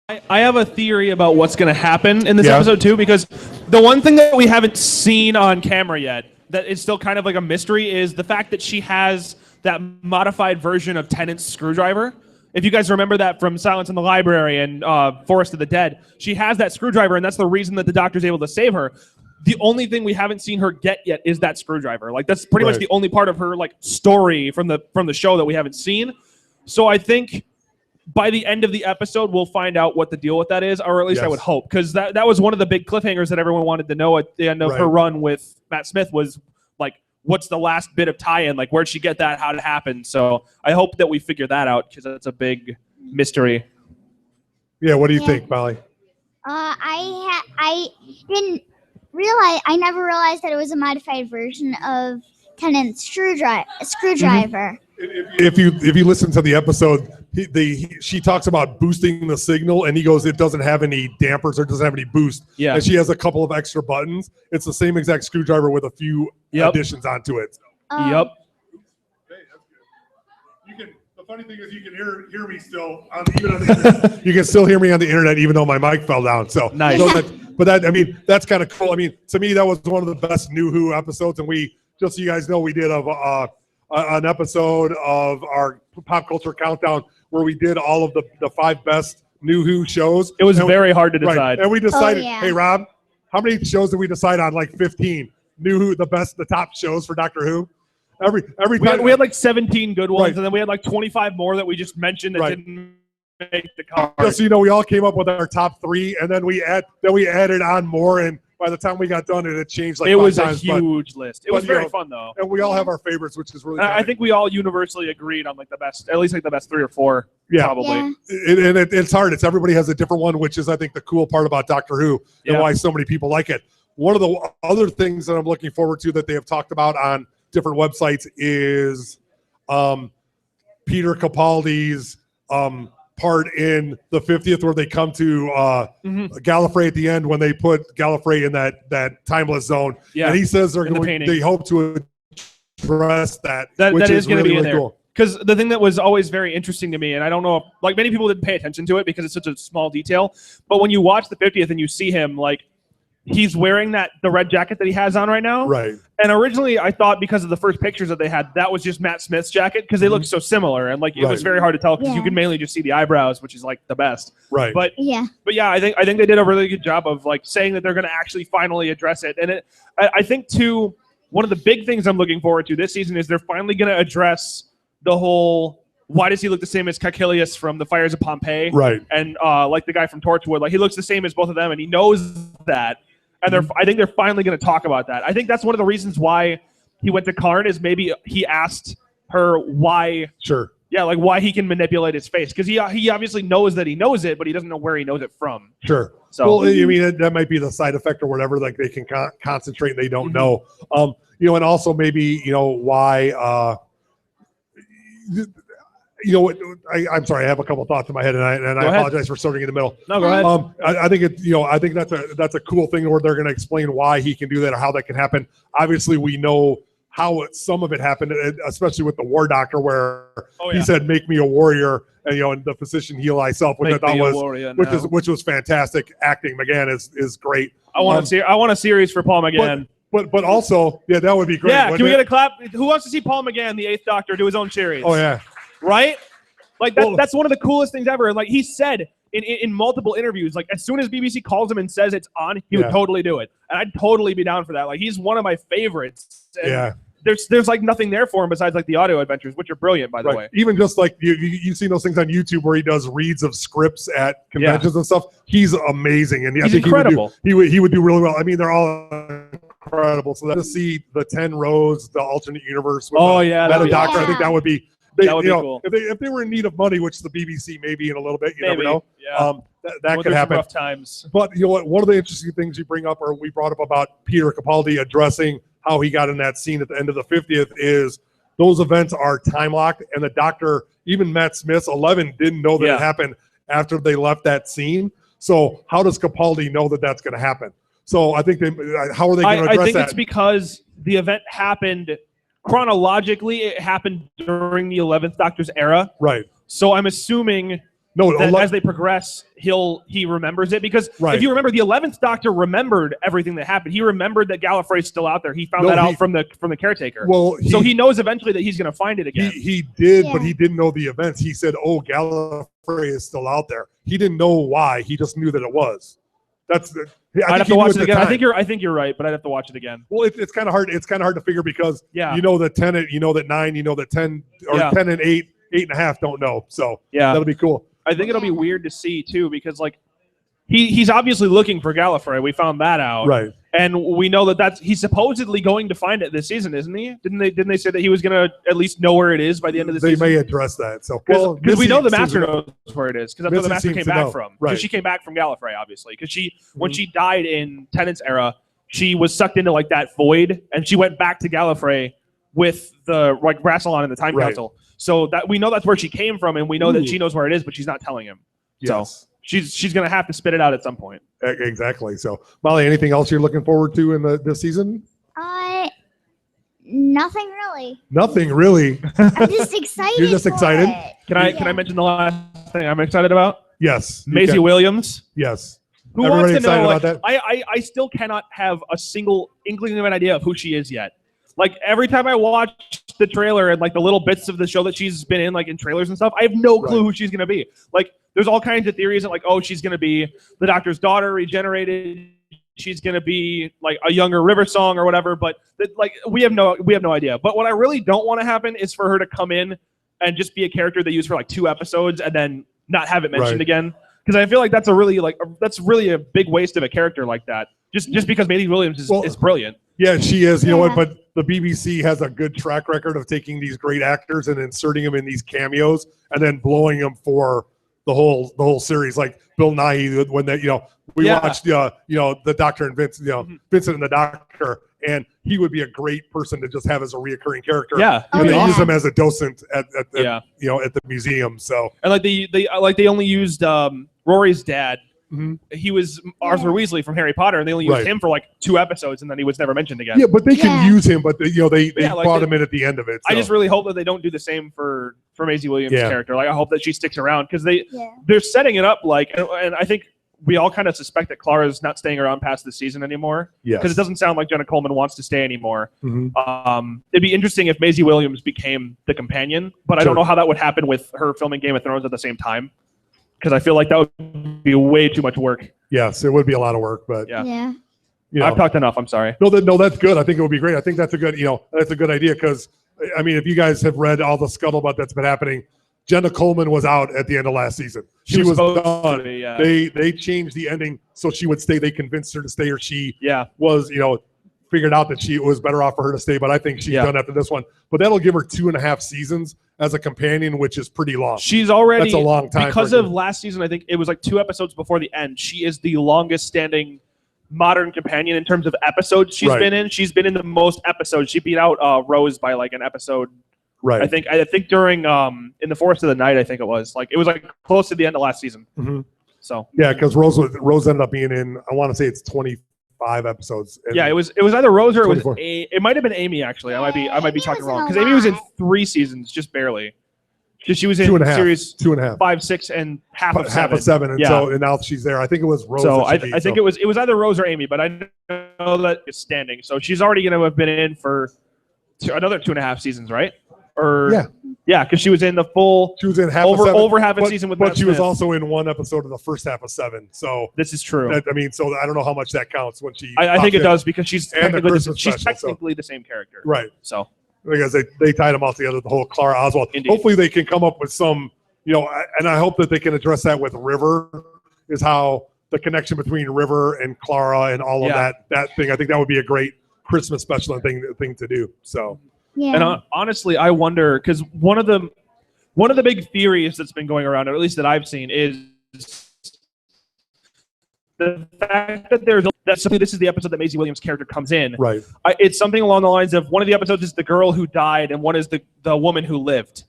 I have a theory about what's going to happen in this episode too, because the one thing that we haven't seen on camera yet that is still kind of like a mystery is the fact that she has that modified version of Tennant's screwdriver. If you guys remember that from Silence in the Library and Forest of the Dead, she has that screwdriver, and that's the reason that the Doctor's able to save her. The only thing we haven't seen her get yet is that screwdriver. Like that's pretty much the only part of her like story from the show that we haven't seen. So I think by the end of the episode, we'll find out what the deal with that is, or at least I would hope, because that was one of the big cliffhangers that everyone wanted to know at the end of her run with Matt Smith was like, what's the last bit of tie-in? Like, where'd she get that? How'd it happen? So I hope that we figure that out, because that's a big mystery. Yeah, what do you think, Molly? I didn't realize. I never realized that it was a modified version of Tennant's screwdriver. If you listen to the episode, she talks about boosting the signal, and he goes, it doesn't have any dampers or doesn't have any boost. Yeah. And she has a couple of extra buttons. It's the same exact screwdriver with a few additions onto it. Yep. Hey, that's good. The funny thing is, you can hear me still even on the internet. You can still hear me on the internet, even though my mic fell down. So nice. That's kind of cool. I mean, to me, that was one of the best New Who episodes, and we, just so you guys know, we did an episode of our Pop Culture Countdown where we did all of the 5 best New Who shows. It was very hard to decide. Right. And we decided, hey, Rob, how many shows did we decide on? Like 15. New Who, the top shows for Doctor Who. Every time we had like 17 good ones, and then we had like 25 more that we just mentioned that didn't make the card. Just so you know, we all came up with our top 3, and then we added on more, and by the time we got done, it had changed like 5 times. It was a huge list. It was very fun, though. And we all have our favorites, which is really I think we all universally agreed on like the best, at least like the best 3 or 4, probably. Yeah. It's hard. Everybody has a different one, which is, I think, the cool part about Doctor Who and why so many people like it. One of the other things that I'm looking forward to that they have talked about on different websites is Peter Capaldi's part in the 50th, where they come to Gallifrey at the end when they put Gallifrey in that timeless zone. Yeah. And he says they hope to address that which is going to be in there. Cool. Because the thing that was always very interesting to me, and I don't know if, like, many people didn't pay attention to it because it's such a small detail, but when you watch the 50th and you see him, like, he's wearing the red jacket that he has on right now. Right. And originally I thought, because of the first pictures that they had, that was just Matt Smith's jacket, because they look so similar, and like it was very hard to tell because you could mainly just see the eyebrows, which is like the best. Right. But yeah, I think they did a really good job of like saying that they're going to actually finally address it. And I think too, one of the big things I'm looking forward to this season is they're finally going to address the whole, why does he look the same as Caecilius from the Fires of Pompeii? Right. And like the guy from Torchwood, like he looks the same as both of them, and he knows that. And I think they're finally going to talk about that. I think that's one of the reasons why he went to Karn, is maybe he asked her why. Sure. Yeah, like why he can manipulate his face, because he obviously knows that he knows it, but he doesn't know where he knows it from. Sure. So, well, I mean, that might be the side effect or whatever. Like they can concentrate, and they don't know. And also maybe why. I'm sorry. I have a couple of thoughts in my head, and I apologize for starting in the middle. No, go ahead. I think I think that's a cool thing where they're going to explain why he can do that or how that can happen. Obviously, we know how some of it happened, especially with the War Doctor, where he said, "Make me a warrior," and the physician heal thyself, which I thought which was fantastic acting. McGann is great. I want a series for Paul McGann. But also, that would be great. Yeah, can we get a clap? Who wants to see Paul McGann, the 8th Doctor, do his own series? Oh yeah. Right? Like that's one of the coolest things ever. And like he said in multiple interviews, like as soon as BBC calls him and says it's on, he would totally do it. And I'd totally be down for that. Like he's one of my favorites. And there's like nothing there for him besides like the audio adventures, which are brilliant, by the way. Even just like you've seen those things on YouTube where he does reads of scripts at conventions and stuff. He's amazing, and I think incredible. He would do really well. I mean, they're all incredible. So to see the 10 rows, the alternate universe with the Doctor, I think that would be. That would be cool. If they were in need of money, which the BBC may be in a little bit, you never know. Yeah. That could happen. Rough times. But you know what? One of the interesting things you bring up, or we brought up about Peter Capaldi addressing how he got in that scene at the end of the 50th, is those events are time locked, and the Doctor, even Matt Smith's 11, didn't know that it happened after they left that scene. So how does Capaldi know that that's going to happen? So I think how are they going to address that? I think it's because the event happened. Chronologically, it happened during the 11th Doctor's era. Right. So I'm assuming No, as they progress, he remembers it because if you remember, the 11th Doctor remembered everything that happened. He remembered that Gallifrey's still out there. He found that out from the caretaker. Well, so he knows eventually that he's going to find it again. He did, but he didn't know the events. He said, "Oh, Gallifrey is still out there." He didn't know why. He just knew that it was. I'd have to watch it again. I think you're right, but I'd have to watch it again. Well, it's kind of hard. It's kind of hard to figure because you know that 10, you know that 9, you know that 10 or 10 and 8, 8.5 don't know. So that'll be cool. I think it'll be weird to see too because like he's obviously looking for Gallifrey. We found that out, right? And we know that he's supposedly going to find it this season, isn't he? Didn't they say that he was going to at least know where it is by the end of the season? They may address that. So because we know the Master knows where it is because that's where the Master came back from. Because right. she came back from Gallifrey, obviously. Because when she died in Tennant's era, she was sucked into like that void, and she went back to Gallifrey with the like Rassilon and the Time Council. So that we know that's where she came from, and we know that she knows where it is, but she's not telling him. Yes. So she's going to have to spit it out at some point. Exactly. So Molly, anything else you're looking forward to in this season? Nothing really. Nothing really. I'm just excited. You're just excited? Can I mention the last thing I'm excited about? Yes. Maisie Williams. Yes. Who Everybody wants to know? about that? I still cannot have a single inkling of an idea of who she is yet. Like every time I watch the trailer and like the little bits of the show that she's been in, like in trailers and stuff, I have no clue who she's gonna be. Like there's all kinds of theories that like, oh, she's gonna be the Doctor's daughter regenerated. She's gonna be like a younger River Song or whatever. But like we have no idea. But what I really don't want to happen is for her to come in and just be a character they use for like 2 episodes and then not have it mentioned again. Because I feel like that's really a big waste of a character like that. Just because Maisie Williams is brilliant. Yeah, she is. You know what? But the BBC has a good track record of taking these great actors and inserting them in these cameos and then blowing them for the whole series. Like Bill Nighy, when we watched the Doctor and Vince, Vincent and the Doctor, and he would be a great person to just have as a reoccurring character. Yeah, and they use him as a docent at the museum. So and they only used Rory's dad. Mm-hmm. He was Arthur Weasley from Harry Potter, and they only used him for like 2 episodes, and then he was never mentioned again. Yeah, but they can use him, but they brought him in at the end of it. So. I just really hope that they don't do the same for Maisie Williams' character. Like I hope that she sticks around because they're setting it up like, and I think we all kind of suspect that Clara's not staying around past this season anymore. Because it doesn't sound like Jenna Coleman wants to stay anymore. Mm-hmm. It'd be interesting if Maisie Williams became the companion, but I don't know how that would happen with her filming Game of Thrones at the same time. Because I feel like that would be way too much work. Yes, it would be a lot of work, but I've talked enough. I'm sorry. No, that's good. I think it would be great. I think that's a good idea because I mean, if you guys have read all the scuttlebutt that's been happening, Jenna Coleman was out at the end of last season. She was done. They changed the ending so she would stay. They convinced her to stay, or she was figured out that it was better off for her to stay. But I think she's done after this one. But that'll give her 2.5 seasons as a companion, which is pretty long. She's already, that's a long time. Because of last season, I think it was like 2 episodes before the end. She is the longest standing modern companion in terms of episodes she's been in. She's been in the most episodes. She beat out Rose by like an episode. Right. I think during in the Forest of the Night, I think it was like close to the end of last season. Mm-hmm. So yeah, because Rose ended up being in, I want to say it's 25 episodes. Yeah, it was either Rose or it might have been Amy actually. I might be talking wrong because Amy was in 3 seasons, just barely. Because she was in 2.5, series 2.5, 5, 6, and half of 7, and and now she's there. I think it was Rose. So I think it was either Rose or Amy, but I know that it's standing. So she's already going to have been in for another 2.5 seasons, right? Or because she was in the full. She was in half over half a season with. But she was also in 1 episode of the first half of 7. So this is true. So I don't know how much that counts when she. I think it does because she's technically the same character. Right. So because they tied them all together, the whole Clara Oswald. Indeed. Hopefully they can come up with some, and I hope that they can address that with River, is how the connection between River and Clara and all of that thing. I think that would be a great Christmas special thing to do. So. Yeah. And honestly, I wonder because one of the big theories that's been going around, or at least that I've seen, is the fact that this is the episode that Maisie Williams' character comes in. Right. It's something along the lines of one of the episodes is the girl who died, and one is the woman who lived.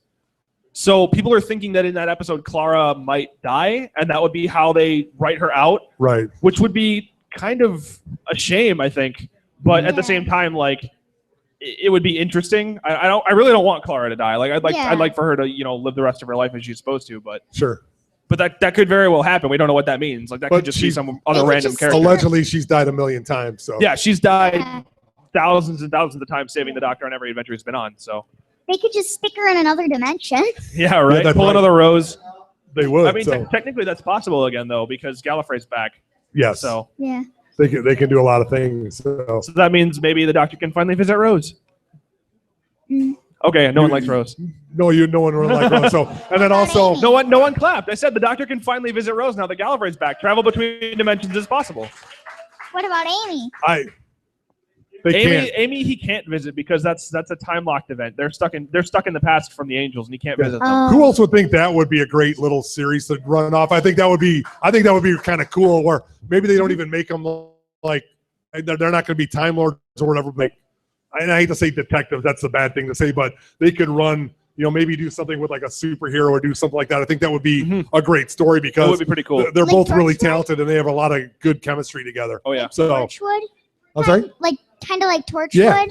So people are thinking that in that episode, Clara might die, and that would be how they write her out. Right. Which would be kind of a shame, I think. But at the same time, like. It would be interesting. I really don't want Clara to die. Like I'd like for her to live the rest of her life as she's supposed to. But sure. But that could very well happen. We don't know what that means. Like that could just be some other random character. Allegedly, she's died 1,000,000 times. So yeah, she's died thousands and thousands of times saving the Doctor on every adventure he's been on. So they could just stick her in another dimension. Yeah, right. Yeah, Pull another Rose. They would. I mean, technically that's possible again though because Gallifrey's back. Yes. So yeah, they can do a lot of things. So that means maybe the Doctor can finally visit Rose. Okay, no one likes Rose. No one really likes Rose. So and then also no one clapped. I said the Doctor can finally visit Rose now that Gallifrey's back. Travel between dimensions is possible. What about Amy? Amy, he can't visit because that's a time locked event. They're stuck in the past from the Angels, and he can't visit them. Who else would think that would be a great little series to run off? I think that would be kind of cool. Where maybe they don't even make them like they're not going to be Time Lords or whatever. And I hate to say detectives. That's a bad thing to say, but they could run. Maybe do something with like a superhero or do something like that. I think that would be a great story because that would be pretty cool. They're Like both really Torchwood? talented and they have a lot of good chemistry together. Oh yeah. So Torchwood? I'm sorry. Kind of like Torchwood. Yeah.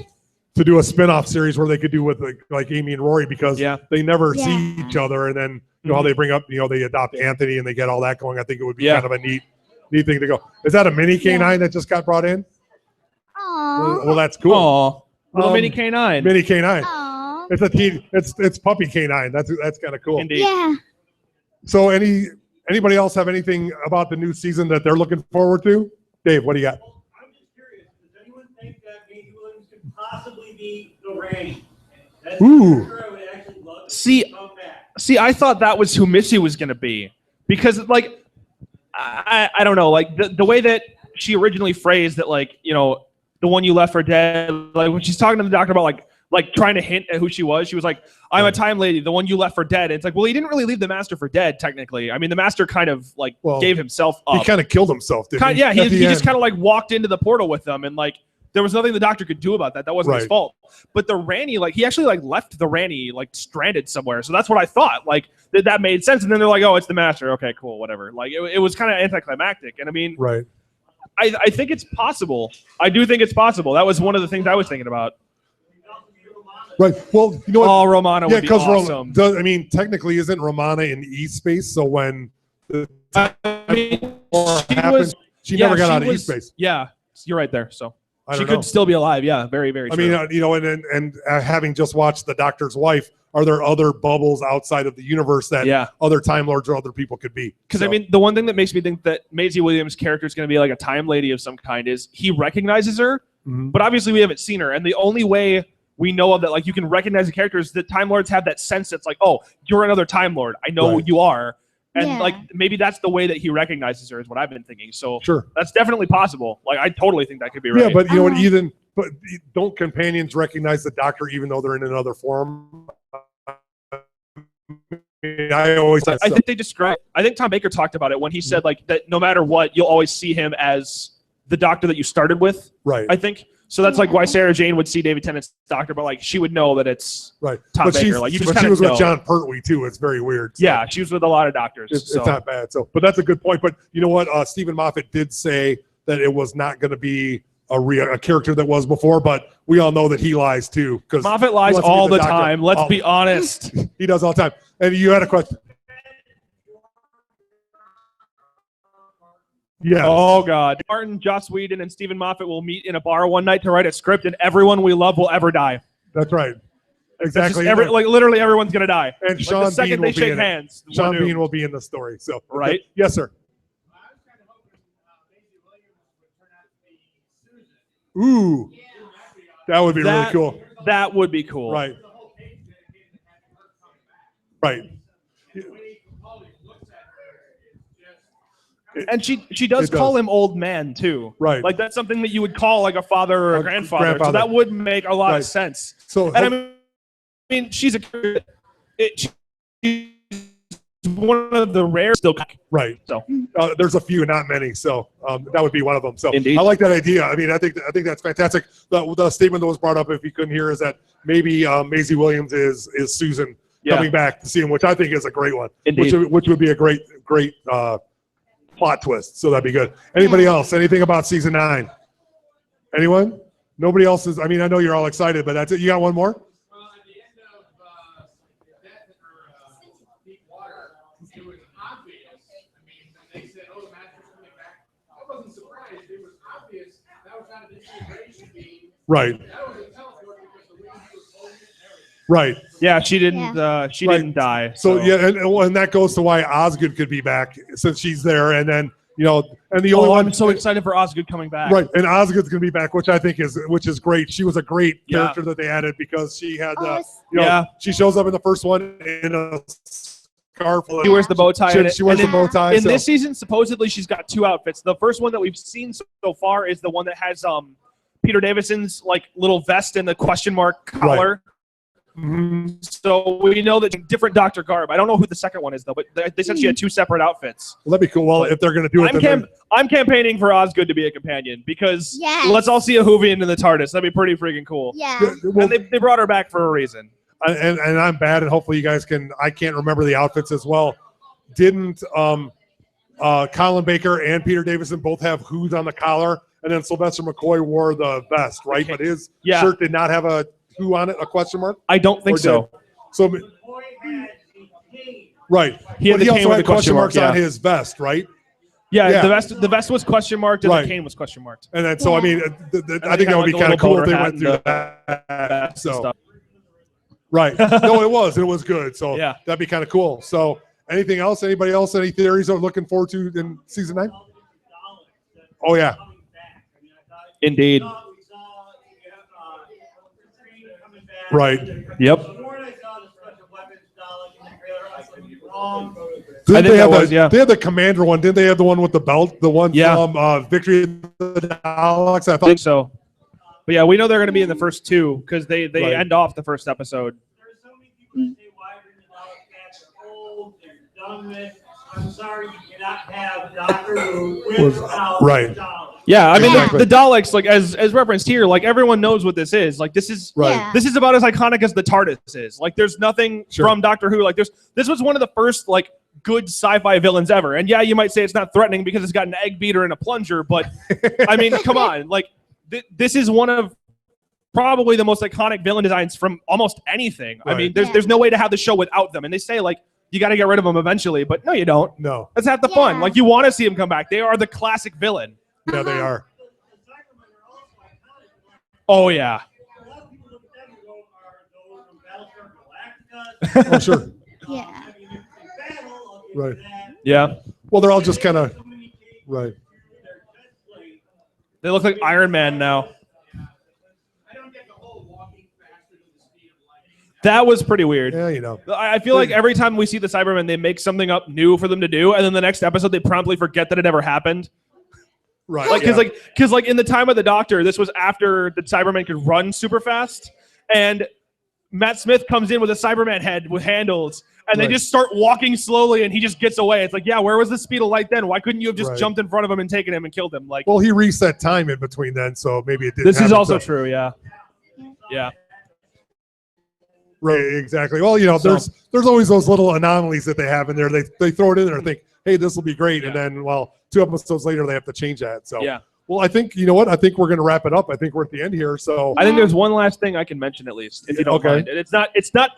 To do a spin-off series where they could do with like Amy and Rory because they never see each other, and then how they bring up they adopt Anthony and they get all that going. I think it would be kind of a neat thing to go. Is that a mini K9 that just got brought in? Aww. Well, that's cool. Aww. Little mini K9. Mini K9. Aww. It's puppy K9. That's kind of cool. Indeed. Yeah. So anybody else have anything about the new season that they're looking forward to? Dave, what do you got? I'm just curious. Does anyone think that Maisie Williams could possibly be the Randy? That's Ooh. I would actually love to See, come back. I thought that was who Missy was going to be because, like, I don't know, like the way that she originally phrased that, like, the one you left for dead, like when she's talking to the Doctor about like trying to hint at who she was was like, I'm a time lady, the one you left for dead. And it's like, well, he didn't really leave the Master for dead, technically. I mean, the Master kind of gave himself up. He kind of killed himself, didn't he? Yeah, he just kind of like walked into the portal with them, and like there was nothing the Doctor could do about that. That wasn't his fault. But the Ranny, he actually left the Ranny stranded somewhere. So that's what I thought. Like that made sense. And then they're like, oh, it's the Master. Okay, cool, whatever. Like it was kind of anticlimactic. And I mean, right. I think it's possible. I do think it's possible. That was one of the things I was thinking about. Right. Well, you know what? Oh, Romana would be awesome. Technically, isn't Romana in East Space? So when the she never got out of East Space. Yeah, you're right there. So she don't know. could still be alive. Yeah, very, very true. I mean, and having just watched The Doctor's Wife, are there other bubbles outside of the universe that other Time Lords or other people could be? Because I mean, the one thing that makes me think that Maisie Williams' character is going to be like a time lady of some kind is he recognizes her, but obviously we haven't seen her, and the only way we know of that, like you can recognize the characters, that Time Lords have that sense that's like, oh, you're another Time Lord. I know who you are. And like maybe that's the way that he recognizes her is what I've been thinking. So that's definitely possible. Like I totally think that could be right. Yeah, but but don't companions recognize the Doctor even though they're in another form? I think they describe. I think Tom Baker talked about it when he said like that. No matter what, you'll always see him as the Doctor that you started with. Right. I think so. That's like why Sarah Jane would see David Tennant's Doctor, but like she would know that it's Tom Baker. Like you just she was know. with John Pertwee too. It's very weird. So. Yeah, she was with a lot of doctors. It's not bad. So, but that's a good point. But you know what? Stephen Moffat did say that it was not going to be a character that was before, but we all know that he lies too. Because Moffat lies all the time. Let's be honest. He does all the time. And you had a question. Yeah. Oh God. Martin, Joss Whedon, and Stephen Moffat will meet in a bar one night to write a script, and everyone we love will ever die. That's right. Exactly. Literally everyone's gonna die. And Sean the second Bean they will shake be hands. Sean Bean will be in the story. So right. Yes, sir. Ooh, that would be really cool. That would be cool. Right. Right. And she does call him old man too. Right. Like that's something that you would call like a father or a grandfather. So that would make a lot of sense. So and I mean she's one of the rare still. Right. So there's a few, not many. So that would be one of them. So Indeed. I like that idea. I mean, I think that's fantastic. The statement that was brought up, if you couldn't hear, is that maybe Maisie Williams is Susan coming back to see him, which I think is a great one. Indeed. Which would be a great plot twist. So that'd be good. Anybody else? Anything about season 9? Anyone? Nobody else is. I mean, I know you're all excited, but that's it. You got one more? At the end of Death or Deep Water, it was obvious Right. Right. Yeah, she didn't. She Right. didn't die. So yeah, and that goes to why Osgood could be back since she's there, and then and the only one. I'm so excited for Osgood coming back. Right, and Osgood's gonna be back, which I think is great. She was a great character that they added because she had she shows up in the first one in a scarf. She wears the bow tie. She wears the bow tie. In this season, supposedly she's got 2 outfits. The first one that we've seen so far is the one that has Peter Davison's like little vest and the question mark collar. Right. Mm-hmm. So we know that different Dr. Garb. I don't know who the second one is though, but they said she had 2 separate outfits. Well, that'd be cool. Well, if they're going to do it, I'm campaigning for Osgood to be a companion because let's all see a Whovian in the TARDIS. That'd be pretty freaking cool. Yeah. Well, and they brought her back for a reason. And I'm bad, and hopefully you guys can. I can't remember the outfits as well. Didn't Colin Baker and Peter Davison both have Who's on the collar, and then Sylvester McCoy wore the vest, right? But his shirt did not have a Who on it, a question mark? I don't think so. So, right. He had he the also had question marks on yeah. his vest, right? Yeah, the vest was question marked and the cane was question marked. And then, so I mean, I think that would be kind of cool if they went through that. So, right. No, it was good. So that'd be kind of cool. So, anything else? Anybody else? Any theories are looking forward to in season 9? Oh yeah. Indeed. Right. Yep. They had the commander one. Didn't they have the one with the belt? The one from Victory of the Daleks? I think so. But yeah, we know they're going to be in the first 2 because they end off the first episode. There's so many people that say why bring the Daleks back? They're old. They're done with. I'm sorry, you cannot have Doctor Who without Daleks. Yeah, I mean the Daleks, like as referenced here, like everyone knows what this is. Like this is this is about as iconic as the TARDIS is. Like there's nothing from Doctor Who. Like this was one of the first like good sci-fi villains ever. And yeah, you might say it's not threatening because it's got an egg beater and a plunger, but I mean, come on, like this is one of probably the most iconic villain designs from almost anything. Right. I mean, there's no way to have the show without them. And they say like you got to get rid of them eventually, but no, you don't. No, that's half the fun. Like you want to see them come back. They are the classic villain. Yeah, they are. Oh, yeah. Oh, sure. Yeah. Right. Yeah. Well, they're all just kind of, right. They look like Iron Man now. That was pretty weird. Yeah, you know. I feel like every time we see the Cybermen, they make something up new for them to do, and then the next episode, they promptly forget that it ever happened. Right. Like, because in the time of the Doctor, this was after the Cybermen could run super fast, and Matt Smith comes in with a Cyberman head with handles, and they just start walking slowly, and he just gets away. It's like, yeah, where was the speed of light then? Why couldn't you have just jumped in front of him and taken him and killed him? Like, well, he reset time in between then, so maybe it didn't. This is also true. Yeah. Yeah. Right. Exactly. Well, you know, there's always those little anomalies that they have in there. They throw it in there and think, hey, this will be great, and then 2 episodes later they have to change that. So well, I think you know what? I think we're going to wrap it up. I think we're at the end here. So I think there's one last thing I can mention at least, if you don't mind. And it's not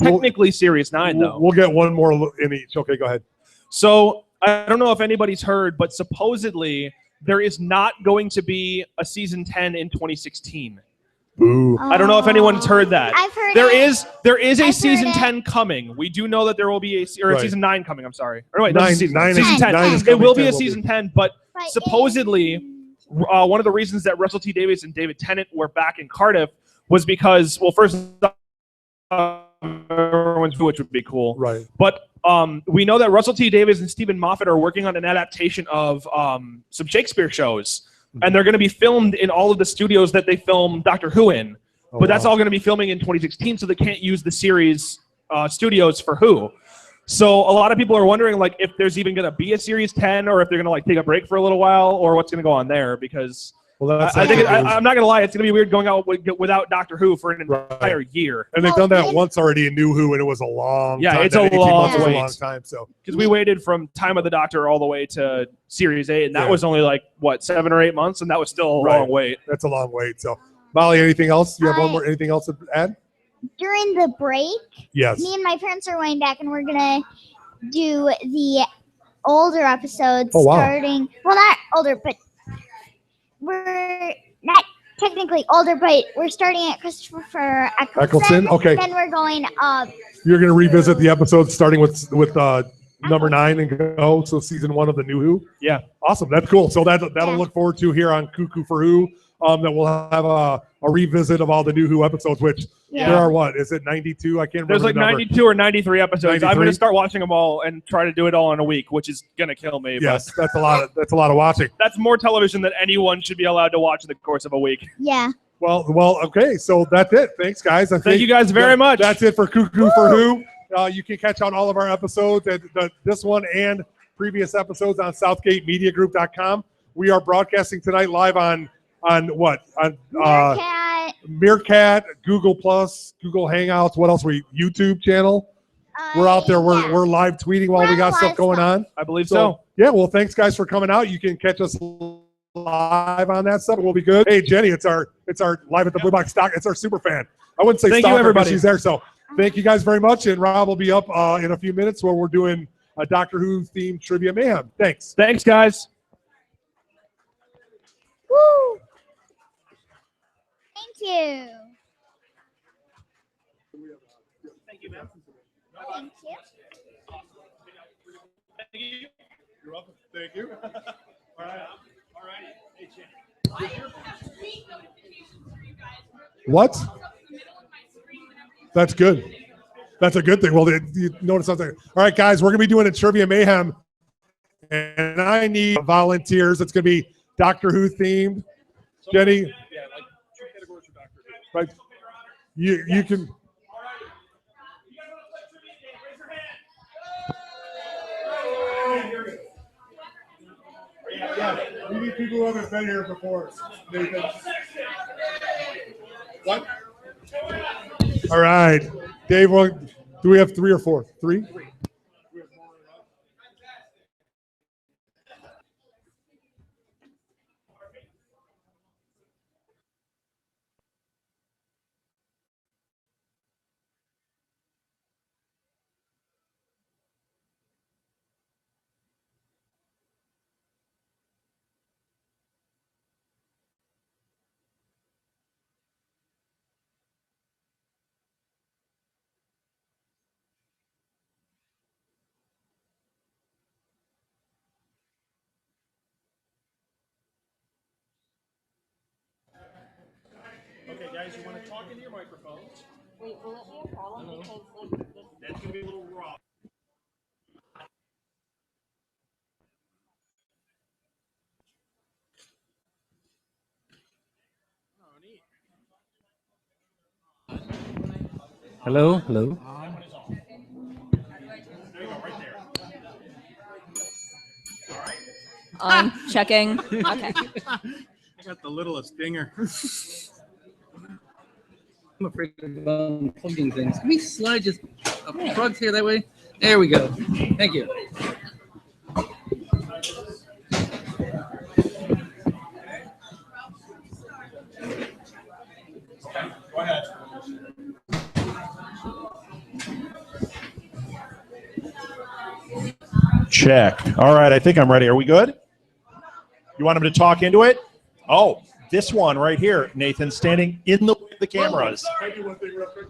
technically Series 9 though. We'll get one more in each. Okay, go ahead. So I don't know if anybody's heard, but supposedly there is not going to be a season 10 in 2016. Boo. I don't know if anyone's heard that. I've heard there is a season 10 coming. We do know that there will be a season 9 coming. I'm sorry. Or wait, season 10. It will be a season 10, but supposedly one of the reasons that Russell T Davies and David Tennant were back in Cardiff was because, well, first everyone's which would be cool, right? But we know that Russell T Davies and Stephen Moffat are working on an adaptation of some Shakespeare shows. And they're going to be filmed in all of the studios that they film Doctor Who in. But that's all going to be filming in 2016, so they can't use the series studios for Who. So a lot of people are wondering, like, if there's even going to be a Series 10, or if they're going to like take a break for a little while, or what's going to go on there. Because I think I'm not going to lie, it's going to be weird going out without Doctor Who for an entire year. And they've done that once already in New Who, and it was a long time. It's a long months wait. Was a long time. So because we waited from Time of the Doctor all the way to Series 8, and that was only like what 7 or 8 months, and that was still a long wait. That's a long wait. So Molly, anything else? You have one more? Anything else to add? During the break, yes, me and my parents are going back, and we're gonna do the older episodes starting. Well, not older, but we're not technically older, but we're starting at Christopher Eccleston. Eccleston, okay. Then we're going up. You're going to revisit the episodes starting with number 9 and go. So season 1 of the new Who. Yeah. Awesome. That's cool. So that'll Yeah. look forward to here on Coo Coo for Who. That we'll have a revisit of all the new Who episodes, which there are what? Is it 92? I can't remember. There's like the number. 92 or 93 episodes. 93? I'm going to start watching them all and try to do it all in a week, which is going to kill me. Yes, that's a lot of watching. That's more television than anyone should be allowed to watch in the course of a week. Yeah. Well, okay. So that's it. Thanks, guys. Thank you guys very much. That's it for Coo Coo for Who. You can catch out all of our episodes, this one and previous episodes on SouthgateMediaGroup.com. We are broadcasting tonight live on what? On Meerkat, Google Plus, Google Hangouts. What else? YouTube channel. We're out there. We're live tweeting while we got stuff going on. I believe so. Yeah. Well, thanks guys for coming out. You can catch us live on that stuff. We'll be good. Hey, Jenny, it's our live at the Blue Box stock. It's our super fan. I wouldn't say thank stalker, you, everybody. She's there. So thank you guys very much. And Rob will be up in a few minutes where we're doing a Doctor Who themed trivia mayhem. Thanks. Thanks, guys. Woo! Thank you. Thank you, ma'am. Thank you. Thank you. You're welcome. Thank you. All right. Hey, Jen. What? That's good. That's a good thing. Well, you notice something. All right, guys, we're going to be doing a trivia mayhem, and I need volunteers. It's going to be Doctor Who themed. Jenny, Yeah, like 2 categories for Doctor Who. right? You can. Yeah, we need people who haven't been here before. Nathan. What? All right, Dave. Do we have 3 or 4? 3. Okay, guys, you want to talk into your microphones? Wait, will it be a problem? Because like this. That's going to be a little raw. Hello. I'm checking. Okay. I got the littlest dinger. I'm afraid of unplugging things. Can we slide just a plugs here that way? There we go. Thank you. Go ahead. Check. All right, I think I'm ready. Are we good? You want him to talk into it? Oh, this one right here, Nathan, standing in the way of the cameras. Can I do one thing real quick?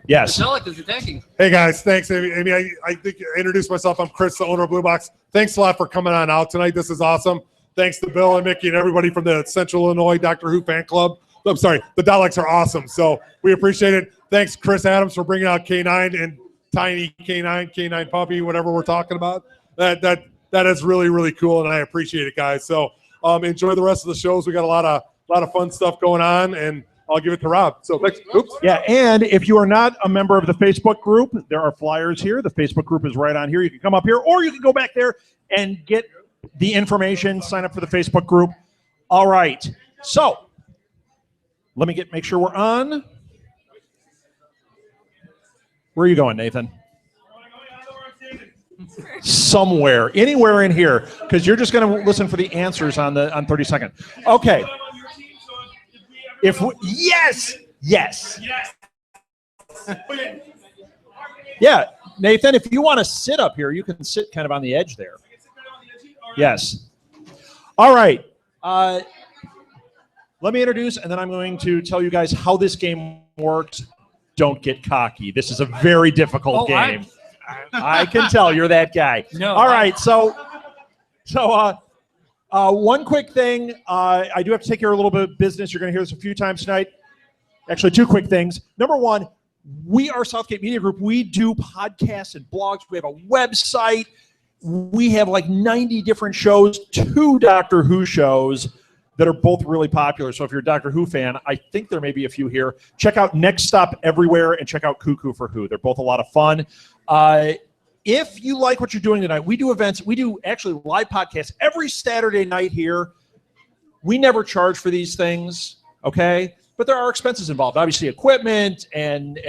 Yes. Metallic is attacking. Hey guys, thanks, Amy. I think I introduced myself. I'm Chris, the owner of Blue Box. Thanks a lot for coming on out tonight. This is awesome. Thanks to Bill and Mickey and everybody from the Central Illinois Doctor Who fan club. I'm sorry, the Daleks are awesome, so we appreciate it. Thanks, Chris Adams, for bringing out K9 and Tiny K9 Puppy, whatever we're talking about. That is really, really cool, and I appreciate it, guys. So enjoy the rest of the shows. We got a lot of fun stuff going on, and I'll give it to Rob. So thanks. Oops. Yeah, and if you are not a member of the Facebook group, there are flyers here. The Facebook group is right on here. You can come up here, or you can go back there and get the information, sign up for the Facebook group. All right. So let me make sure we're on. Where are you going, Nathan? Somewhere, anywhere in here, because you're just going to listen for the answers on 30 seconds. Okay. Yes. Yeah, Nathan, if you want to sit up here, you can sit kind of on the edge there. Yes. All right. let me introduce, and then I'm going to tell you guys how this game works. Don't get cocky. This is a very difficult game. I can tell you're that guy. No. All right, so one quick thing. I do have to take care of a little bit of business. You're going to hear this a few times tonight. Actually, two quick things. Number one, we are Southgate Media Group. We do podcasts and blogs. We have a website. We have like 90 different shows, 2 Doctor Who shows that are both really popular. So if you're a Doctor Who fan, I think there may be a few here. Check out Next Stop Everywhere and check out Coo Coo for Who. They're both a lot of fun. If you like what you're doing tonight, we do events. We do actually live podcasts every Saturday night here. We never charge for these things, okay? But there are expenses involved. Obviously, equipment and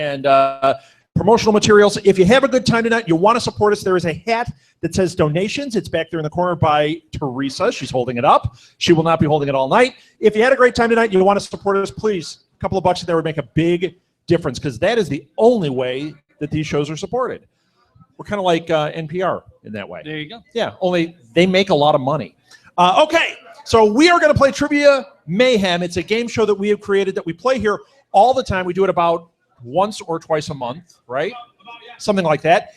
promotional materials. If you have a good time tonight, you want to support us, there is a hat that says donations. It's back there in the corner by Teresa. She's holding it up. She will not be holding it all night. If you had a great time tonight, you want to support us, please, a couple of bucks in there would make a big difference because that is the only way that these shows are supported. We're kind of like NPR in that way. There you go. Yeah, only they make a lot of money. Okay, so we are going to play Trivia Mayhem. It's a game show that we have created that we play here all the time. We do it about once or twice a month, right? Something like that.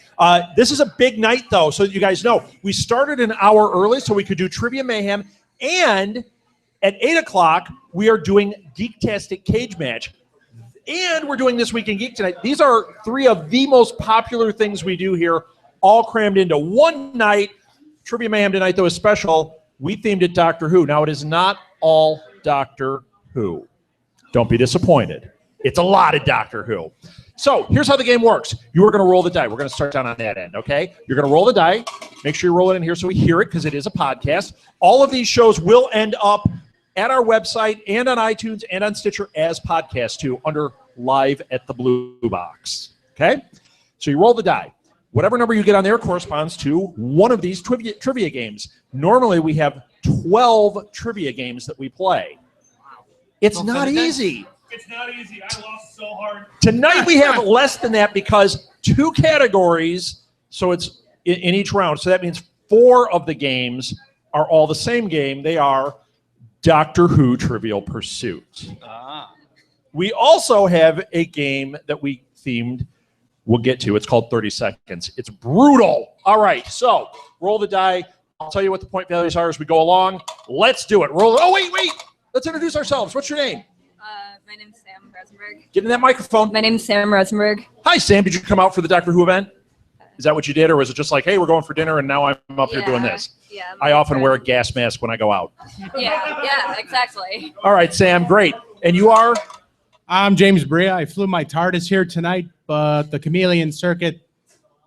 This is a big night, though, so that you guys know. We started an hour early so we could do Trivia Mayhem, and at 8 o'clock, we are doing Geektastic Cagematch. And we're doing This Week in Geek tonight. These are 3 of the most popular things we do here, all crammed into one night. Trivia Mayhem tonight, though, is special. We themed it Doctor Who. Now, it is not all Doctor Who. Don't be disappointed. It's a lot of Doctor Who. So here's how the game works. You are going to roll the die. We're going to start down on that end, okay? You're going to roll the die. Make sure you roll it in here so we hear it because it is a podcast. All of these shows will end up at our website and on iTunes and on Stitcher as podcasts too under Live at the Blue Box, okay? So you roll the die. Whatever number you get on there corresponds to one of these trivia games. Normally we have 12 trivia games that we play. It's not easy. It's not easy. I lost so hard. Tonight we have less than that because 2 categories, so it's in each round. So that means 4 of the games are all the same game. They are Doctor Who Trivial Pursuit. We also have a game that we themed we'll get to. It's called 30 Seconds. It's brutal. All right, so roll the die. I'll tell you what the point values are as we go along. Let's do it. Roll it. Oh, wait. Let's introduce ourselves. What's your name? My name's Sam Rosenberg. Get in that microphone. My name's Sam Rosenberg. Hi, Sam. Did you come out for the Doctor Who event? Is that what you did, or was it just like, hey, we're going for dinner, and now I'm up here doing this? Yeah. I often wear a gas mask when I go out. Yeah, exactly. All right, Sam, great. And you are? I'm James Bria. I flew my TARDIS here tonight, but the chameleon circuit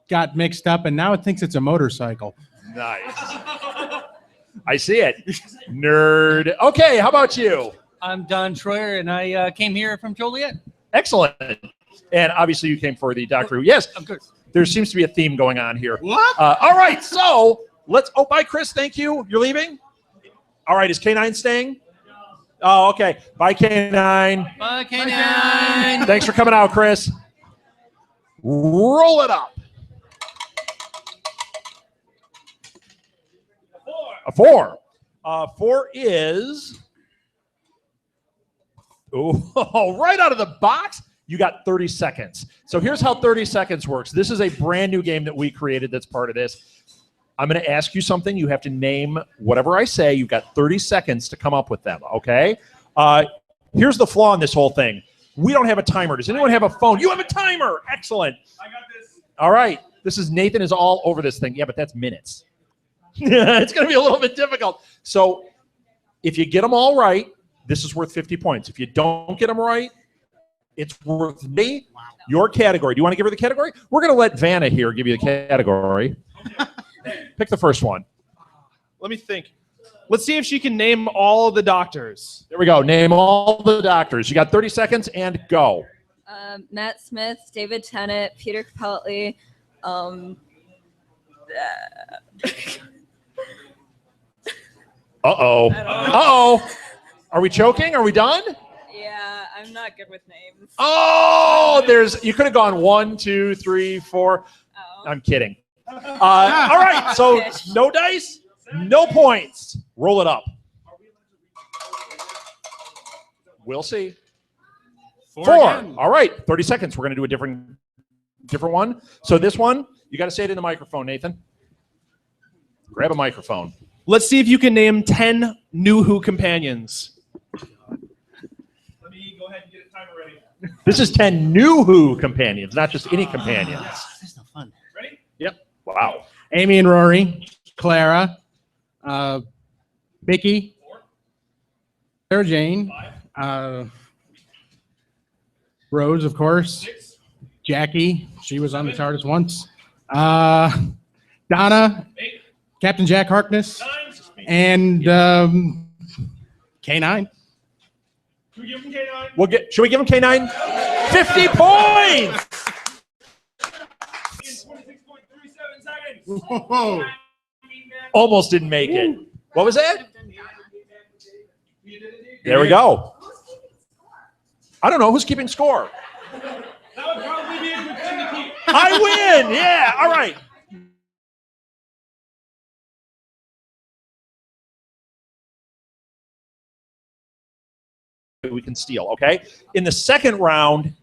got mixed up, and now it thinks it's a motorcycle. Nice. I see it. Nerd. Okay, how about you? I'm Don Troyer, and I came here from Joliet. Excellent. And obviously you came for the Doctor Who. Yes, Of course. there seems to be a theme going on here. What? All right, so let's. Oh, bye, Chris. Thank you. You're leaving? All right, is K9 staying? Oh, okay. Bye, K9. Bye, K9. Thanks for coming out, Chris. Roll it up. A 4. 4 is. Oh, right out of the box, you got 30 seconds. So here's how 30 seconds works. This is a brand new game that we created that's part of this. I'm going to ask you something. You have to name whatever I say. You've got 30 seconds to come up with them, okay? Here's the flaw in this whole thing. We don't have a timer. Does anyone have a phone? You have a timer. Excellent. I got this. All right. This is Nathan is all over this thing. Yeah, but that's minutes. It's going to be a little bit difficult. So if you get them all right, this is worth 50 points. If you don't get them right, it's worth me, your category. Do you want to give her the category? We're going to let Vanna here give you the category. Pick the first one. Let me think. Let's see if she can name all the doctors. There we go. Name all the doctors. You got 30 seconds and go. Matt Smith, David Tennant, Peter Capaldi. Uh-oh. Uh-oh. Are we choking? Are we done? Yeah, I'm not good with names. Oh, you could have gone 1, 2, 3, 4. Oh. I'm kidding. All right, so no dice, no points. Roll it up. We'll see. Four. 4. Again. All right. 30 seconds. We're going to do a different one. So this one, you got to say it in the microphone, Nathan. Grab a microphone. Let's see if you can name 10 new Who companions. Let me go ahead and get a timer ready. This is 10 new Who companions, not just any companions. That's no fun. Ready? Yep. Wow. Amy and Rory, Clara, Mickey, Sarah Jane, Rose, of course, 6, Jackie, she was on the TARDIS once, Donna, 8, Captain Jack Harkness, 9. and K9. Should we give him K9? Should we give him K9? 50 points. 26.37 seconds. Whoa. Almost didn't make it. What was that? There we go. I don't know who's keeping score. That would probably be a good thing to keep. I win. Yeah. All right. We can steal, okay? In the second round,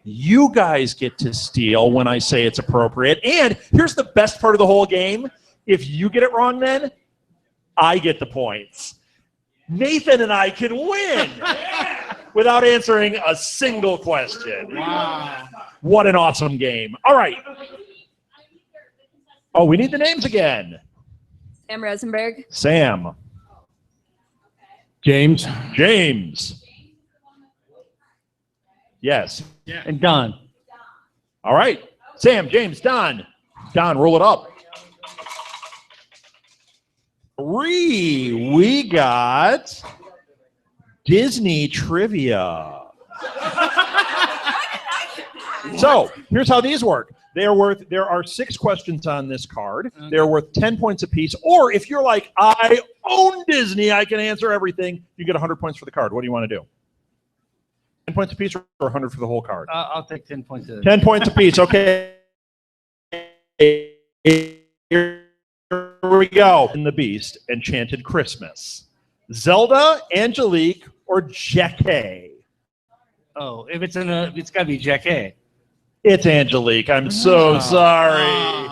you guys get to steal when I say it's appropriate. And here's the best part of the whole game. If you get it wrong, then I get the points. Nathan and I can win without answering a single question. Wow. What an awesome game. All right. Oh, we need the names again. Sam Rosenberg. Sam. James. James. Yes. And Don. All right. Sam, James, Don. Don, roll it up. 3. We got Disney trivia. So here's how these work. There are 6 questions on this card. They're worth 10 points apiece. Or if you're like, I own Disney, I can answer everything, you get 100 points for the card. What do you want to do? 10 points apiece or 100 for the whole card? I'll take 10 points. 10 points apiece. Okay. Here we go. In the Beast, Enchanted Christmas. Zelda, Angelique, or Jackie? Oh, if it's it's got to be Jackie. It's Angelique. I'm so sorry.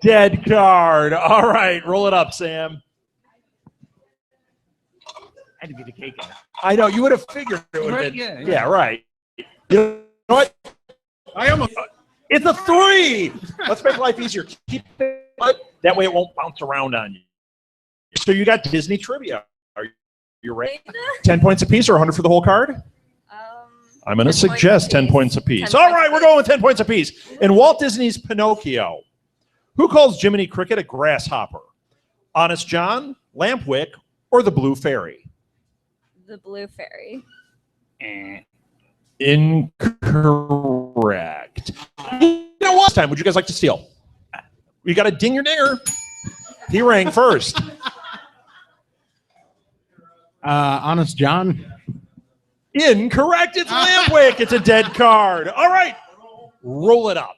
Dead card. All right, roll it up, Sam. Had to be the cake. I know you would have figured it would have Right, been. yeah. Yeah, right. You know what? I am. It's a 3. Let's make life easier. Keep it. That way it won't bounce around on you. So you got Disney trivia. Are you ready? 10 points apiece or 100 for the whole card? I'm going to 10 points suggest 10 apiece. points apiece. 10 All points right, we're apiece. going with 10 points apiece. In Walt Disney's Pinocchio, who calls Jiminy Cricket a grasshopper? Honest John, Lampwick, or the Blue Fairy? The Blue Fairy. Incorrect. You know what? This time, would you guys like to steal? You got to ding your dinger. He rang first. Honest John. Incorrect. It's Lampwick. It's a dead card. All right. Roll it up.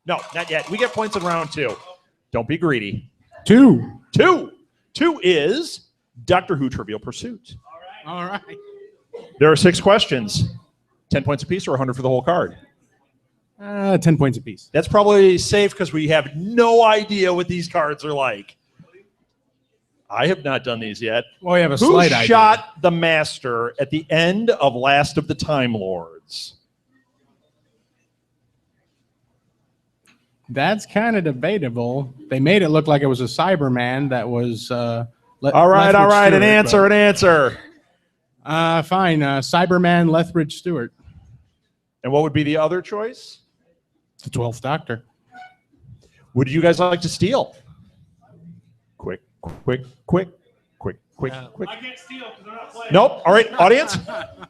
No, not yet. We get points in round 2. Don't be greedy. 2. 2. 2 is Doctor Who Trivial Pursuit. All right. There are 6 questions. 10 points apiece or 100 for the whole card? 10 points apiece. That's probably safe because we have no idea what these cards are like. I have not done these yet. Well, we have a Who slight idea. shot the Master at the end of Last of the Time Lords? That's kind of debatable. They made it look like it was a Cyberman that was. All right. An answer. Fine. Cyberman Lethbridge Stewart. And what would be the other choice? The 12th Doctor. Would you guys like to steal? Quick. I can't steal because I'm not playing. Nope. All right, audience. Wait, that's my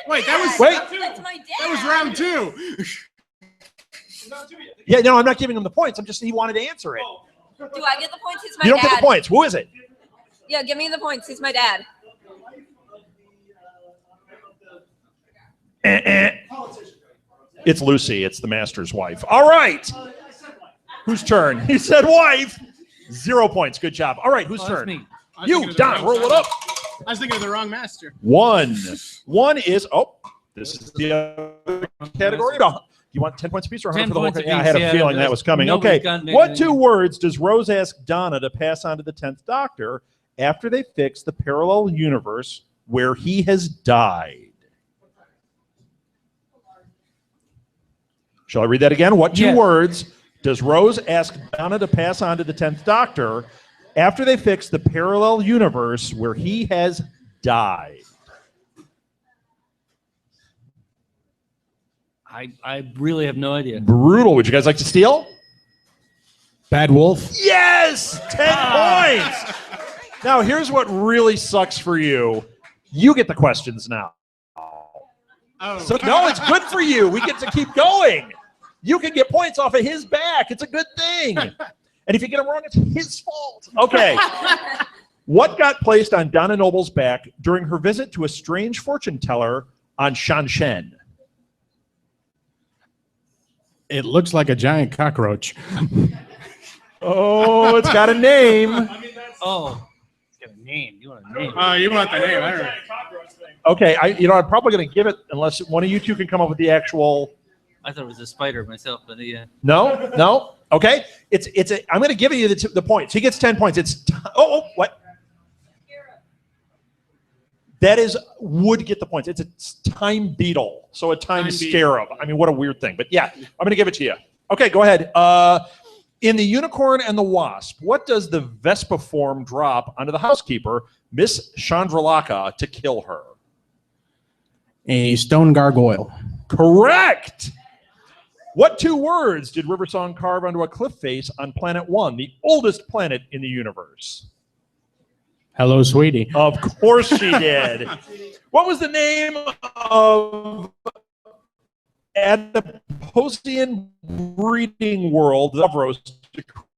Wait, dad. that was- Wait. That's my dad. That was round 2. It's not too yet. Yeah, no, I'm not giving him the points. I'm just he wanted to answer it. Oh. Do I get the points? He's my You don't dad. get the points. Who is it? Yeah, give me the points. He's my dad. It's Lucy. It's the Master's wife. All right. Whose turn? He said wife. 0 points. Good job. All right, whose Oh, that's turn? me. I think You, it was Don, round roll it 7. up. I was thinking of the wrong master. One. One is, this is the other category. No. You want 10 points apiece or 100 for the whole thing? Yeah, I had a feeling that was coming. Okay. What 2 words does Rose ask Donna to pass on to the 10th Doctor after they fix the parallel universe where he has died? Shall I read that again? What 2 words does Rose ask Donna to pass on to the 10th Doctor after they fix the parallel universe where he has died? I really have no idea. Brutal. Would you guys like to steal? Bad Wolf. Yes! 10 points! Now, here's what really sucks for you. You get the questions now. Oh. So, no, it's good for you. We get to keep going. You can get points off of his back. It's a good thing. And if you get them wrong, it's his fault. Okay. What got placed on Donna Noble's back during her visit to a strange fortune teller on Shanshen? It looks like a giant cockroach. Oh, it's got a name. Oh, it's got a name. You want a name? Oh, you want the name? All right. Okay, I'm probably going to give it unless one of you two can come up with the actual. I thought it was a spider myself, but yeah. No. Okay, I'm going to give you the points. He gets 10 points. It's what? That would get the points. It's a time beetle, so a time scarab. I mean, what a weird thing. But yeah, I'm going to give it to you. Okay, go ahead. In The Unicorn and the Wasp, what does the Vespa form drop onto the housekeeper, Miss Chandralaka, to kill her? A stone gargoyle. Correct. What 2 words did Riversong carve onto a cliff face on Planet One, the oldest planet in the universe? Hello, sweetie. Of course she did. What was the name of Adiposian breeding world the Davros to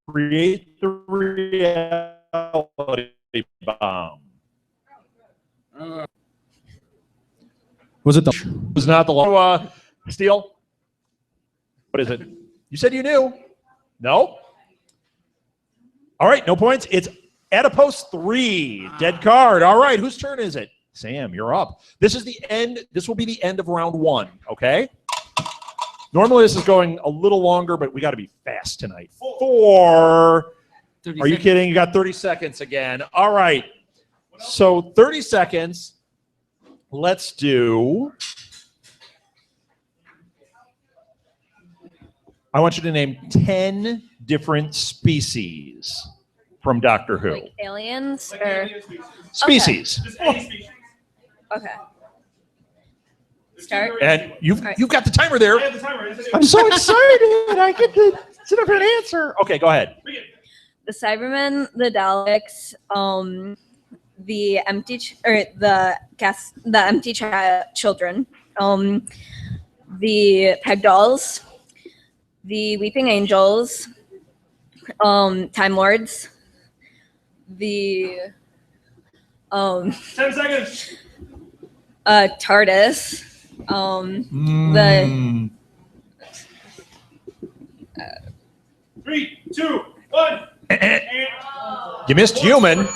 create the reality bomb? Was it the? It was not the Steele? What is it? You said you knew. No? All right, no points. It's Adipose 3. Dead card. All right, whose turn is it? Sam, you're up. This is the end. This will be the end of round 1, okay? Normally this is going a little longer, but we got to be fast tonight. 4. Are you kidding? You got 30 seconds again. All right. So 30 seconds. Let's do... I want you to name 10 different species from Doctor Who. Like aliens or Species. okay. Start. And you've got the timer there. I have the timer. I'm so excited. I get to sit up and answer. Okay, go ahead. The Cybermen, the Daleks, the empty children, the Peg Dolls, the Weeping Angels, Time Lords, the 10 seconds. TARDIS, the 3, 2, 1. You missed human.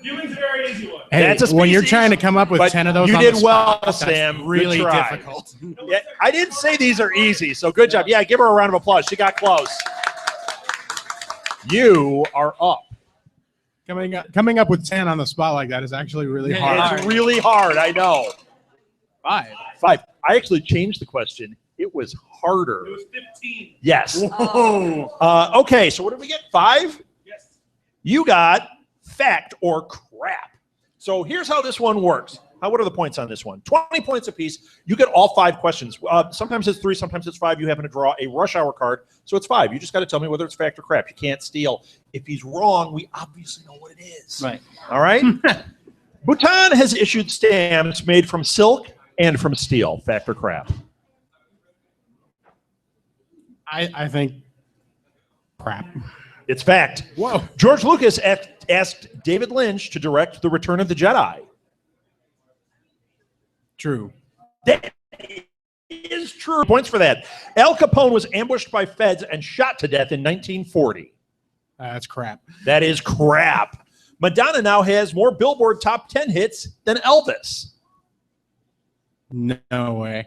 Humans are a very easy one. Hey, That's a when you're species, trying to come up with but 10 of those, you on did the well, spot, that's Sam. Good really try. difficult. Yeah, I didn't say these are easy, so good job. Yeah, give her a round of applause. She got close. You are up. Coming up with 10 on the spot like that is actually really hard. It's really hard. I know. 5. 5. I actually changed the question. It was harder. It was 15. Yes. Whoa. Okay, so what did we get? 5? Yes. You got fact or crap. So here's how this one works. What are the points on this one? 20 points apiece. You get all 5 questions. Sometimes it's 3, sometimes it's 5. You happen to draw a rush hour card, so it's 5. You just got to tell me whether it's fact or crap. You can't steal. If he's wrong, we obviously know what it is. Right. All right? Bhutan has issued stamps made from silk and from steel. Fact or crap? I think crap. It's fact. Whoa. George Lucas asked David Lynch to direct The Return of the Jedi. True. That is true. Points for that. Al Capone was ambushed by feds and shot to death in 1940. That's crap. That is crap. Madonna now has more Billboard Top 10 hits than Elvis. No way.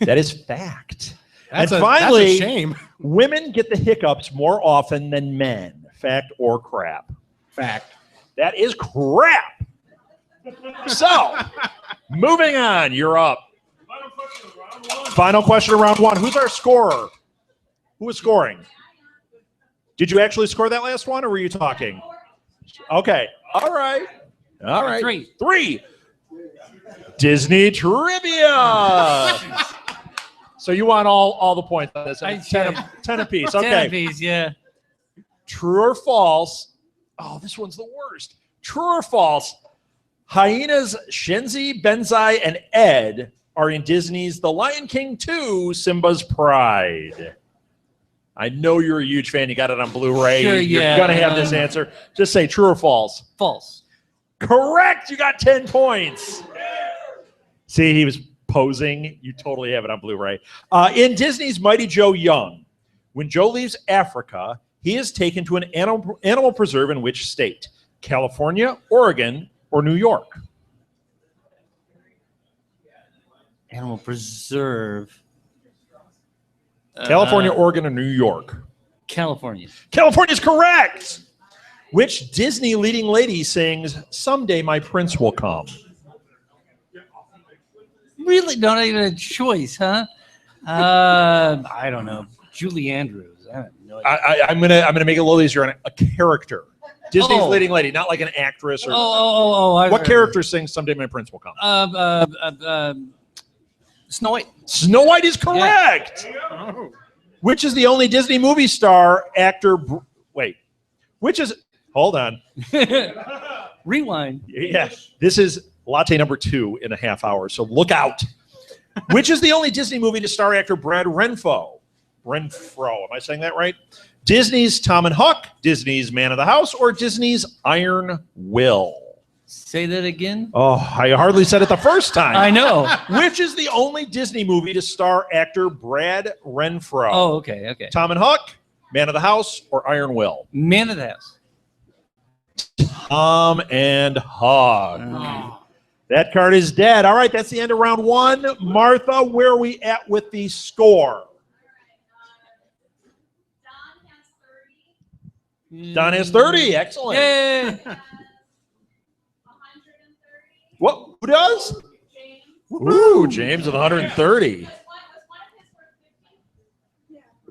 That is fact. That's And a finally, shame. women get the hiccups more often than men. Fact or crap? Fact. That is crap. So, moving on. You're up. Final question of round one. Who's our scorer? Who is scoring? Did you actually score that last one, or were you talking? Okay. All right. All right. Three. Disney trivia. So you want all the points on this? 10 apiece. Okay. 10 apiece, yeah. True or false? Oh, this one's the worst. True or false? Hyenas Shenzi, Benzai, and Ed are in Disney's The Lion King 2, Simba's Pride. I know you're a huge fan. You got it on Blu-ray. Sure, You're yeah. going to have this answer. Just say true or false. False. Correct. You got 10 points. See, he was posing. You totally have it on Blu-ray. In Disney's Mighty Joe Young, when Joe leaves Africa, he is taken to an animal preserve in which state? California, Oregon, or New York? Animal preserve. California, Oregon, or New York? California. California's correct. Which Disney leading lady sings "Someday My Prince Will Come"? Really? Not even a choice, huh? I don't know. Julie Andrews. I have no idea. I'm gonna make it a little easier on a character. Disney's leading lady, not like an actress or. What character sings "Someday My Prince Will Come"? Snow White. Snow White is correct. Yeah. Which is the only Disney movie star actor? Which is? Hold on. Rewind. Yeah, this is latte number 2.5 hours. So look out. Which is the only Disney movie to star actor Brad Renfro? Am I saying that right? Disney's Tom and Huck, Disney's Man of the House, or Disney's Iron Will? Say that again. Oh, I hardly said it the first time. I know. Which is the only Disney movie to star actor Brad Renfro? Oh, okay. Tom and Huck, Man of the House, or Iron Will? Man of the House. Tom and Huck. Oh. That card is dead. All right, that's the end of round one. Martha, where are we at with the score? Don has 30. Excellent. Yay. What? Who does? Ooh, James with 130.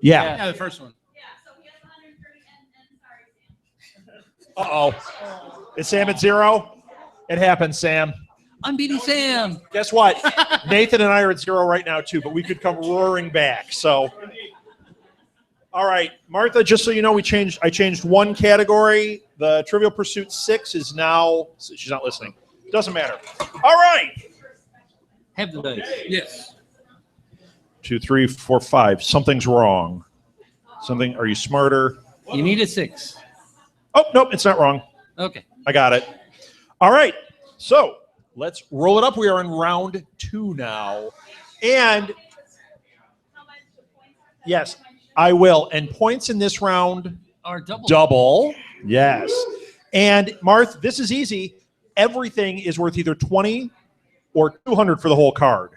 Yeah, the first one. Uh-oh. Is Sam at 0? It happens, Sam. I'm beating Sam. Guess what? Nathan and I are at 0 right now, too, but we could come roaring back. So, all right, Martha, just so you know, I changed one category. The Trivial Pursuit 6 is now, she's not listening. Doesn't matter. All right. Have the dice. Yes. 2, 3, 4, 5. Something's wrong. Are you smarter? You need a 6. Oh, nope, it's not wrong. Okay. I got it. All right. So let's roll it up. We are in round 2 now. And yes, I will. And points in this round are double. Yes. And Marth, this is easy. Everything is worth either 20 or 200 for the whole card.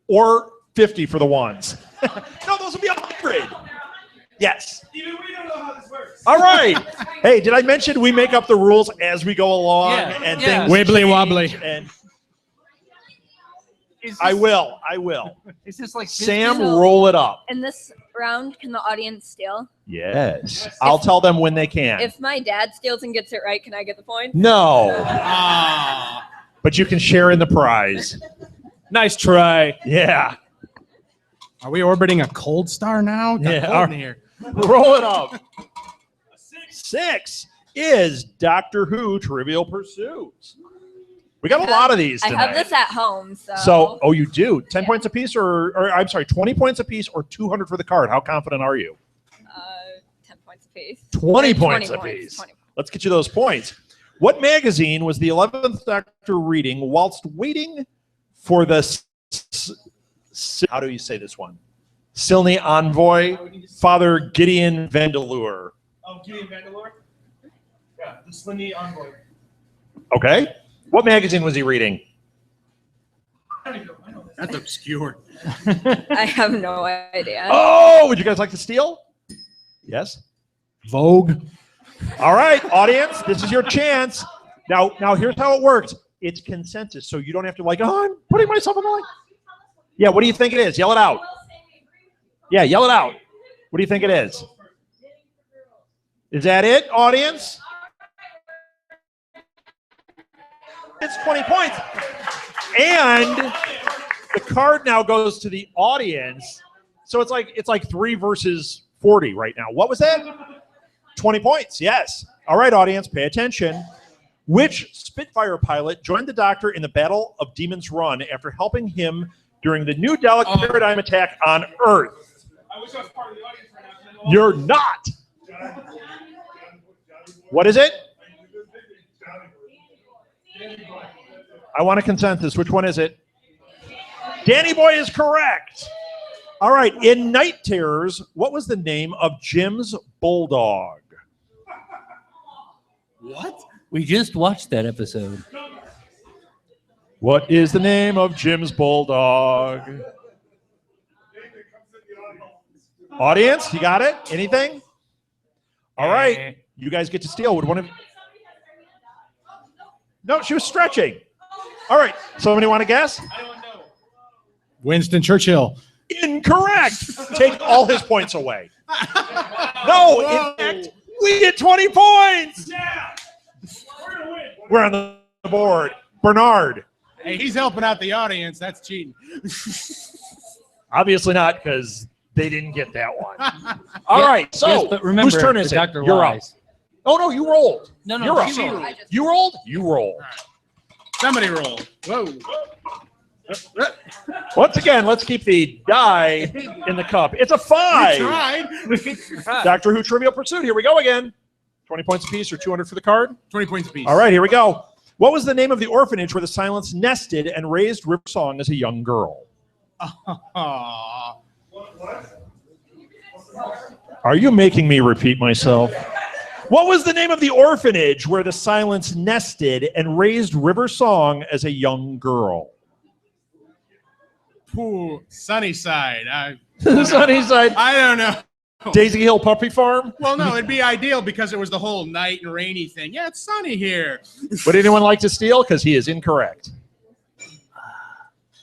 Or 50 for the ones. No, those will be 100. Yes. Even we don't know how this works. All right. Hey, did I mention we make up the rules as we go along and things wibbly change wobbly? And I will. Is this like Sam, roll it up. In this round, can the audience steal? Yes. I'll tell them when they can. If my dad steals and gets it right, can I get the point? No. But you can share in the prize. Nice try. Yeah. Are we orbiting a cold star now? Yeah. Cold in here. Roll it up. 6 is Doctor Who Trivial Pursuit. We got a lot of these tonight. I have this at home, so. Oh, you do? 10 points apiece or I'm sorry, 20 points apiece or 200 for the card. How confident are you? 10 points apiece. 20 points apiece. 20. Let's get you those points. What magazine was the 11th Doctor reading whilst waiting for the, how do you say this one? Silny Envoy, Father Gideon Vandeleur. of Gideon Vandalore. Yeah, the Slindy Envoy. Okay. What magazine was he reading? That's obscure. I have no idea. Oh, would you guys like to steal? Yes. Vogue. All right, audience, this is your chance. Now here's how it works. It's consensus, so you don't have to oh, I'm putting myself on the line. Yeah, what do you think it is? Yell it out. Yeah, yell it out. What do you think it is? Is that it, audience? It's 20 points. And the card now goes to the audience. So it's like 3 versus 40 right now. What was that? 20 points, yes. All right, audience, pay attention. Which Spitfire pilot joined the Doctor in the Battle of Demon's Run after helping him during the New Dalek paradigm attack on Earth? I wish I was part of the audience right now. You're not. What is it? I want a consensus. Which one is it? Danny Boy is correct. All right. In Night Terrors, what was the name of Jim's bulldog? What? We just watched that episode. What is the name of Jim's bulldog? Audience, you got it? Anything? All right. You guys get to steal. Would one of you? No, she was stretching. All right. Somebody want to guess? I don't know. Winston Churchill. Incorrect. Take all his points away. No, in fact, we get 20 points. Yeah. We're gonna win. We're on the board. Bernard. Hey, he's helping out the audience. That's cheating. Obviously not, because they didn't get that one. All right. So, yes, but remember, whose turn is it? Dr. You're up. Wise. Oh, no, you rolled. No, You're up. she rolled. You rolled? You rolled. Somebody roll. Whoa. Once again, let's keep the die in the cup. It's a 5. Tried. Doctor Who Trivial Pursuit. Here we go again. 20 points apiece or 200 for the card. 20 points apiece. All right, here we go. What was the name of the orphanage where the Silence nested and raised River Song as a young girl? Aw. Are you making me repeat myself? What was the name of the orphanage where the Silence nested and raised River Song as a young girl? Poor Sunnyside. Sunnyside. I don't know. Daisy Hill Puppy Farm? Well, no, it'd be ideal because it was the whole night and rainy thing. Yeah, it's sunny here. Would anyone like to steal? Because he is incorrect.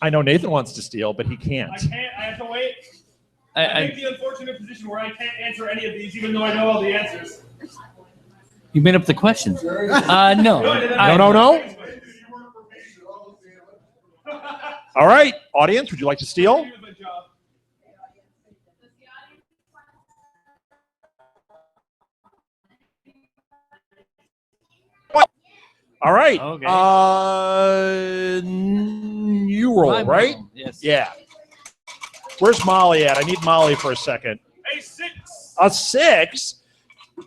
I know Nathan wants to steal, but he can't. I can't. I have to wait. I make the unfortunate position where I can't answer any of these, even though I know all the answers. You made up the questions. No. No. All right, audience, would you like to steal? All right. Okay. You roll, right? Yes. Yeah. Where's Molly at? I need Molly for a second. A 6. A 6?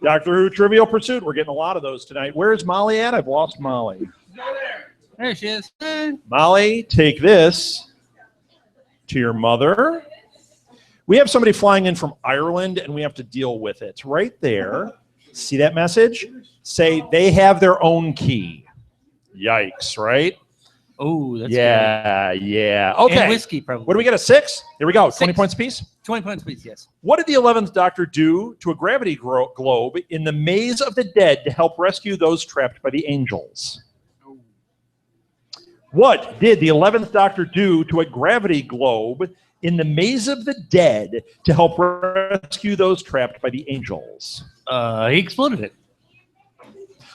Doctor Who Trivial Pursuit. We're getting a lot of those tonight. Where's Molly at? I've lost Molly. Go there. There she is. Molly, take this to your mother. We have somebody flying in from Ireland, and we have to deal with it. Right there. See that message? Say they have their own key. Yikes, right? Oh, that's good. Yeah. Okay. And whiskey, probably. What do we get? A 6? Here we go. 20 6. points apiece? 20 points, please, yes. What did the 11th Doctor do to a gravity globe in the Maze of the Dead to help rescue those trapped by the angels? What did the 11th Doctor do to a gravity globe in the Maze of the Dead to help rescue those trapped by the angels? He exploded it.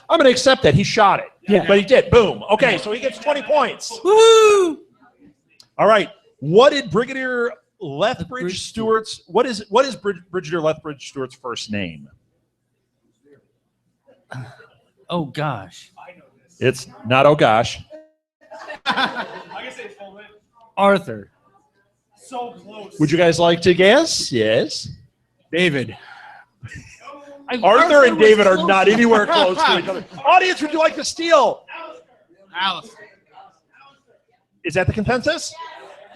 I'm going to accept that. He shot it. Yeah. But he did. Boom. Okay, so he gets 20 points. Woo! All right. What did Brigadier Lethbridge Stewart's Brigadier Lethbridge Stewart's first name? Oh, gosh. It's not oh gosh. I can say it's full name. Arthur. So close. Would you guys like to guess? Yes. David. Arthur and David are not anywhere close to each other. Audience, would you like to steal? Alice. Is that the consensus?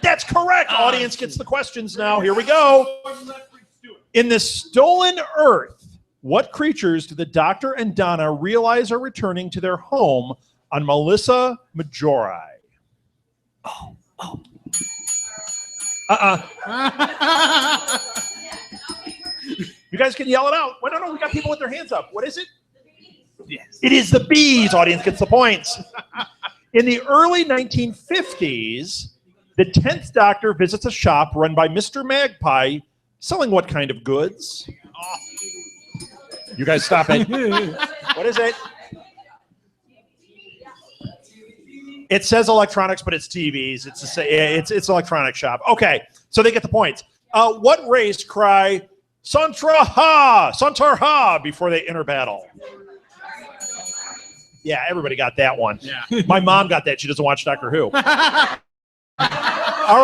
That's correct. Audience gets the questions now. Here we go. In the Stolen Earth, What creatures do the Doctor and Donna realize are returning to their home on Melissa Majori? You guys can yell it out. Wait, no, we got people with their hands up. What is it? Yes. It is the bees. Audience gets the points. In the early 1950s, the 10th Doctor visits a shop run by Mr. Magpie, selling what kind of goods? You guys stop it. What is it? It says electronics, but it's TVs. It's an electronic shop. Okay, so they get the points. What race cry Santar Ha before they enter battle? Yeah, everybody got that one. Yeah. My mom got that. She doesn't watch Doctor Who. All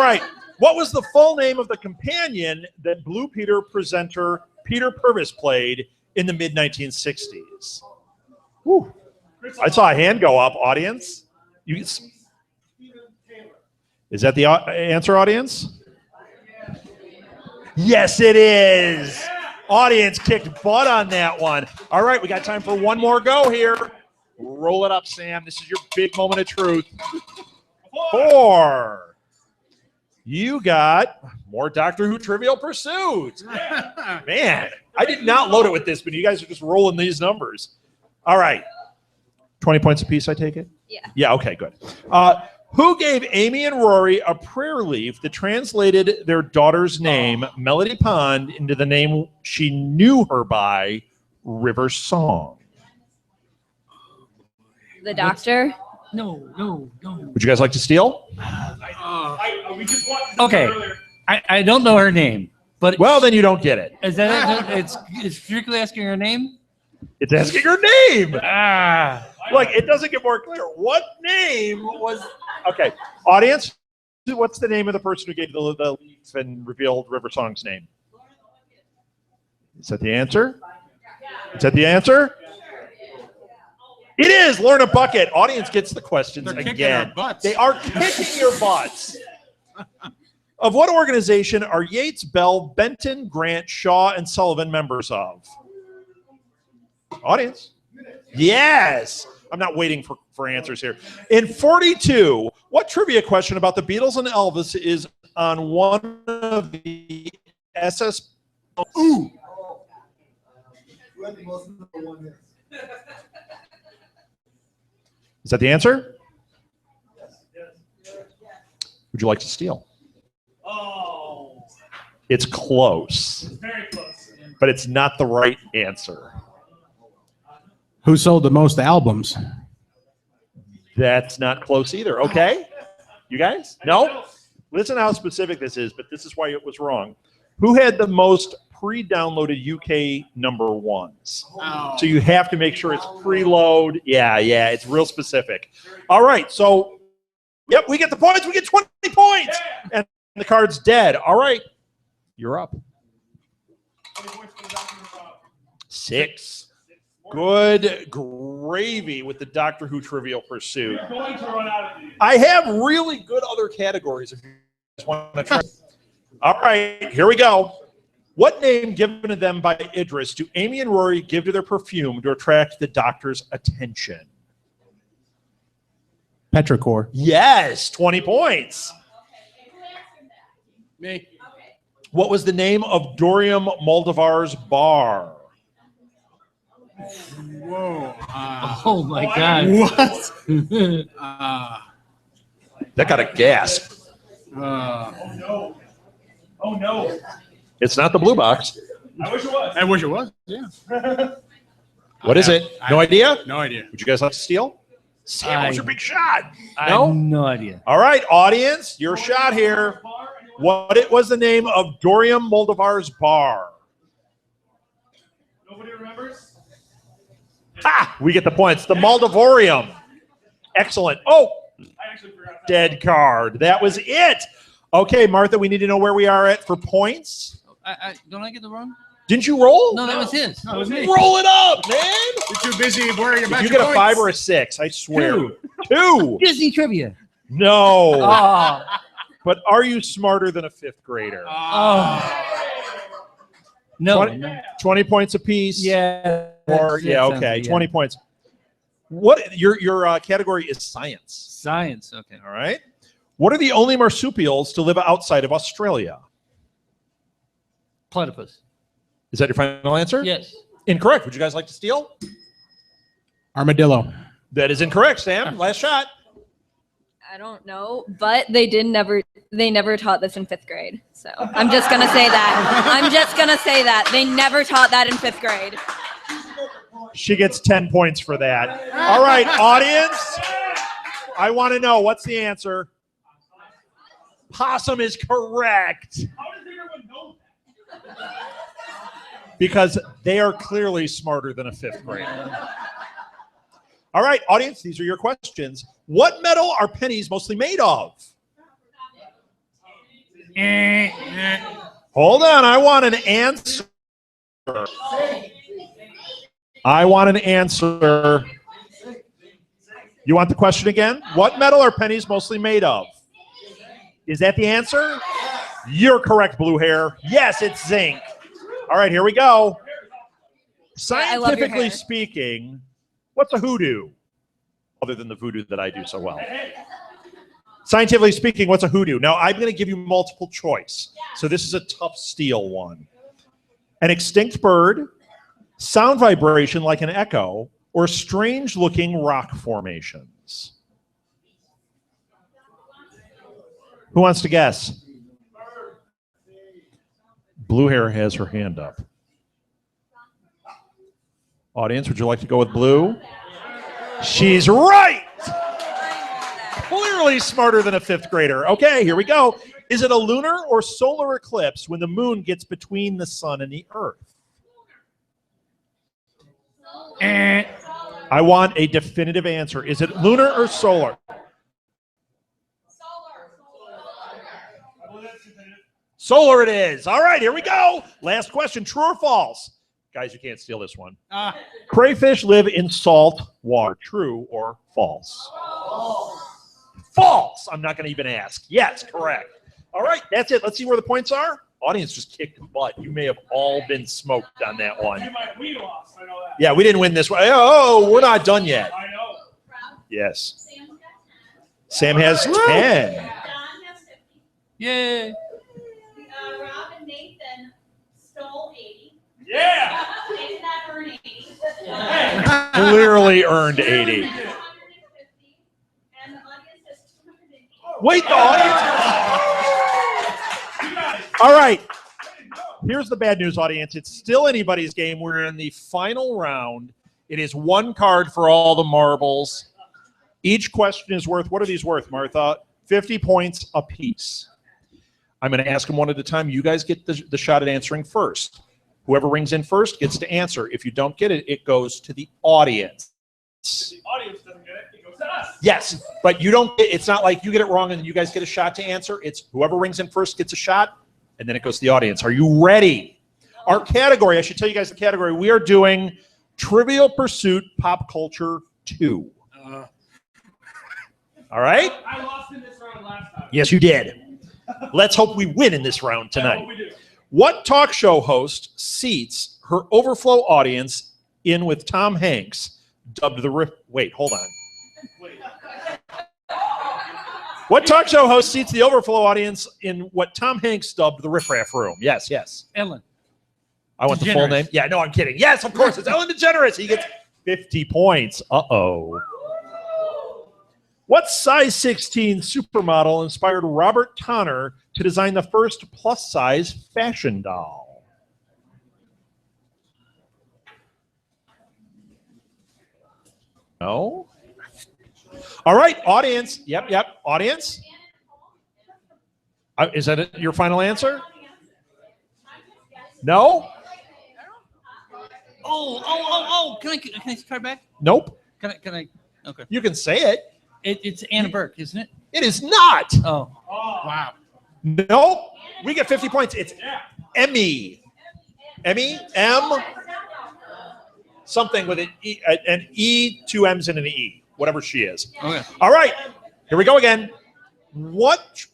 right. What was the full name of the companion that Blue Peter presenter Peter Purvis played in the mid-1960s? Woo. I saw a hand go up, audience. Is that the answer, audience? Yes, it is. Audience kicked butt on that one. All right, we got time for one more go here. Roll it up, Sam. This is your big moment of truth. 4. You got more Doctor Who Trivial Pursuit. Man, I did not load it with this, but you guys are just rolling these numbers. All right. 20 points apiece, I take it? Yeah. Yeah, okay, good. Who gave Amy and Rory a prayer leaf that translated their daughter's name, Melody Pond, into the name she knew her by, River Song? The Doctor. No. Would you guys like to steal? We just watched this Okay. earlier. I don't know her name, but Well, then you don't get it. is that it? It's strictly asking her name. It's asking her name. Look, it doesn't get more clear. What name was... Okay, audience, what's the name of the person who gave the leaf and revealed River Song's name? Is that the answer? Is that the answer? It is Lorna Bucket. Audience gets the questions They're kicking again. our butts. They are kicking your butts. Of what organization are Yates, Bell, Benton, Grant, Shaw, and Sullivan members of? Audience? Yes. I'm not waiting for answers here. In 42, what trivia question about the Beatles and Elvis is on one of the SS? Ooh. Is that the answer? Would you like to steal? Oh, It's close, very close. but it's not the right answer. Who sold the most albums? That's not close either. Okay? You guys? No? Listen how specific this is, but this is why it was wrong. Who had the most pre-downloaded UK number ones? Oh. So you have to make sure it's preload. Yeah, it's real specific. All right, so, yep, we get the points. We get 20 points. And the card's dead. All right, you're up. 6. Good gravy with the Doctor Who Trivial Pursuit. We're going to run out of these. I have really good other categories if you just want to try. All right, here we go. What name given to them by Idris do Amy and Rory give to their perfume to attract the Doctor's attention? Petrichor. Yes, 20 points. Me. What was the name of Dorian Moldovar's bar? Whoa. Oh my God! What? That got a gasp. Oh no. It's not the blue box. I wish it was. I wish it was. Yeah. What is it? No idea? No idea. Would you guys like to steal? Sam, what's your big shot? I No? have no idea. All right, audience, your shot here. What it was the name of Dorian Moldovar's bar? Nobody remembers? Ha! We get the points. The Moldavorium. Excellent. Oh, I actually forgot that. dead card. That was it. Okay, Martha, we need to know where we are at for points. Don't I get the wrong? Didn't you roll? No, that was his. No, it was me. Roll it up, man. You're too busy worrying about You your get a points. 5 or a 6, I swear. 2. 2. Disney trivia. No. Oh. But are you smarter than a 5th grader? Oh. No. 20 points apiece. Yeah. Or that sounds okay, good, 20 points. What your category is science. Science. Okay. All right. What are the only marsupials to live outside of Australia? Platypus. Is that your final answer? Yes. Incorrect. Would you guys like to steal? Armadillo. That is incorrect, Sam. Last shot. I don't know, but they never taught this in 5th grade. So I'm just gonna say that. They never taught that in 5th grade. She gets 10 points for that. All right, audience. I want to know, what's the answer? Possum is correct. How does everyone know that? Because they are clearly smarter than a 5th grader. All right, audience, these are your questions. What metal are pennies mostly made of? Hold on, I want an answer. I want an answer. You want the question again? What metal are pennies mostly made of? Is that the answer? You're correct, blue hair. Yes, it's zinc. All right, here we go. Scientifically speaking, what's a hoodoo? Other than the voodoo that I do so well. Scientifically speaking, what's a hoodoo? Now, I'm going to give you multiple choice. So this is a tough steal one. An extinct bird, sound vibration like an echo, or strange-looking rock formations. Who wants to guess? Blue hair has her hand up. Audience, would you like to go with blue? She's right! Clearly smarter than a 5th grader. Okay, here we go. Is it a lunar or solar eclipse when the moon gets between the sun and the earth? I want a definitive answer. Is it lunar or solar? Solar it is. All right, here we go. Last question, true or false? Guys, you can't steal this one. Crayfish live in salt water. True or false? False. I'm not going to even ask. Yes, correct. All right, that's it. Let's see where the points are. Audience just kicked butt. You may have all been smoked on that one. We lost. I know that. Yeah, we didn't win this one. Oh, we're not done yet. I know. Yes. Sam has 10. Yay. Rob and Nathan stole 80. Yeah. They did not earn 80. Clearly earned 80. 150, and the audience has 280. Wait, the audience. All right. Here's the bad news, audience. It's still anybody's game. We're in the final round. It is one card for all the marbles. Each question is worth, what are these worth, Martha? 50 points apiece. I'm going to ask them one at a time. You guys get the shot at answering first. Whoever rings in first gets to answer. If you don't get it, it goes to the audience. The audience doesn't get it. It goes to us. Yes, but you don't. It's not like you get it wrong and you guys get a shot to answer. It's whoever rings in first gets a shot, and then it goes to the audience. Are you ready? Our category, I should tell you guys the category. We are doing Trivial Pursuit Pop Culture 2. All right? I lost in this round last time. Yes, you did. Let's hope we win in this round I tonight. hope we do. What talk show host seats her overflow audience in with Tom Hanks, dubbed the riff? Wait, hold on. Wait. What talk show host seats the overflow audience in what Tom Hanks dubbed the riffraff room? Yes, yes. Ellen. I want the full DeGeneres. name. Yeah, no, I'm kidding. Yes, of course, it's Ellen DeGeneres. He gets 50 points. Uh-oh. What size 16 supermodel inspired Robert Tonner to design the first plus-size fashion doll? No? All right, audience. Yep, audience. Is that it, your final answer? No? Oh. Can I card back? Nope. Can I? Okay. You can say it. It's Anna Burke, isn't it? It is not. Oh. Wow. Nope. We get 50 points. It's Emmy. Emmy? M? Something with an E, 2 M's and an E. Whatever she is. Okay. All right. Here we go again. Yes.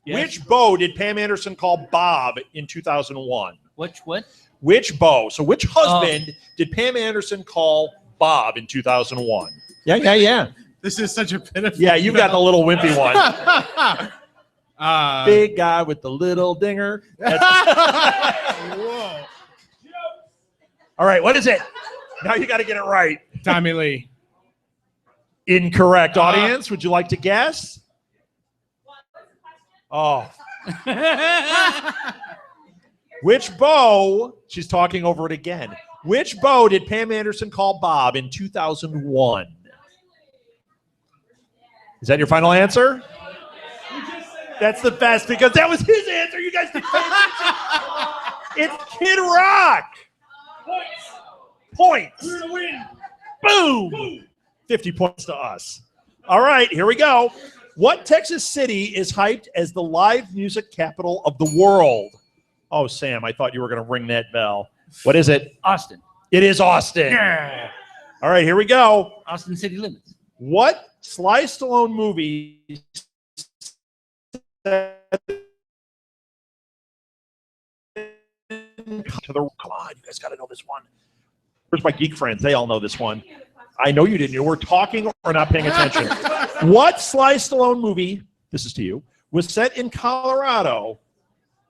Which bow did Pam Anderson call Bob in 2001? What? Which beau? So which husband did Pam Anderson call Bob in 2001? Yeah. This is such a pitiful. Yeah, you got the little wimpy one. Big guy with the little dinger. Whoa. All right, what is it? Now you got to get it right. Tommy Lee. Incorrect. Audience, would you like to guess? Oh. Which beau? She's talking over it again. Which beau did Pam Anderson call Bob in 2001? Is that your final answer? That's the best because that was his answer. You guys didn't pay attention. It's Kid Rock. Points. We're gonna win. Boom. 50 points to us. All right, here we go. What Texas city is hyped as the live music capital of the world? Oh, Sam, I thought you were going to ring that bell. What is it? Austin. It is Austin. Yeah. All right, here we go. Austin city limits. What Sly Stallone movie come on, you guys got to know this one. Where's my geek friends? They all know this one. I know you didn't. You were talking or not paying attention. What Sly Stallone movie, this is to you, was set in Colorado,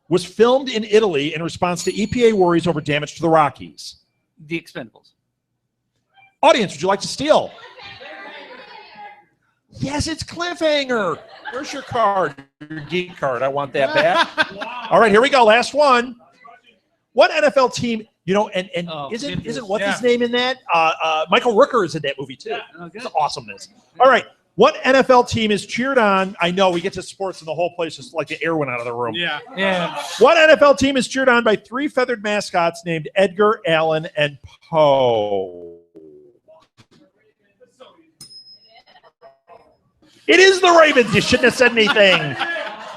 was filmed in Italy in response to EPA worries over damage to the Rockies? The Expendables. Audience, would you like to steal? Yes, it's Cliffhanger. Where's your card? Your geek card. I want that back. All right, here we go. Last one. What NFL team, isn't what's his name in that? Michael Rooker is in that movie too. It's awesomeness. All right. What NFL team is cheered on? I know we get to sports and the whole place is like the air went out of the room. Yeah. What NFL team is cheered on by three feathered mascots named Edgar, Allen, and Poe? It is the Ravens. You shouldn't have said anything.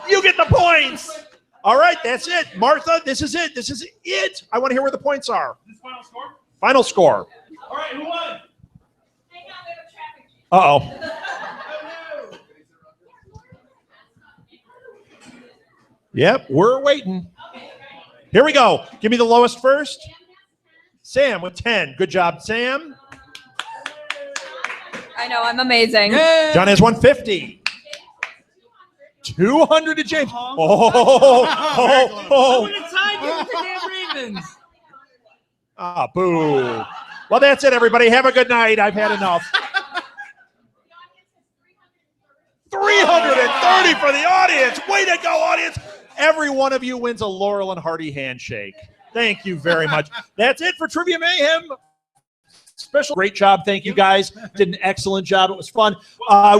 You get the points. All right, that's it. Martha, this is it. This is it. I want to hear where the points are. This final score? Final score. All right, who won? Uh-oh. Yep, we're waiting. Here we go. Give me the lowest first. Sam with 10. Good job, Sam. I know, I'm amazing. John has 150. 200 to James. I Oh. would have tied you with the damn Ravens. Ah, boo. Well, that's it, everybody. Have a good night. I've had enough. 330 for the audience. Way to go, audience. Every one of you wins a Laurel and Hardy handshake. Thank you very much. That's it for Trivia Mayhem. Special great job. Thank you guys. Did an excellent job. It was fun.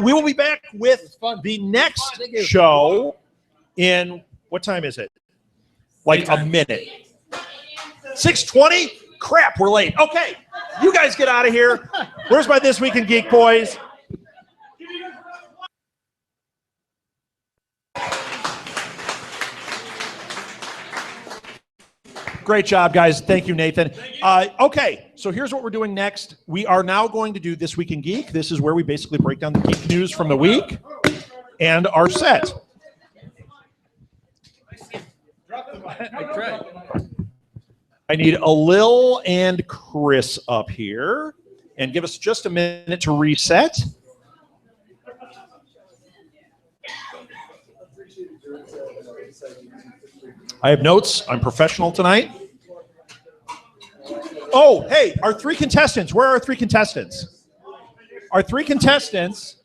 We will be back with the next show in, what time is it? Like a minute. 6:20? Crap, we're late. Okay, you guys get out of here. Where's my This Week in Geek boys? Great job, guys. Thank you, Nathan. Okay, so here's what we're doing next. We are now going to do This Week in Geek. This is where we basically break down the geek news from the week and our set. I tried. I need Lil and Chris up here, and give us just a minute to reset. I have notes. I'm professional tonight. Oh, hey, our three contestants. Where are our three contestants? Our three contestants.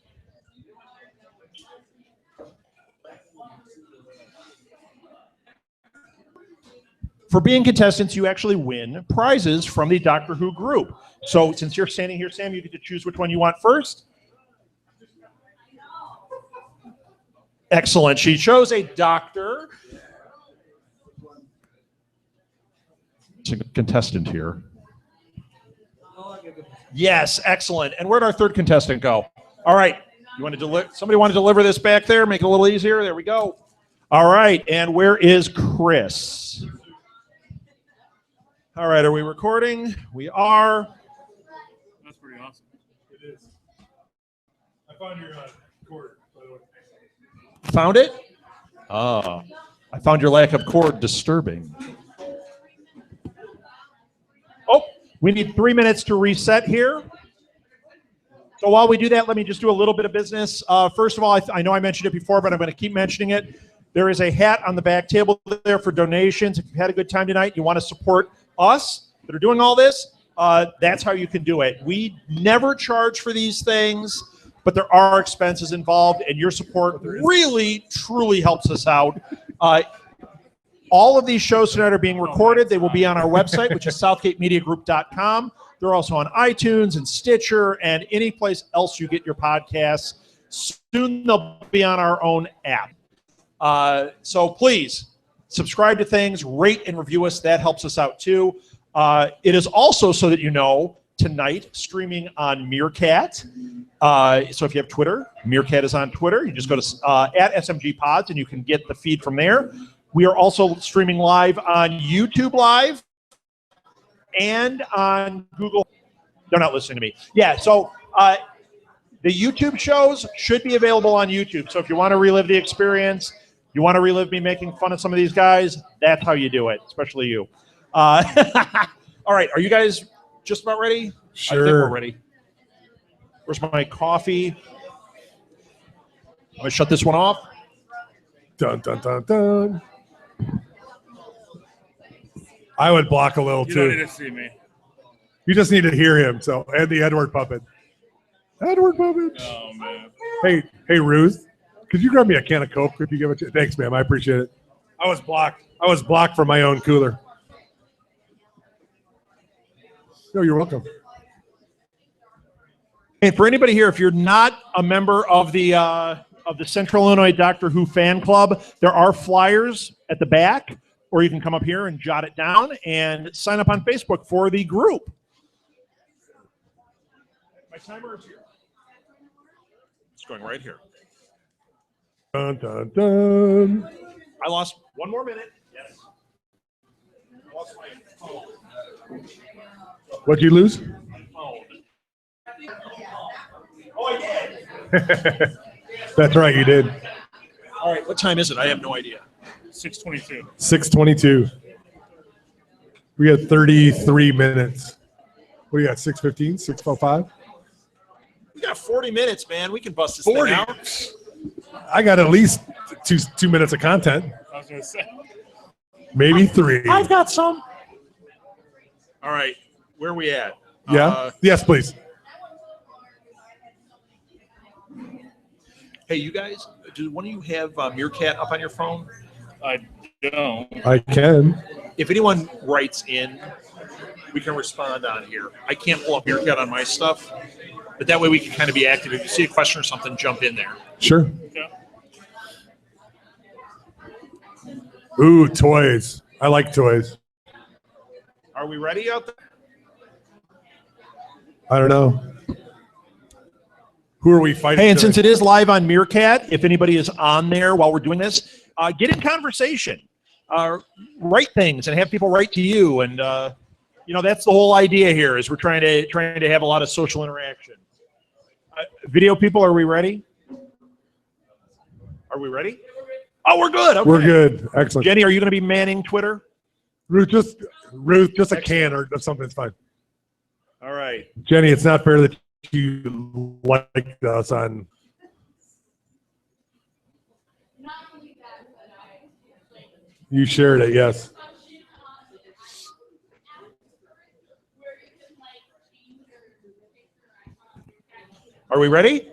For being contestants, you actually win prizes from the Doctor Who group. So since you're standing here, Sam, you get to choose which one you want first. Excellent. She chose a doctor. It's a contestant here. Yes, excellent. And where'd our third contestant go? All right. You want to deliver? Somebody want to deliver this back there? Make it a little easier. There we go. All right. And where is Chris? All right. Are we recording? We are. That's pretty awesome. It is. I found your cord, by the way. Found it? I found your lack of cord disturbing. We need 3 minutes to reset here. So while we do that, let me just do a little bit of business. First of all, I know I mentioned it before, but I'm going to keep mentioning it. There is a hat on the back table there for donations. If you've had a good time tonight, you want to support us that are doing all this, that's how you can do it. We never charge for these things, but there are expenses involved, and your support really, truly helps us out. All of these shows tonight are being recorded. They will be on our website, which is southgatemediagroup.com. They're also on iTunes and Stitcher and any place else you get your podcasts. Soon they'll be on our own app. So please subscribe to things, rate and review us. That helps us out too. It is also, so that you know, tonight streaming on Meerkat. So if you have Twitter, Meerkat is on Twitter. You just go to at SMG Pods and you can get the feed from there. We are also streaming live on YouTube Live and on Google. They're not listening to me. Yeah, so the YouTube shows should be available on YouTube. So if you want to relive the experience, you want to relive me making fun of some of these guys, that's how you do it, especially you. All right, are you guys just about ready? Sure. I think we're ready. Where's my coffee? I'm going to shut this one off. Dun, dun, dun, dun. I would block a little, You too. don't need to see me. You just need to hear him. So, and the Edward puppet. Edward puppet. Oh, man. Hey, Ruth, could you grab me a can of Coke if you give it to? Thanks, ma'am. I appreciate it. I was blocked from my own cooler. No, you're welcome. And for anybody here, if you're not a member of the Central Illinois Doctor Who fan club, there are flyers at the back, or you can come up here and jot it down and sign up on Facebook for the group. My timer is here. It's going right here. Dun, dun, dun. I lost 1 more minute. Yes. I lost my phone. What'd you lose? Oh, I did. That's right, you did. All right, what time is it? I have no idea. 6:22. 6:22. We got 33 minutes. What do you got? 6:15? 6:05? We got 40 minutes, man. We can bust this 40. thing out. I got at least two minutes of content. I was going to say. Maybe 3. I've got some. All right, where are we at? Yeah? Yes, please. Hey, you guys, do one of you have Meerkat up on your phone? I don't. I can. If anyone writes in, we can respond on here. I can't pull up Meerkat on my stuff, but that way we can kind of be active. If you see a question or something, jump in there. Sure. Okay. Ooh, toys. I like toys. Are we ready out there? I don't know. Who are we fighting? Hey, and today? since it is live on Meerkat, if anybody is on there while we're doing this, get in conversation. Write things and have people write to you. And, that's the whole idea here is we're trying to have a lot of social interaction. Video people, are we ready? Are we ready? Oh, we're good. Okay. We're good. Excellent. Jenny, are you going to be manning Twitter? Ruth, just a can or something. It's fine. All right. Jenny, it's not fair that you liked us on. You shared it, yes. Are we ready?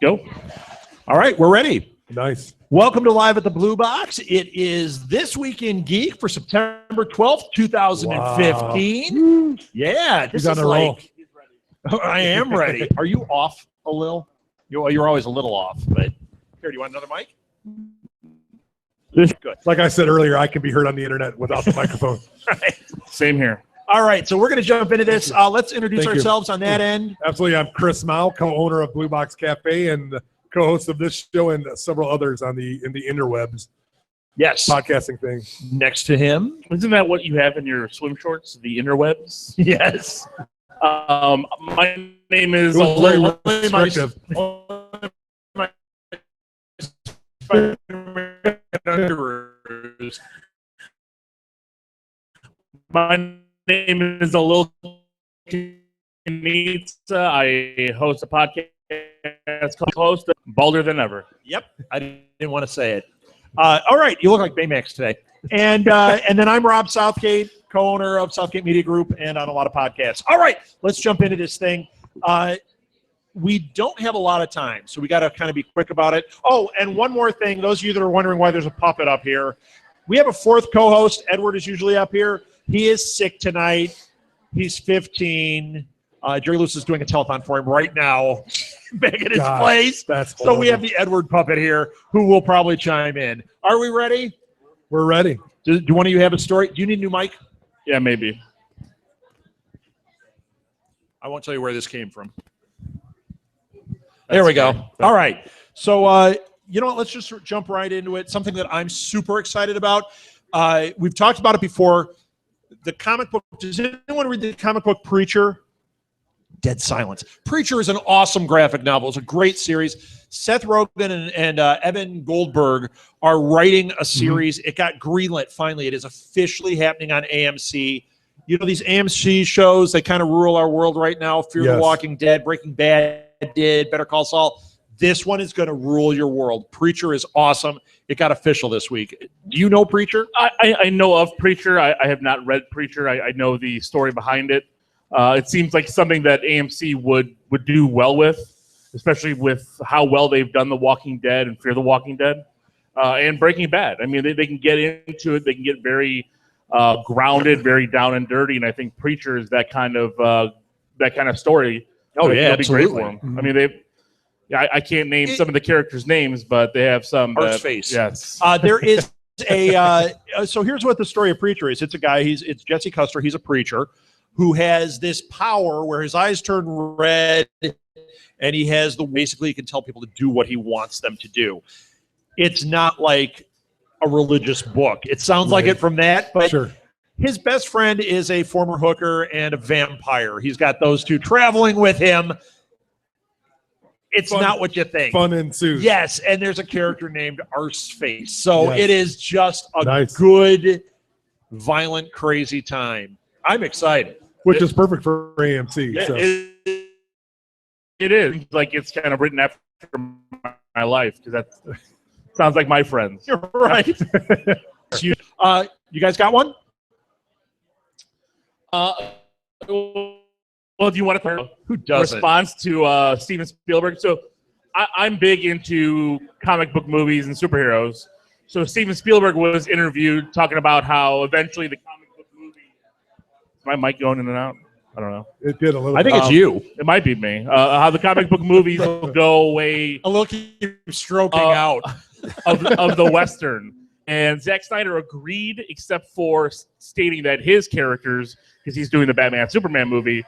Go. All right, we're ready. Nice. Welcome to Live at the Blue Box. It is This Week in Geek for September 12th, 2015. Wow. Yeah, this He's on is a roll. I am ready. Are you off a little? You're always a little off, but here, do you want another mic? Good. Like I said earlier, I can be heard on the internet without the microphone. Right. Same here. All right, so we're going to jump into this. Let's introduce Thank you. ourselves on that end. Absolutely. I'm Chris Mao, co-owner of Blue Box Cafe and co-host of this show and several others in the interwebs. Yes. Podcasting thing. Next to him. Isn't that what you have in your swim shorts? The interwebs? Yes. My name is It was very restrictive. My name is a little Pizza. I host a podcast called Host, Balder Than Ever. Yep, I didn't want to say it. All right, you look like Baymax today. And then I'm Rob Southgate, co-owner of Southgate Media Group, and on a lot of podcasts. All right, let's jump into this thing. We don't have a lot of time, so we got to kind of be quick about it. Oh, and one more thing. Those of you that are wondering why there's a puppet up here, we have a fourth co-host. Edward is usually up here. He is sick tonight. He's 15. Jerry Lewis is doing a telethon for him right now back at his place. That's so we have the Edward puppet here who will probably chime in. Are we ready? We're ready. Do one of you have a story? Do you need a new mic? Yeah, maybe. I won't tell you where this came from. There we go. All right. So, you know what? Let's just jump right into it. Something that I'm super excited about. We've talked about it before. The comic book. Does anyone read the comic book Preacher? Dead silence. Preacher is an awesome graphic novel. It's a great series. Seth Rogen and Evan Goldberg are writing a series. It got greenlit finally. It is officially happening on AMC. You know, these AMC shows, they kind of rule our world right now. Fear the Walking Dead, Breaking Bad did, Better Call Saul. This one is going to rule your world. Preacher is awesome. It got official this week. Do you know Preacher? I know of Preacher. I have not read Preacher. I know the story behind it. It seems like something that AMC would do well with, especially with how well they've done The Walking Dead and Fear the Walking Dead and Breaking Bad. I mean, they can get into it. They can get very grounded, very down and dirty, and I think Preacher is that kind of story. Oh yeah, absolutely. Be great for them. I mean, I can't name some of the characters' names, but they have some. Face. Yes. There is a. So here's what the story of Preacher is. It's a guy. It's Jesse Custer. He's a preacher who has this power where his eyes turn red, and he has basically he can tell people to do what he wants them to do. It's not like a religious book. It sounds like it from that, but his best friend is a former hooker and a vampire. He's got those two traveling with him. It's not what you think. Fun ensues. Yes, and there's a character named Arseface. So it is just a Nice. good, violent, crazy time. I'm excited. Which is perfect for AMC. So. It is like it's kind of written after my life because that sounds like my friends. You're right. You guys got one? Well, do you want to Who doesn't? response to Steven Spielberg? So I'm big into comic book movies and superheroes. So Steven Spielberg was interviewed talking about how eventually the comic book movie. Is my mic going in and out? I don't know. It did a little. I think it's you. It might be me. How the comic book movies will go away. A little keep stroking out of the Western. And Zack Snyder agreed, except for stating that his characters, because he's doing the Batman Superman movie,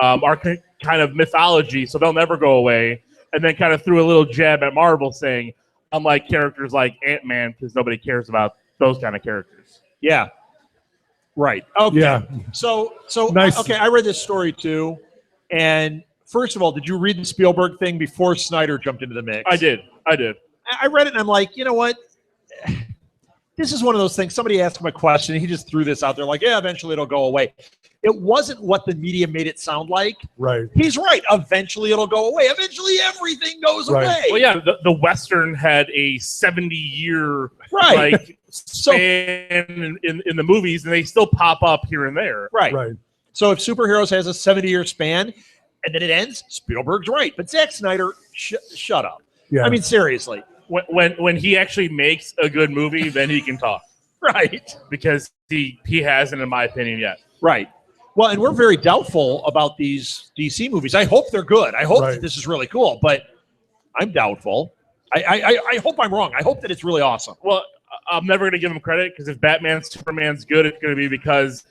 are kind of mythology, so they'll never go away. And then kind of threw a little jab at Marvel, saying, unlike characters like Ant-Man, because nobody cares about those kind of characters. Yeah. Right. Okay. Yeah. So Nice. Okay, I read this story too. And first of all, did you read the Spielberg thing before Snyder jumped into the mix? I did. I read it and I'm like, you know what? This is one of those things. Somebody asked him a question and he just threw this out there like, yeah, eventually it'll go away. It wasn't what the media made it sound like. Right. He's right. Eventually it'll go away. Eventually everything goes away. Well, yeah, the Western had a 70-year span in the movies, and they still pop up here and there. Right. So if superheroes has a 70-year span and then it ends, Spielberg's right. But Zack Snyder, shut up. Yeah. I mean, seriously. When he actually makes a good movie, then he can talk. Right. Because he hasn't, in my opinion, yet. Right. Well, and we're very doubtful about these DC movies. I hope they're good. I hope that this is really cool, but I'm doubtful. I hope I'm wrong. I hope that it's really awesome. Well, I'm never going to give him credit because if Batman Superman's good, it's going to be because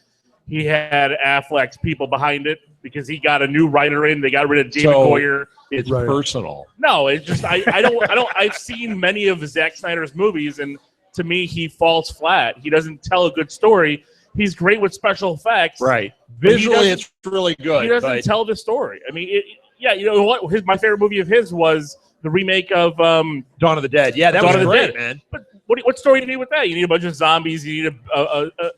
he had Affleck's people behind it, because he got a new writer in. They got rid of David Goyer. It's personal. No, it's just I don't. I've seen many of Zack Snyder's movies, and to me, he falls flat. He doesn't tell a good story. He's great with special effects. Right. Visually, it's really good. He doesn't tell the story. I mean, you know what? My favorite movie of his was the remake of Dawn of the Dead. Yeah, that was great, man. But what story do you need with that? You need a bunch of zombies. You need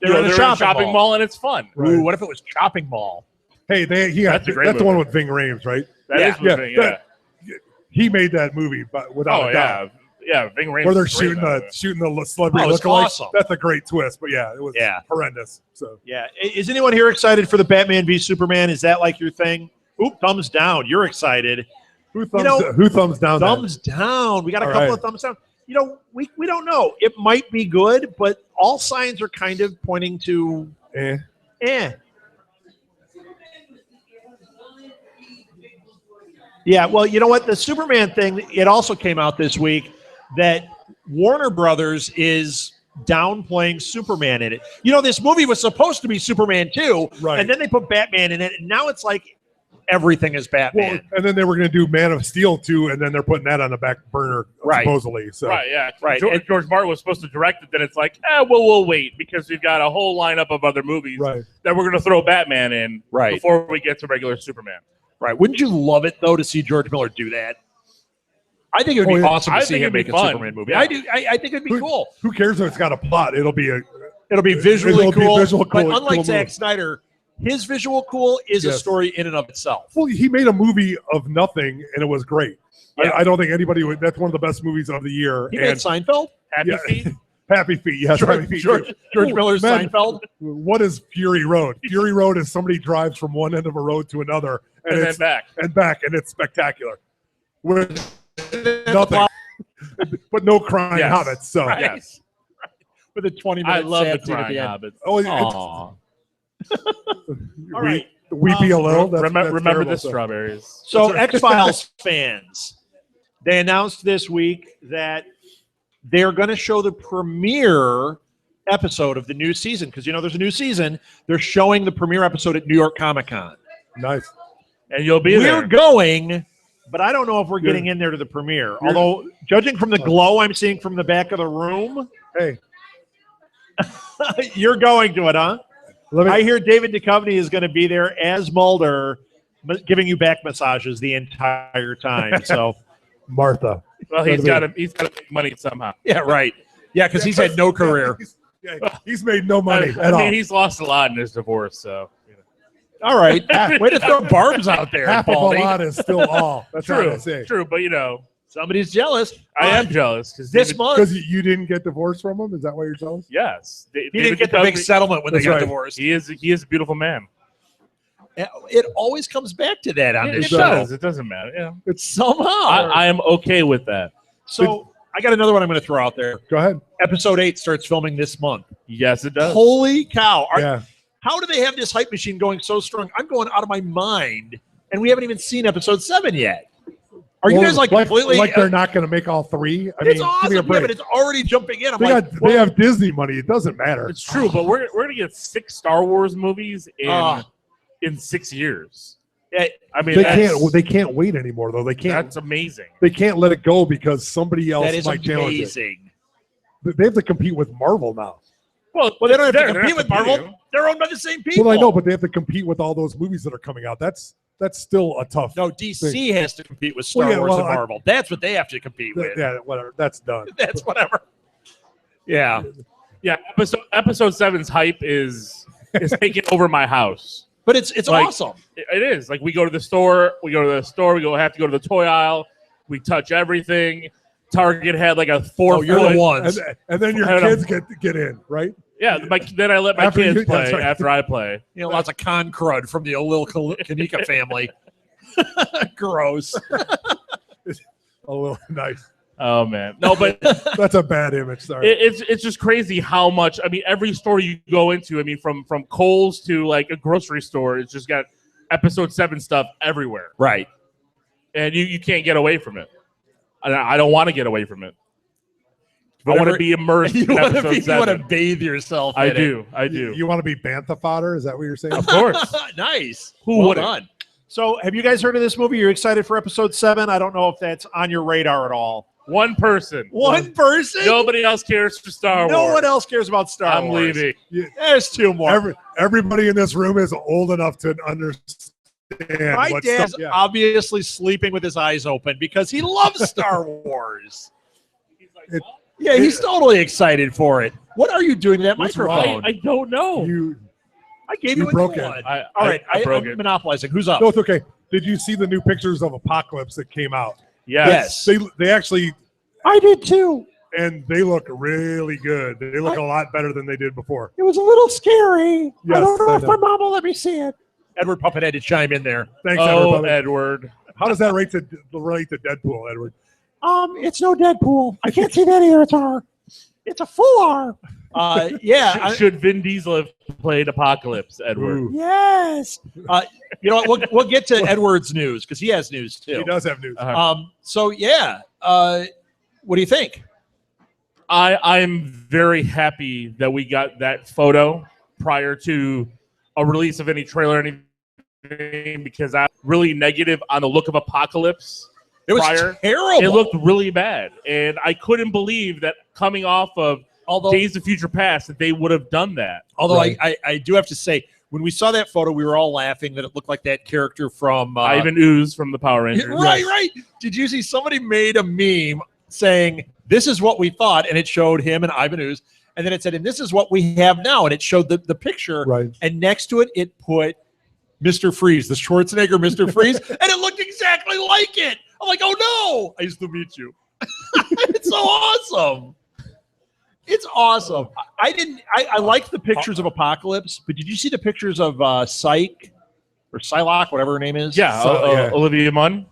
They're in a shopping mall, and it's fun. Right. Ooh, what if it was Chopping Mall? Hey, that's the one with Ving Rhames, right? That is with Ving, yeah. He made that movie, but without a doubt. Yeah, Ving Rhames. Where they're is great shooting in that the celebrity it's lookalike. awesome. That's a great twist, but yeah, it was horrendous. So Yeah. Is anyone here excited for the Batman v Superman? Is that like your thing? Oop, thumbs down. You're excited. who thumbs down? Thumbs down. We got a All couple right. of thumbs down. We don't know. It might be good, but all signs are kind of pointing to Yeah, well, you know what? The Superman thing, it also came out this week that Warner Brothers is downplaying Superman in it. This movie was supposed to be Superman 2, Right. and then they put Batman in it, and now it's like everything is Batman. Well, and then they were going to do Man of Steel 2, and then they're putting that on the back burner, supposedly. So Right, yeah. Right. George Martin was supposed to direct it, then it's like, we'll wait because we've got a whole lineup of other movies Right. that we're going to throw Batman in before we get to regular Superman. Right. Wouldn't you love it, though, to see George Miller do that? I think it would be awesome to see him make a Superman movie. Yeah. I do. I think it'd be cool. Who cares if it's got a plot? It'll be visually cool. visual cool. But unlike cool Zack movie. Snyder, his visual cool is a story in and of itself. Well, he made a movie of nothing, and it was great. Yeah. I don't think anybody would. That's one of the best movies of the year. He made Seinfeld. Happy Feet? Happy Feet. Yes, Happy Feet. George Miller's man, Seinfeld. What is Fury Road? Fury Road is somebody drives from one end of a road to another, And then it's back. and back, and it's spectacular. With nothing, but no crying Yes. hobbits. So Right. Yes. With a 20-minute I love the sad scene at crying the end. hobbits. Oh, Aw. All right. Weepy a little. That's Remember terrible, the so. strawberries. So X-Files fans, they announced this week that they're going to show the premiere episode of the new season because there's a new season. They're showing the premiere episode at New York Comic Con. Nice. And you'll be there. We're going, but I don't know if we're getting in there to the premiere. Although, judging from the glow I'm seeing from the back of the room, Hey, you're going to it, huh? I hear David Duchovny is going to be there as Mulder, giving you back massages the entire time. So, Martha. Well, he's got to make money somehow. yeah, right. Yeah, because he's had no career. He's made no money I at all. mean, he's lost a lot in his divorce, so. All right. Way to throw barbs out there, Half of a Baldy. lot is still all. That's what I say. True, but Somebody's jealous. I am jealous because This month, Because you didn't get divorced from him? Is that why you're jealous? Yes, he didn't get the big settlement when they That's got right. divorced. He is a beautiful man. It always comes back to that on It this show. does. It doesn't matter. Yeah. It's somehow. I am okay with that. So I got another one I'm going to throw out there. Go ahead. Episode 8 starts filming this month. Yes, it does. Holy cow. Yeah. How do they have this hype machine going so strong? I'm going out of my mind, and we haven't even seen episode 7 yet. Are you guys completely like they're not going to make all three? I It's mean, awesome, give me a break. but it's already jumping in. I'm they, like, they have Disney money. It doesn't matter. It's true, but we're gonna get 6 Star Wars movies in 6 years. I mean, They can't wait anymore though. They can't. That's amazing. They can't let it go because somebody else that is might challenge it. amazing. They have to compete with Marvel now. Well, They don't have to they're compete with Marvel. They're owned by the same people. Well, I know, but they have to compete with all those movies that are coming out. That's still a tough. No, DC thing. has to compete with Star Well, yeah, Wars well, and Marvel. That's what they have to compete with. Yeah, whatever. That's done. That's whatever. Yeah. Yeah, episode 7's hype is taking over my house. But it's Like, awesome. It is. Like we have to go to the toy aisle, we touch everything. Target had like a 4 you're foot. the ones. And then your I don't kids get in, right? Yeah, then I let my After kids you- play that's right. after I play. Lots of con crud from the Olil Kanika family. Gross. A little nice. Oh man, no, but That's a bad image. Sorry. it's just crazy how much. I mean, every store you go into, I mean, from Kohl's to like a grocery store, it's just got episode 7 stuff everywhere, Right. and you can't get away from it. I don't want to get away from it. I want to be immersed You in want episode to 7. bathe yourself. I in it. do. I do. You want to be bantha fodder? Is that what you're saying? Of course. Nice. Who Well wouldn't? done. So, have you guys heard of this movie? You're excited for episode 7? I don't know if that's on your radar at all. One person. One person? Nobody else cares for Star Wars. No one else cares about Star I'm Wars. leaving. There's 2 more. Everybody in this room is old enough to understand. My what dad's stuff- yeah. obviously sleeping with his eyes open because he loves Star Wars. Yeah, he's totally excited for it. What are you doing to that microphone? I don't know. I gave you you a broke new it. one. I All right, broke I'm it. monopolizing. Who's up? No, it's okay. Did you see the new pictures of Apocalypse that came out? Yes. They actually, I did too. and they look really good. They look a lot better than they did before. It was a little scary. Yes, I don't know I if know. my mom will let me see it. Edward Puppet had to chime in there. Thanks, Oh, Edward. Edward. How does that relate to Deadpool, Edward? It's no Deadpool. I can't see that either. It's R. It's a full R. Should Vin Diesel have played Apocalypse, Edward? Ooh. Yes. You know what? We'll get to Edward's news because he has news too. He does have news. So yeah, what do you think? I'm very happy that we got that photo prior to a release of any trailer or anything, because I'm really negative on the look of Apocalypse. It was prior. terrible. It looked really bad, and I couldn't believe that coming off of Days of Future Past that they would have done that. Although I do have to say, when we saw that photo, we were all laughing that it looked like that character from Ivan Ooze from the Power Rangers. Right. Did you see somebody made a meme saying, "This is what we thought," and it showed him and Ivan Ooze, and then it said, "And this is what we have now," and it showed the picture, Right. and next to it, it put Mr. Freeze, the Schwarzenegger Mr. Freeze, and it looked exactly like it. I'm like, oh no, I used to meet you. It's so awesome. It's awesome. I liked the pictures of Apocalypse, but did you see the pictures of Psyche or Psylocke, whatever her name is? Yeah, Olivia Munn.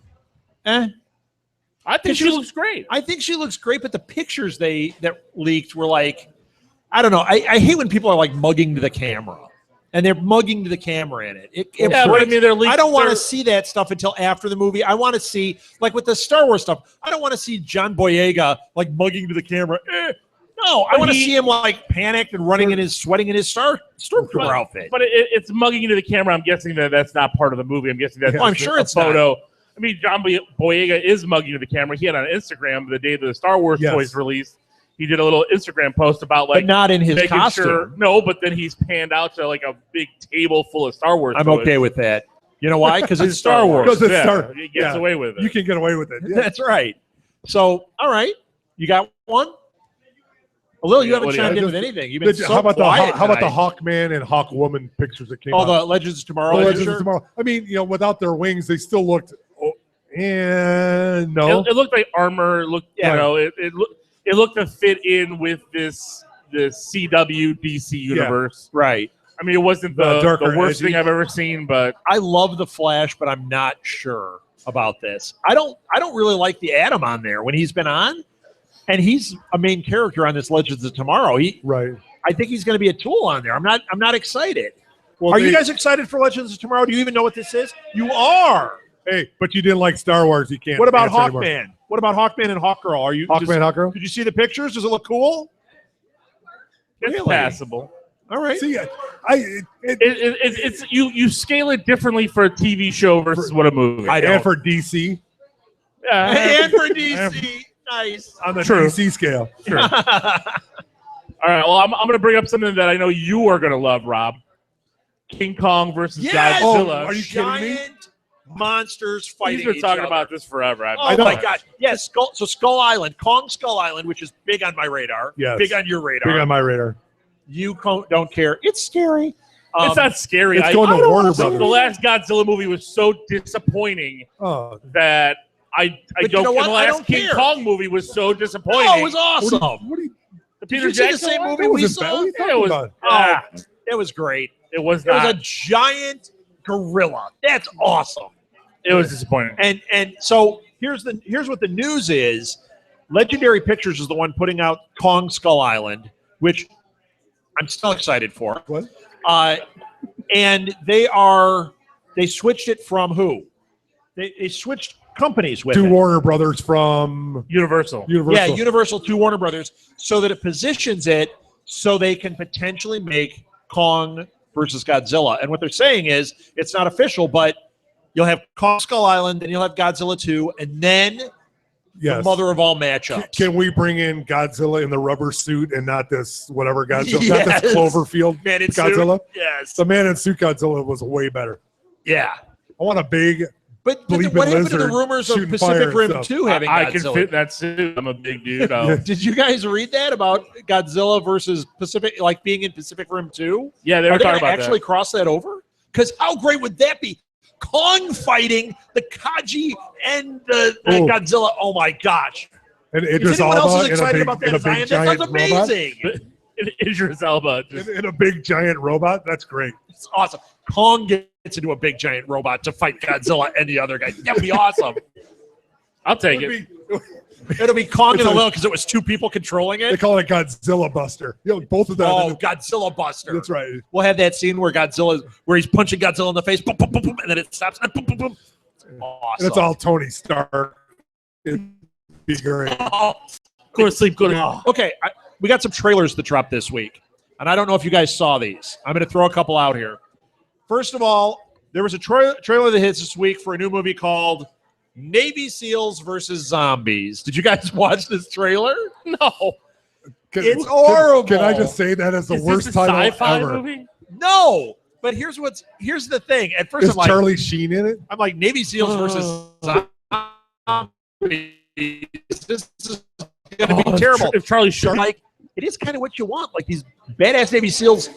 I think she looks great. I think she looks great, but the pictures that leaked were like, I don't know. I hate when people are like mugging to the camera. And they're mugging to the camera in it. But I mean, I don't want to see that stuff until after the movie. I want to see, like with the Star Wars stuff, I don't want to see John Boyega like mugging to the camera. No, I want to see him like panicked and running in his, sweating in his Stormtrooper outfit. But it's mugging into the camera. I'm guessing that's not part of the movie. I'm guessing that's I'm sure it's photo. not. I mean, John Boyega is mugging to the camera. He had on Instagram the day the Star Wars toys released. He did a little Instagram post about like, but not in his costume. Sure, no, but then he's panned out to like a big table full of Star Wars. I'm toys. okay with that. You know why? Because it's Star Wars. Because it's Star. He gets away with it. You can get away with it. Yeah. That's right. So, all right, you got one. Lil, you haven't chimed in with anything. You've been so how about quiet the tonight. Hawkman and Hawkwoman pictures that came out? The Legends of Tomorrow. Legends of Tomorrow. I mean, without their wings, they still looked. No, it looked like armor. It looked, it looked to fit in with the CW DC universe. Right. I mean, it wasn't the worst thing I've ever seen, but I love the Flash, but I'm not sure about this. I don't really like the Atom on there when he's been on, and he's a main character on this Legends of Tomorrow. I think he's going to be a tool on there. I'm not excited. Well, are you guys excited for Legends of Tomorrow? Do you even know what this is? You are. Hey, but you didn't like Star Wars. You can't. What about answer Hawkman? anymore. What about Hawkman and Hawkgirl? Are you Hawkman, Hawkgirl? Did you see the pictures? Does it look cool? it's passable. All right. See, It's you scale it differently for a TV show versus what a movie. And for DC. And for DC. Nice. On the DC scale. Sure. All right. Well, I'm going to bring up something that I know you are going to love, Rob. King Kong versus Godzilla. Oh, are you kidding me? Giant monsters fighting. He's been each talking other. about this forever. Oh my God! Yes, Skull Island, Kong Skull Island, which is big on my radar. Yes. Big on your radar. Big on my radar. You don't care. It's scary. It's not scary. It's going to Warner Brothers. The last Godzilla movie was so disappointing that I But don't. you know what? The I last don't King care. Kong movie was so disappointing. Oh, it was awesome. The Did Peter you see the Jackson same one? movie That we wasn't bad. saw? What are you talking about? It was great. It was It was not. a giant gorilla. That's awesome. It was disappointing. And so here's what the news is. Legendary Pictures is the one putting out Kong Skull Island, which I'm still excited for. What? And they switched it from who? They switched companies with To it. Warner Brothers from Universal. Yeah, Universal to Warner Brothers, so that it positions it so they can potentially make Kong versus Godzilla. And what they're saying is it's not official, but you'll have Kong Skull Island, then you'll have Godzilla 2, and then the mother of all matchups. Can we bring in Godzilla in the rubber suit and not this whatever Godzilla, not this Cloverfield Man in Godzilla? Suit. Yes. The Man in Suit Godzilla was way better. Yeah. I want a big But bleeping what happened to the lizard rumors of shooting Pacific fire Rim and stuff. 2 having I can Godzilla? fit that suit. I'm a big dude. Did you guys read that about Godzilla versus Pacific, like being in Pacific Rim 2? Yeah, they Are were they talking gonna about actually that. cross that over? Because how great would that be? Kong fighting the Kaji and the Godzilla. Oh my gosh! And Is Idris anyone else Elba as excited about that in a as I am? big That giant sounds robot. amazing. Idris Elba. Just, In a big giant robot. That's great. It's awesome. Kong gets into a big giant robot to fight Godzilla and the other guy. That would be awesome. I'll take it. It'll be Kong and a little because it was two people controlling They it. call it Godzilla Buster. Both of them. Oh, Godzilla Buster. That's right. We'll have that scene where where he's punching Godzilla in the face, boom, boom, boom, boom, and then it stops. And boom, boom, boom. Awesome. And it's all Tony Stark. It'd be great. Go to sleep. Go to Okay, we got some trailers that dropped this week, and I don't know if you guys saw these. I'm going to throw a couple out here. First of all, there was a trailer that hits this week for a new movie called Navy SEALs versus Zombies. Did you guys watch this trailer? No. It's horrible. Can I just say that as the worst title sci-fi ever? movie? No. But here's the thing. At first, Is I'm like, Charlie Sheen in it? I'm like Navy SEALs versus Zombies. This is going to be terrible. If Charlie Sheen, Like, it is kind of what you want. Like these badass Navy SEALs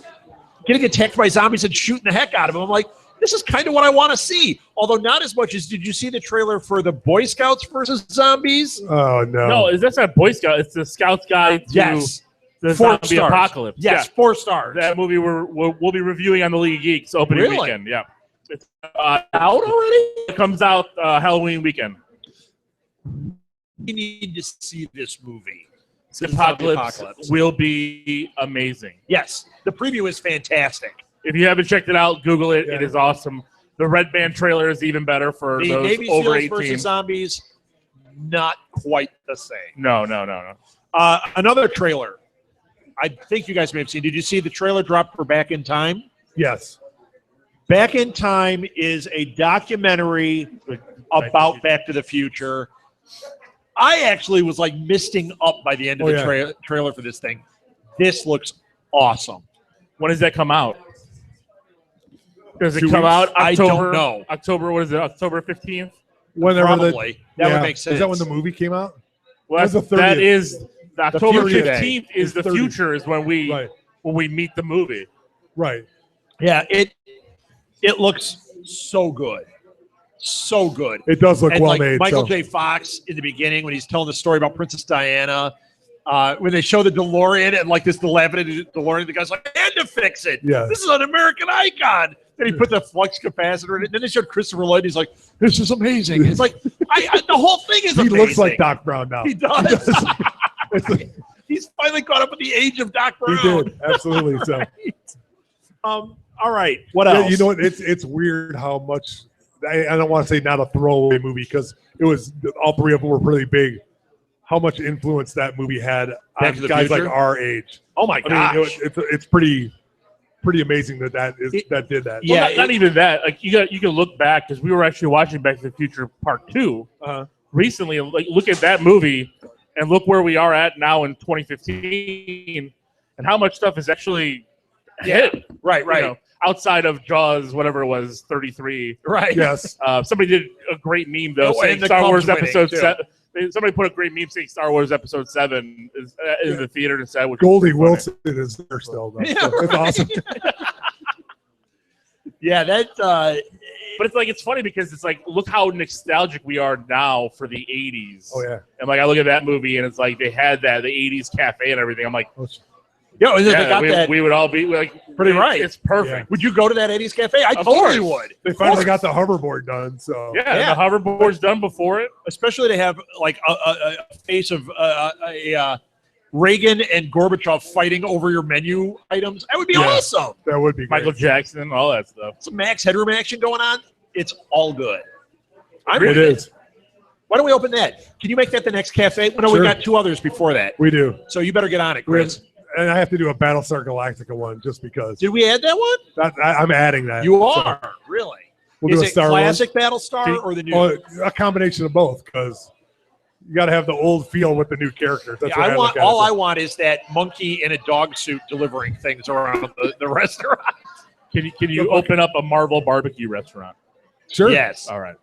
getting attacked by zombies and shooting the heck out of them. I'm like, this is kind of what I want to see. Although not as much as, did you see the trailer for the Boy Scouts versus Zombies? Oh, no. no, that's not Boy Scout. It's the Scouts Guide to Yes. the 4 Zombie stars. Apocalypse. Yes, Yeah. 4 stars. That movie we'll be reviewing on the League of Geeks opening Really? weekend. Yeah, it's Out already? it comes out Halloween weekend. We need to see this movie. The Apocalypse will be amazing. Yes, the preview is fantastic. If you haven't checked it out, Google it. Yeah. It is awesome. The Red Band trailer is even better for The those Navy over SEALs 18. versus Zombies, not quite the same. No. Another trailer. I think you guys may have seen. Did you see the trailer drop for Back in Time? Yes. Back in Time is a documentary about Back to the Future. I actually was like misting up by the end of the trailer for this thing. This looks awesome. When does that come out? Does it 2 come weeks? out October? I don't know. October, what is it? October 15th? Whenever Probably. That would make sense. Is that when the movie came out? Well, When's the 30th? that is the October future 15th is the 30th. future is when we Right. meet the movie. Right. Yeah, it looks so good. So good. It does look And well like made. Michael so. J. Fox in the beginning when he's telling the story about Princess Diana, when they show the DeLorean and like this dilapidated DeLorean, the guy's like, I had to fix it. Yeah. This is an American icon. Then he put the flux capacitor in it. Then they showed Christopher Lloyd. He's like, this is amazing. It's like, the whole thing is He amazing. looks like Doc Brown now. He does. He's finally caught up with the age of Doc Brown. He did. Absolutely. So. All right. What else? Yeah, you know what? It's weird how much. I don't want to say not a throwaway movie because it was all 3 of them were pretty big. How much influence that movie had Back on to the guys Future? like our age. Oh my gosh. I mean, it's pretty amazing that did that. Well, not even that. Like you can look back because we were actually watching Back to the Future Part 2 recently. And like look at that movie and look where we are at now in 2015 and how much stuff is actually hit. Right. You know, outside of Jaws, whatever it was, 33. Right. Yes. Somebody did a great meme though, Oh, saying and the Star Wars Cubs winning, Episode too. 7. Somebody put a great meme saying Star Wars Episode 7 is in the theater and said, which Goldie was funny. Wilson is there still. Though. Yeah, So it's right. awesome. Yeah, that. But it's like it's funny because it's like look how nostalgic we are now for the 80s. Oh yeah. And like I look at that movie and it's like they had the 80s cafe and everything. I'm like, Yeah, they yeah, got that. we would all be like Pretty right. It's perfect. Would you go to that 80s cafe? I Of totally course. would. They finally got the hoverboard done. So Yeah, Yeah. the hoverboard's done before it. Especially to have like a face of Reagan and Gorbachev fighting over your menu items. That would be awesome. that would be great. Michael Jackson, all that stuff. Some Max Headroom action going on. It's all good. It is. Why don't we open that? Can you make that the next cafe? No, Sure. we've got 2 others before that. We do. So you better get on it, We have- Chris. and I have to do a Battlestar Galactica one just because. Did we add that one? I'm adding that. You So are? Really? we'll Is do a it Star classic Battlestar or the new? Wars. A combination of both because you got to have the old feel with the new characters. That's Yeah, what I look want at all it. I want is that monkey in a dog suit delivering things around the restaurant. Can you open up a Marvel barbecue restaurant? Sure. Yes. All right.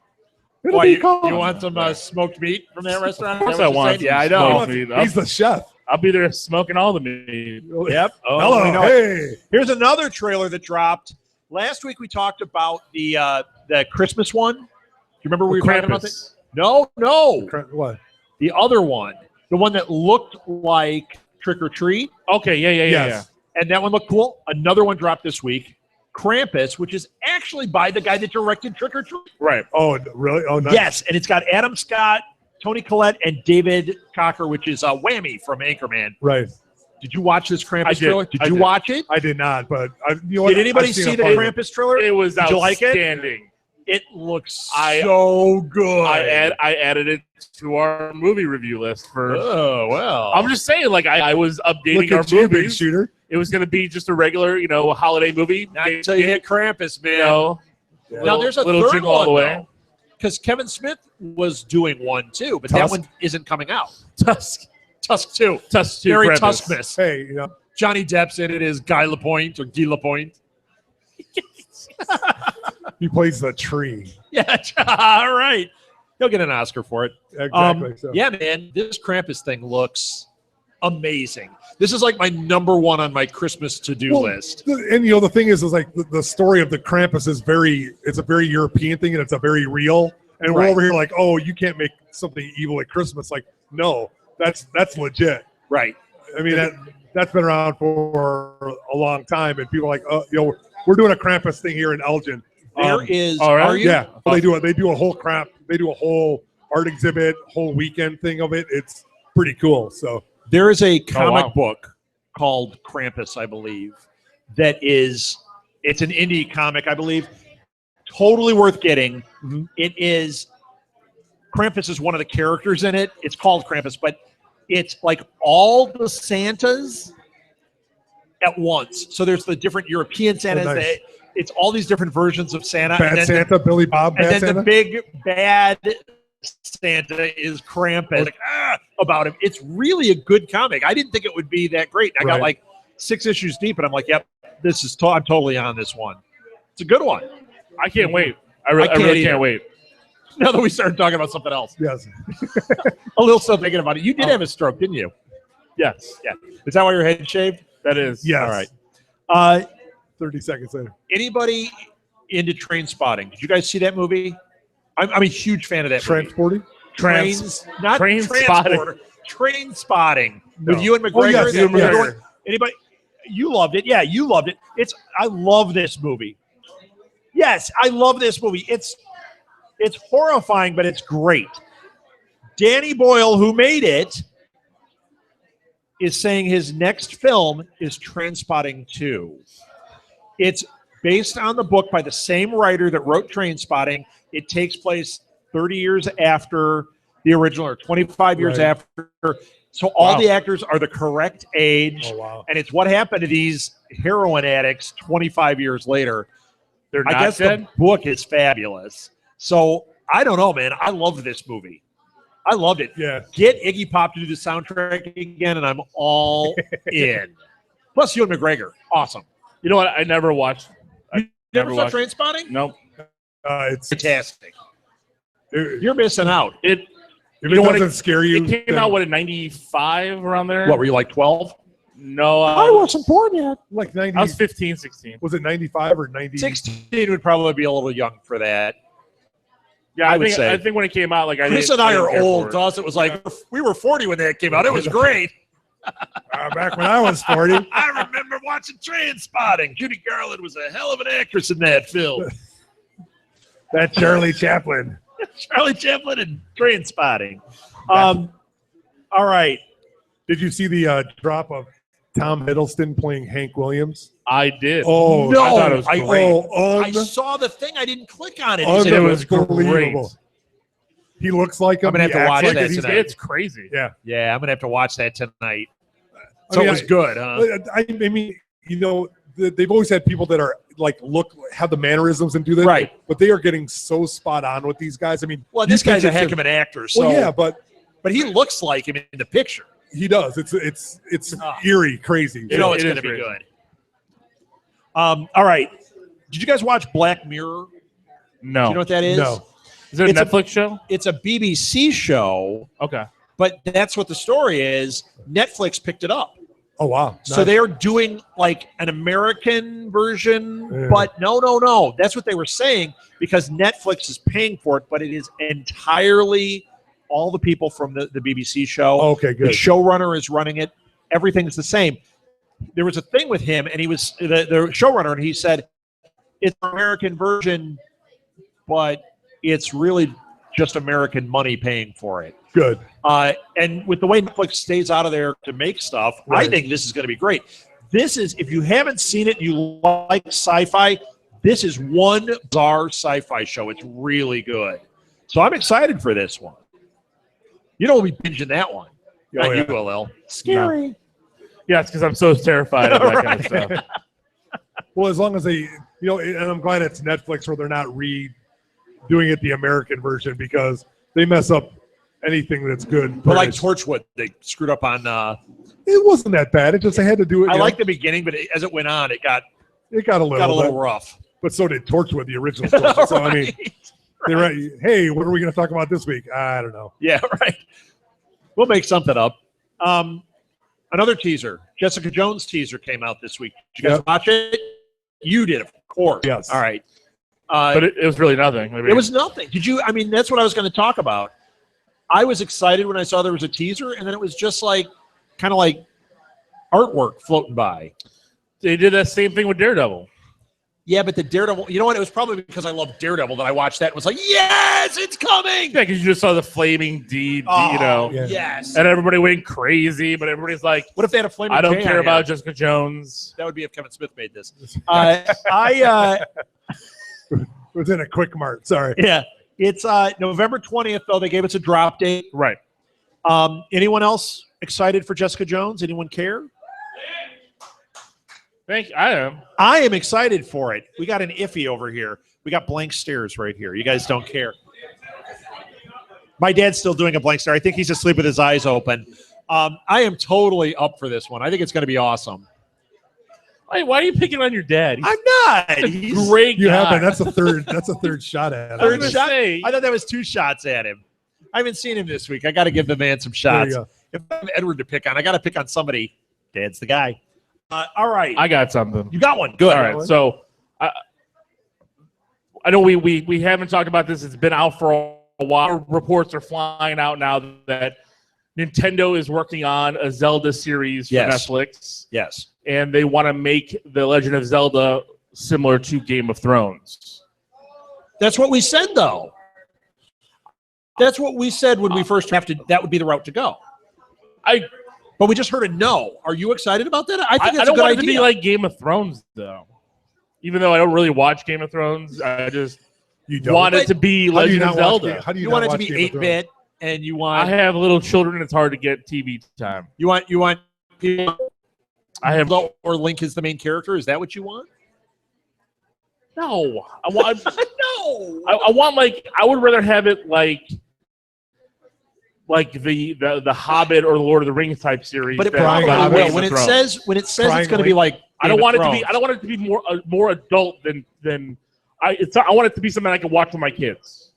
It'll Why be you cold. want some smoked meat from that restaurant? Of course Is that I what you're want saying? some Yeah, I know. smoked meat. He's the chef. I'll be there smoking all the meat. Yep. Oh, Hello. we know it. Hey. Here's another trailer that dropped last week. We talked about the Christmas one. Do you remember we were talking about Krampus. this? No. What? The other one, the one that looked like Trick or Treat, Okay, yeah. Yes. and that one looked cool. Another one dropped this week, Krampus, which is actually by the guy that directed Trick or Treat. Right. Oh, really? Oh, nice. Yes, and it's got Adam Scott, Toni Collette, and David Cocker, which is Whammy from Anchorman. Right. Did you watch this Krampus I did. trailer? Did I you did. watch it? I did not, but you know what? Did anybody I've seen see a the part of it. Krampus trailer? It was Did you like it? outstanding. It looks so good. I added it to our movie review list for. Oh well. I'm just saying, like I was updating Look our at you, big movies. shooter. It was going to be just a regular, holiday movie. Not until you hit Krampus, man. Now There's a little third jingle all one the way. because Kevin Smith was doing one too, but Tusk? that one isn't coming out. Tusk 2. Tusk 2. Very Krampus. Tuskmas. Hey, Johnny Depp's in it as Guy Lapointe or Guy Lapointe. he plays the tree. Yeah, all right. He'll get an Oscar for it. Exactly. So. Yeah, man, this Krampus thing looks amazing. This is like my number one on my Christmas to-do list. And the thing is like the story of the Krampus is it's a very European thing, and it's a very real. And we're over here like, oh, you can't make something evil at Christmas. Like, no, that's legit. Right. I mean, that's been around for a long time, and people are like, oh, we're doing a Krampus thing here in Elgin. There is. all right. Are you? Yeah, they do a whole They do a whole art exhibit, whole weekend thing of it. It's pretty cool. So there is a comic wow. book called Krampus, I believe, it's an indie comic, I believe. Totally worth getting. Mm-hmm. It is. Krampus is one of the characters in it. It's called Krampus, but it's like all the Santas at once. So there's the different European Santas. nice. It's all these different versions of Santa. Bad Santa, Billy Bob, and Bad then Santa. the big bad Santa is Krampus. About him. It's really a good comic. I didn't think it would be that great. I got like 6 issues deep, and I'm like, yep, this is. I'm totally on this one. It's a good one. I can't wait. I really can't wait. Now that we started talking about something else. Yes. A little still thinking about it. You did have a stroke, didn't you? Yes. Yeah. Is that why your head shaved? That is. Yes. All right. 30 seconds later. Anybody into Train Spotting? Did you guys see that movie? I'm a huge fan of that movie. Transporting? Not Train Transporter. Train Spotting. With No. Ewan McGregor. yes, That- yes. Anybody? You loved it. Yeah, you loved it. I love this movie. Yes, I love this movie. It's horrifying, but it's great. Danny Boyle, who made it, is saying his next film is Trainspotting 2. It's based on the book by the same writer that wrote Trainspotting. It takes place 30 years after the original, or 25 years after. So all the actors are the correct age. Oh, wow. And it's what happened to these heroin addicts 25 years later. They're not I guess dead? the book is fabulous. So I don't know, man. I love this movie. I loved it. Yeah. Get Iggy Pop to do the soundtrack again, and I'm all in. Plus, Ewan McGregor, awesome. You know what? I never watched. Never saw watched. Trainspotting? Nope. It's Fantastic. If You're missing out. it what, doesn't scare you, It came then- out in '95 around there. What, were you like 12? No, I wasn't born yet. Like 90. I was 15, 16. Was it 95 or 90? 16 would probably be a little young for that. Yeah, I would say. I think when it came out, like Chris and I are old. To us, it was like we were 40 when that came out. It was great. Back when I was 40. I remember watching Trainspotting. Judy Garland was a hell of an actress in that film. That Charlie Chaplin. Charlie Chaplin and Trainspotting. All right. Did you see the drop of Tom Hiddleston playing Hank Williams? I did. Oh, No, I thought it was I- great. I saw the thing. I didn't click on it. It was unbelievable. great. He looks like him. I'm gonna have He to acts watch like that it. He's- tonight. It's crazy. Yeah. Yeah, I'm gonna have to watch that tonight. I So mean, it was good, huh? I mean, they've always had people that are like have the mannerisms and do that, Right. But they are getting so spot on with these guys. I mean, Well, you this can guy's a just- heck of an actor. So Well, yeah, but he looks like him in the picture. he does. It's eerie, crazy. You know it's it going is to be great. good. All right. Did you guys watch Black Mirror? No. Do you know what that is? No. Is it a It's Netflix show? It's a BBC show. Okay. But that's what the story is. Netflix picked it up. Oh, wow. So they're doing like an American version, Yeah. but no. That's what they were saying because Netflix is paying for it, but it is entirely all the people from the BBC show. Okay, good. The showrunner is running it. Everything's the same. There was a thing with him, and he was the showrunner, and he said, it's an American version, but it's really just American money paying for it. Good. And with the way Netflix stays out of there to make stuff, I think this is going to be great. This is, if you haven't seen it, you like sci-fi, this is one bizarre sci-fi show. It's really good. So I'm excited for this one. You know, we'll be binging that one. Oh, Not yeah. you, LL. Scary. Yeah, it's because I'm so terrified of that kind of stuff. Well, as long as they, and I'm glad it's Netflix where they're not doing it the American version because they mess up anything that's good. But like Torchwood, they screwed up on. It wasn't that bad. It just they had to do it. I like the beginning, but as it went on, it got a little rough. But so did Torchwood, the original. Torchwood. So I mean, they're right. Hey, what are we going to talk about this week? I don't know. Yeah, right. We'll make something up. Another teaser, Jessica Jones teaser came out this week. Did you guys watch it? You did, of course. Yes. All right. But it was really nothing. I mean, It was nothing. Did you? I mean, that's what I was going to talk about. I was excited when I saw there was a teaser, and then it was just like, kind of like artwork floating by. They did that same thing with Daredevil. Yeah, but the Daredevil, you know what? It was probably because I love Daredevil that I watched that and was like, yes, it's coming. Yeah, because you just saw the flaming deed, Yes. and everybody went crazy, but everybody's like, what if they had a flaming I don't J care on about it? Jessica Jones. That would be if Kevin Smith made this. It was in a quick mart. Sorry. Yeah. It's November 20th, though. They gave us a drop date. Right. Anyone else excited for Jessica Jones? Anyone care? I am. I am excited for it. We got an iffy over here. We got blank stares right here. You guys don't care. My dad's still doing a blank stare. I think he's asleep with his eyes open. I am totally up for this one. I think it's going to be awesome. Why are you picking on your dad? I'm not. He's a great You guy. have been. That's a third. That's a third shot at it. Third shot? I thought that was two shots at him. I haven't seen him this week. I got to give the man some shots. There you If I have Edward to pick on, I got to pick on somebody. Dad's the guy. All right. I got something. You got one. Good. All right. So I know we haven't talked about this. It's been out for a while. Reports are flying out now that Nintendo is working on a Zelda series for Netflix. Yes. And they want to make The Legend of Zelda similar to Game of Thrones. That's what we said, though. That's what we said when we first drafted. That would be the route to go. But we just heard a no. Are you excited about that? I think that's I don't a good want it idea. to be like Game of Thrones, though. Even though I don't really watch Game of Thrones, I just want it to be Legend of Zelda. How do you not want it to watch be Game of 8-bit, and you want. I have little children. It's hard to get TV time. You want people. I have. Or Link is the main character. Is that what you want? No, I want. No. I want I would rather have it like the Hobbit or the Lord of the Rings type series. But it than probably like will. Game When of it Thrones. says it's going to be like. I don't want it to Thrones. be. I don't want it to be more adult than. I want it to be something I can watch with my kids.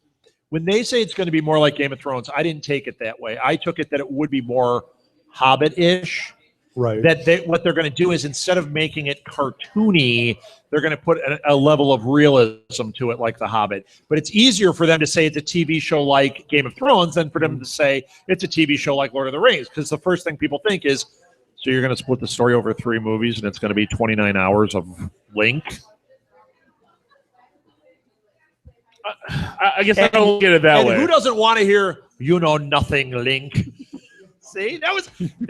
When they say it's going to be more like Game of Thrones, I didn't take it that way. I took it that it would be more Hobbit-ish. Right. What they're going to do is instead of making it cartoony, they're going to put a level of realism to it like The Hobbit. But it's easier for them to say it's a TV show like Game of Thrones than for them to say it's a TV show like Lord of the Rings. Because the first thing people think is, so you're going to split the story over 3 movies and it's going to be 29 hours of Link? I guess I don't look at it that way. Who doesn't want to hear, you know nothing, Link? See, that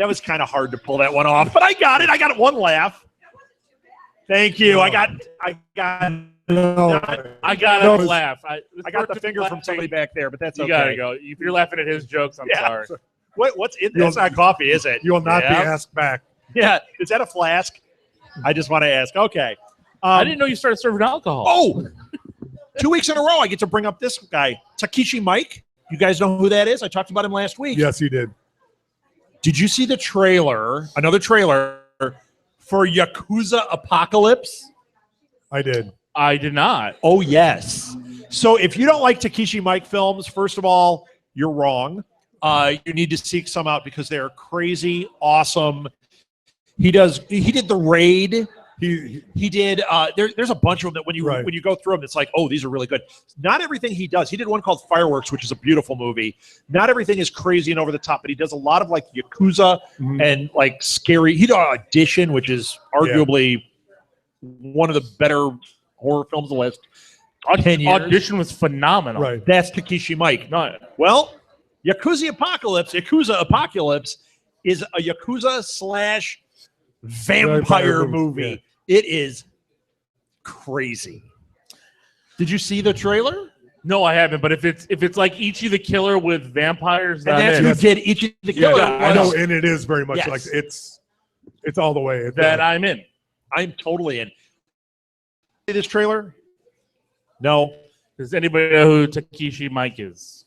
was kind of hard to pull that one off, but I got it. I got one laugh. Thank you. I got a laugh. I got the finger from somebody back there, but that's okay. You gotta go. If you're laughing at his jokes, I'm sorry. What's in there? That's not coffee, is it? You will not be asked back. Yeah. Is that a flask? I just want to ask. Okay. I didn't know you started serving alcohol. Oh, 2 weeks in a row, I get to bring up this guy, Takeshi Mike. You guys know who that is? I talked about him last week. Yes, you did. Did you see the trailer, another trailer for Yakuza Apocalypse? I did. I did not. Oh, yes. So if you don't like Takeshi Mike films, first of all, you're wrong. You need to seek some out because they're crazy, awesome. He did The Raid. He did. There's a bunch of them that when you go through them, it's like, oh, these are really good. Not everything he does. He did one called Fireworks, which is a beautiful movie. Not everything is crazy and over the top, but he does a lot of like Yakuza and like scary. He did Audition, which is arguably one of the better horror films of the last 10 years. Audition was phenomenal. Right. That's Takeshi Mike. Well, Yakuza Apocalypse is a Yakuza / vampire movie. Yeah. It is crazy. Did you see the trailer? No, I haven't. But if it's like Ichi the Killer with vampires, and that's who did Ichi the Killer. I know, and it is very much like it's all the way. I'm in. I'm totally in. See this trailer? No. Does anybody know who Takeshi Mike is?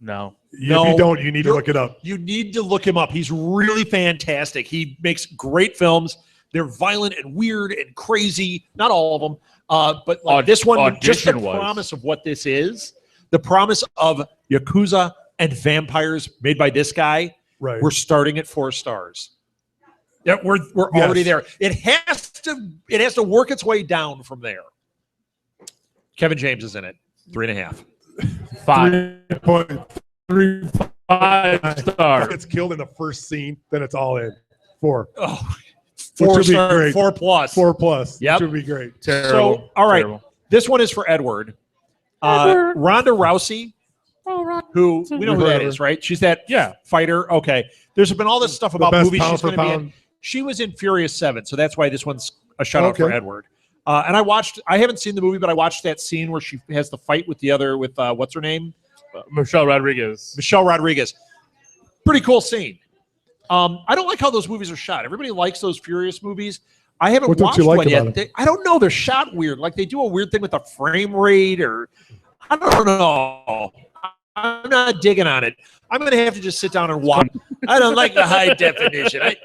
No. If you don't, you need to look it up. You need to look him up. He's really fantastic. He makes great films. They're violent and weird and crazy. Not all of them. But like this one, just the promise of what this is, the promise of Yakuza and vampires made by this guy, we're starting at 4 stars. Yeah, we're already there. It has to work its way down from there. Kevin James is in it. 3.5. 5 stars. It's killed in the first scene, then it's all in. 4. Oh, 4 stars. 4 plus. 4 plus. Yep. Which would be great. Terrible. So, all right. Terrible. This one is for Edward. Ronda Rousey, who we know who that is, right? She's that fighter. Okay. There's been all this stuff about movies she's going to be in. She was in Furious 7, so that's why this one's a shout out for Edward. And I haven't seen the movie, but I watched that scene where she has the fight with what's her name? Michelle Rodrigues. Pretty cool scene. I don't like how those movies are shot. Everybody likes those Furious movies. I haven't watched one yet. I don't know. They're shot weird. Like they do a weird thing with the frame rate, or I don't know. I'm not digging on it. I'm going to have to just sit down and watch. I don't like the high definition.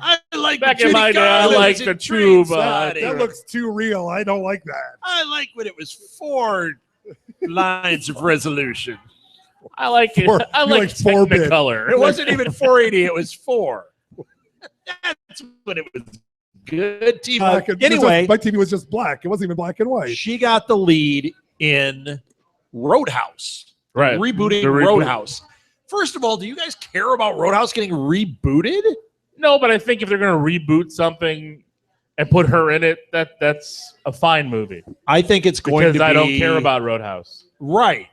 I like back in my day. I like the tube. That looks too real. I don't like that. I like when it was 4 lines of resolution. I like it. I like Technicolor. It wasn't even 480. It was 4. That's when it was good TV. Anyway, my TV was just black. It wasn't even black and white. She got the lead in Roadhouse. Right. Rebooting Roadhouse. First of all, do you guys care about Roadhouse getting rebooted? No, but I think if they're going to reboot something and put her in it, that's a fine movie. I think it's going to be. Because I don't care about Roadhouse. Right.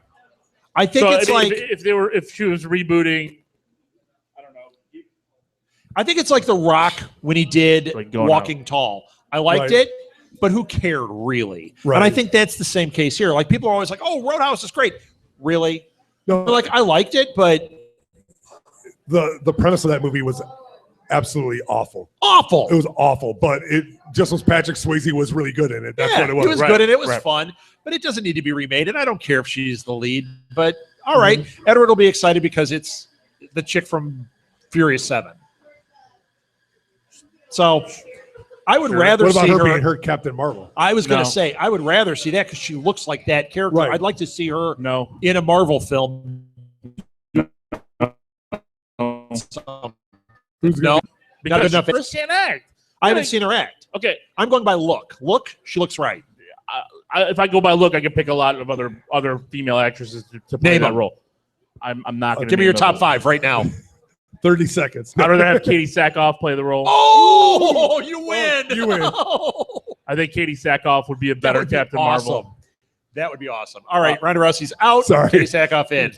I think it's like if she was rebooting, I don't know. I think it's like The Rock when he did Walking Tall. I liked it, but who cared really? Right. And I think that's the same case here. Like people are always like, "Oh, Roadhouse is great." Really? No. Like I liked it, but the premise of that movie was absolutely awful. Awful. It was awful, but it just was Patrick Swayze was really good in it. That's what it was. He was good and it was fun, but it doesn't need to be remade. And I don't care if she's the lead. But all right, Edward will be excited because it's the chick from Furious 7. So I would rather what about see her being her Captain Marvel? I was going to say I would rather see that because she looks like that character. Right. I'd like to see her in a Marvel film. No, not good enough. She can't act. I haven't seen her act. Okay, I'm going by look. Look, she looks right. If I go by look, I can pick a lot of other female actresses to play that role. I'm not going to give me your top 5 right now. 30 seconds. I'd rather have Katie Sackhoff play the role. Oh, you win! You win. I think Katie Sackhoff would be a better Captain Marvel. That would be awesome. All right, Ronda Rousey's out. Sorry. Katie Sackhoff in.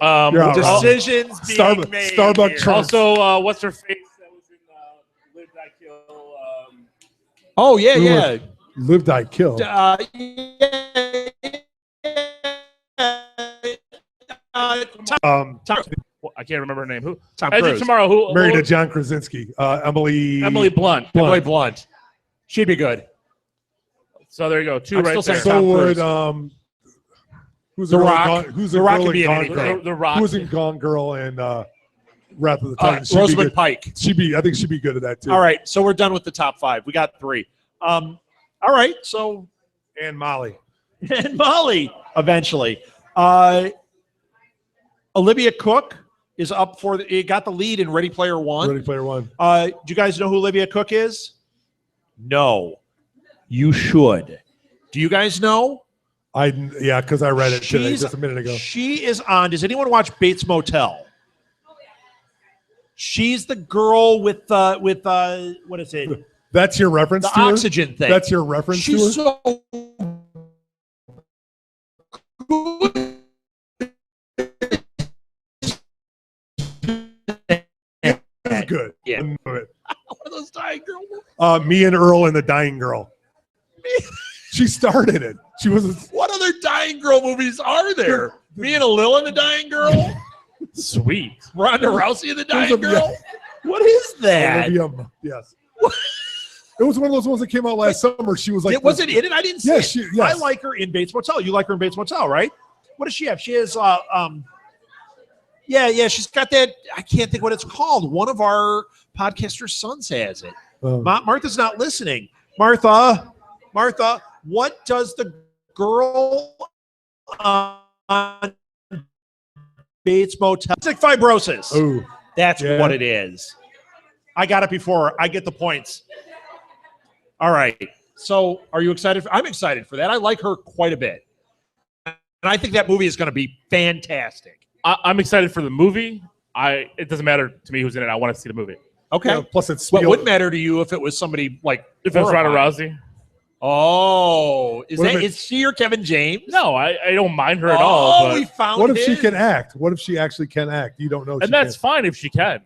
Decisions being made. Starbucks Trump. Also, what's her face that was in Live, Die, Kill? Oh, yeah. Live, Die, Kill. Tom, I can't remember her name. Who? Tom Cruise. Tomorrow. Who? Married to John Krasinski. Emily Blunt. Emily Blunt. She'd be good. So there you go. 2 I'm right still there. saying So would who's The the Rock. Who's The the Rock girl could be in in Gone anything. Girl? The Rock. Who's in Gone Girl and Wrath of the Titans? She'd be Rosamund good. Pike. I think she'd be good at that too. All right, so we're done with the top 5. We got 3. All right, so And Molly. And Molly, eventually. Olivia Cook is up for it got the lead in Ready Player One. Ready Player One. Do you guys know who Olivia Cook is? No. You should. Do you guys know? Yeah, because I read it today just a minute ago. She is on. Does anyone watch Bates Motel? She's the girl with what is it? That's your reference The to her? oxygen thing. That's your reference She's to her? so That's good. Yeah. I know it. One of those dying girls. Me and Earl and the Dying Girl. She started it. She was. What other dying girl movies are there? Me and a Lil and the Dying Girl. Sweet. Ronda Rousey and the Dying Olivia- Girl. What is that? Olivia, yes. It was one of those ones that came out last summer. She was like, Was it in it? I didn't see Yes, it. yes. I like her in Bates Motel. You like her in Bates Motel, right? What does she have? She has yeah, she's got that. I can't think what it's called. One of our podcaster sons has it. Martha's not listening. Martha, what does the girl on Bates Motel? Cystic fibrosis. Oh, That's yeah. what it is. I got it before. I get the points. All right. So are you excited? I'm excited for that. I like her quite a bit. And I think that movie is going to be fantastic. I'm excited for the movie. It doesn't matter to me who's in it. I want to see the movie. Okay. Yeah, plus it's What would matter to you if it was somebody like If it was Ronda horrifying? Rousey. Oh, What if is she or Kevin James? No, I don't mind her at Oh, all. But, we found What if she it. can act? What if she actually can act? You don't know. and that's fine if she can.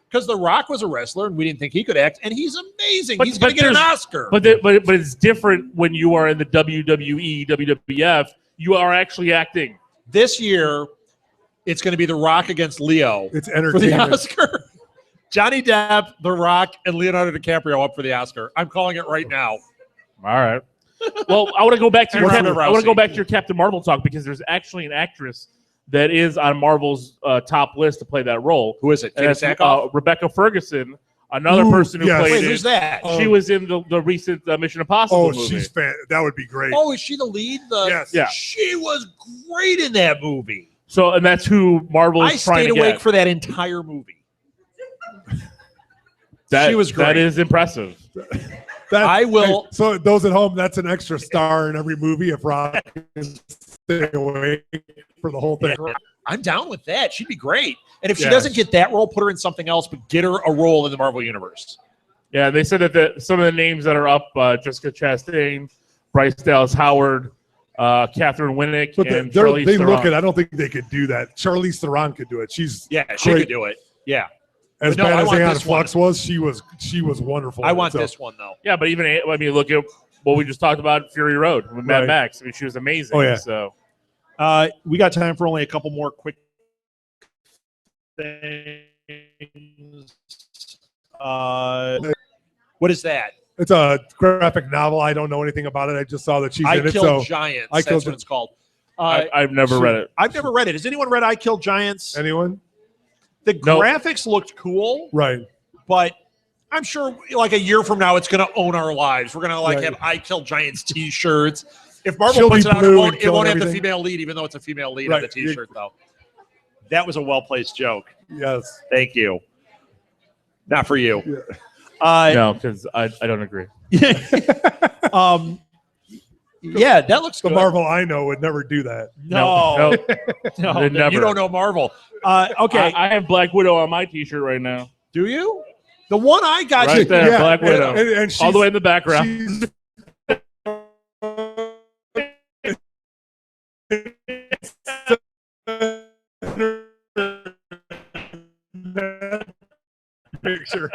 Because The Rock was a wrestler and we didn't think he could act, and he's amazing. But- He's going but to get an there's- Oscar. But it's different when you are in the WWE, WWF. You are actually acting. This year, it's going to be The Rock against Leo It's for the entertainment. Oscar. Johnny Depp, The Rock, and Leonardo DiCaprio up for the Oscar. I'm calling it right now. All right. Well, I want to go back to your Ronda I want to go Rousey. back to your Captain Marvel talk because there's actually an actress that is on Marvel's top list to play that role. Who is it? And Katie that's, Sackhoff? Rebecca Ferguson, another Ooh, person who yes. played Wait, it. who's that? She was in the recent Mission Impossible Oh, movie. she's that would be great. Oh, is she the lead? Yes. Yeah. She was great in that movie. So, and that's who Marvel is I trying stayed to awake get. for that entire movie. That, she was great. That is impressive. I will- Hey, so those at home, that's an extra star in every movie. If Rock can stay away for the whole thing. I'm down with that. She'd be great. And if she Yes. doesn't get that role, put her in something else, but get her a role in the Marvel Universe. Yeah, they said that some of the names that are up: Jessica Chastain, Bryce Dallas Howard, Catherine Winnick, But and they Charlize look Theron. at. I don't think they could do that. Charlize Theron could do it. She's Yeah, she great. could do it. Yeah. As But no, I bad as want Aeon this one. Flux was, she was wonderful. I want So- this one, though. Yeah, but even look at what we just talked about, Fury Road with Mad Right. Max. I mean, she was amazing. Oh, yeah. So We got time for only a couple more quick things. What is that? It's a graphic novel. I don't know anything about it. I just saw that she's I in it. Killed So Giants. I That's Killed what it's called. I've never read it. I've never read it. Has anyone read I Killed Giants? anyone? The Nope. graphics looked cool, Right. but I'm sure like a year from now it's going to own our lives. We're going to Right. have I Killed Giants T-shirts. If Marvel She'll puts be it out, blue it and won't killing have the everything. female lead, even though it's a female lead on Right. the T-shirt, though. That was a well-placed joke. Yes. Thank you. Not for you. No, because I don't agree. Yeah, that looks The good. Marvel I know would never do that. No, No. no, They never. you don't know Marvel. Okay, I have Black Widow on my T-shirt right now. do you? The one I got Right you. there, Yeah, Black Widow, and all the she's- way in the background. she's- Picture.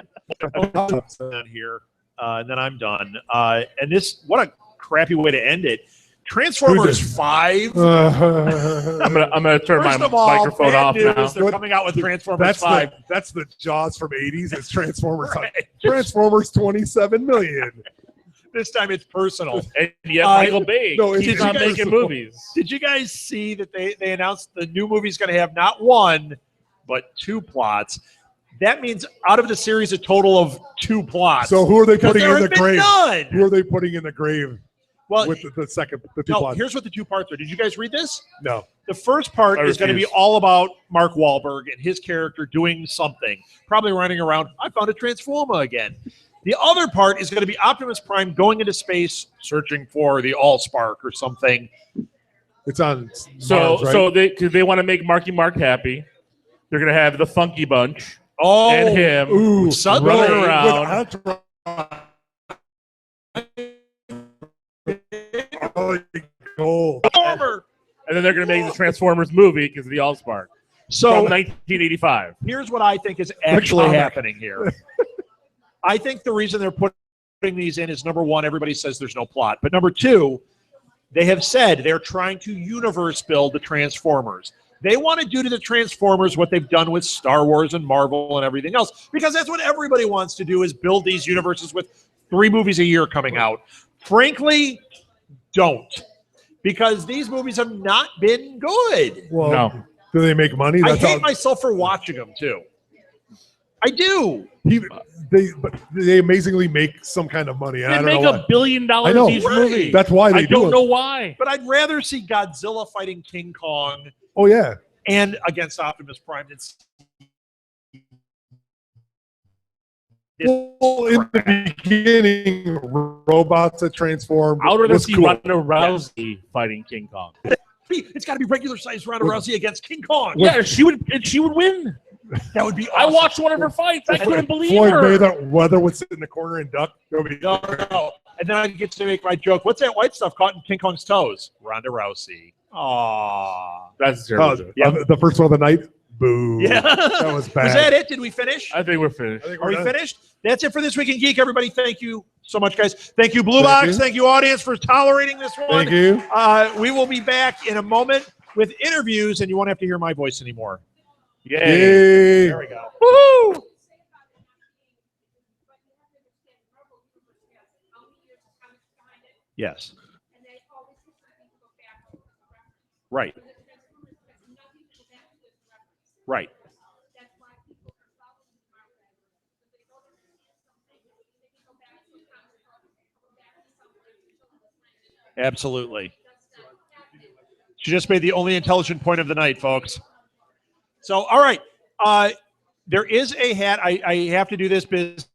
on here, and then I'm done. And this, what a crappy way to end it. Transformers Who did? 5. I'm gonna turn my First of all, microphone bad off news, now. they're coming out with Transformers 5. That's the Jaws from '80s. It's Transformers. Right. Transformers 27 million. This time it's personal. And yet Uh, Michael Bay no, it's keeps on personal. making movies. Did you guys see that they announced the new movie's going to have not one, but 2 plots? That means out of the series, a total of 2 plots. So who are they Because putting there in have the been grave? none. Who are they putting in the grave? Well, with the two no, plots. here's what the two parts are. Did you guys read this? No. The first part I is going to be refuse. all about Mark Wahlberg and his character doing something, probably running around. I found a Transformer again. The other part is going to be Optimus Prime going into space, searching for the Allspark or something. It's on So Mars, right? so they want to make Marky Mark happy. They're gonna have the Funky Bunch Oh, and him suddenly running around. Gold. And then they're going to make the Transformers movie because of the Allspark. So from 1985. Here's what I think is actually happening here. I think the reason they're putting these in is, number one, everybody says there's no plot. But number two, they have said they're trying to universe build the Transformers. They want to do to the Transformers what they've done with Star Wars and Marvel and everything else, because that's what everybody wants to do, is build these universes with 3 movies a year coming out. Frankly, don't. Because these movies have not been good. Well, No. Do they make money? I That's hate all- myself for watching them, too. I do. But they amazingly make some kind of money. and I They don't make know $1 why. billion I know. each movie. That's why they I do don't it. know why. But I'd rather see Godzilla fighting King Kong Oh yeah. and against Optimus Prime. It's Well, in the beginning, robots that transformed. I would rather was see cool. Ronda Rousey fighting King Kong. it's got to be regular size Ronda Rousey against King Kong. Yeah, she would win. That would be I awesome. watched one of her fights. I couldn't believe Floyd her. Mayweather would sit in the corner and duck. That would be No. And then I get to make my joke. What's that white stuff caught in King Kong's toes? Ronda Rousey. Aww. That's a terrible joke. The first one of the night. Boo. Yeah. That was bad. Was that it? Did we finish? I think we're finished. Are we finished? That's it for This Week in Geek, everybody. Thank you so much, guys. Thank you, Blue Thank Box. you. Thank you, audience, for tolerating this one. Thank you. We will be back in a moment with interviews, and you won't have to hear my voice anymore. Yay. Yay. There we go. Woohoo! Yes. Right. Right. Absolutely. She just made the only intelligent point of the night, folks. So, all right. There is a hat. I have to do this business.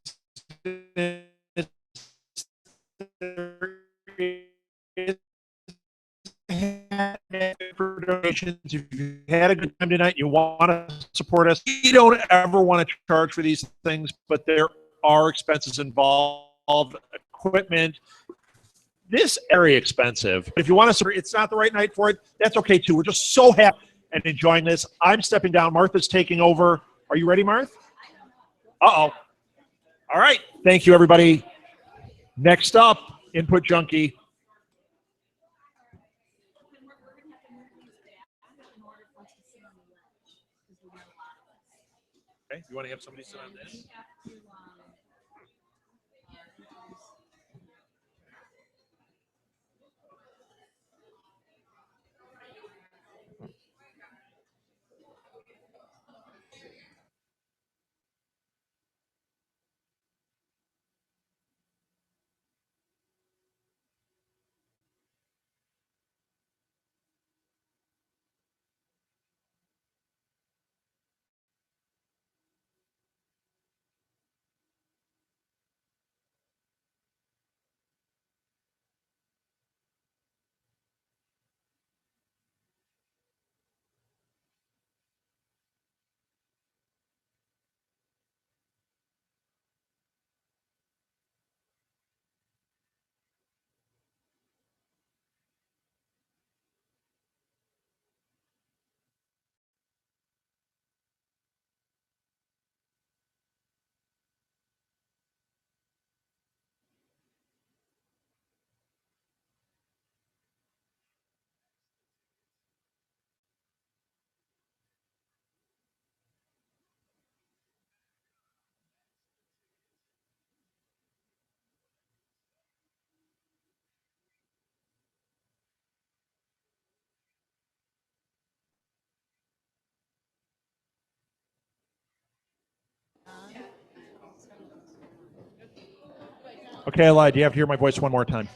For donations. If you had a good time tonight, you want to support us. You don't ever want to charge for these things, but there are expenses involved, equipment. This very expensive. If you want to support, it's not the right night for it. That's okay too. We're just so happy and enjoying this. I'm stepping down. Martha's taking over. Are you ready, Martha? Uh-oh. All right. Thank you, everybody. Next up, Input Junkie. Okay. You want to have somebody sit on this? Okay, I lied. You have to hear my voice one more time.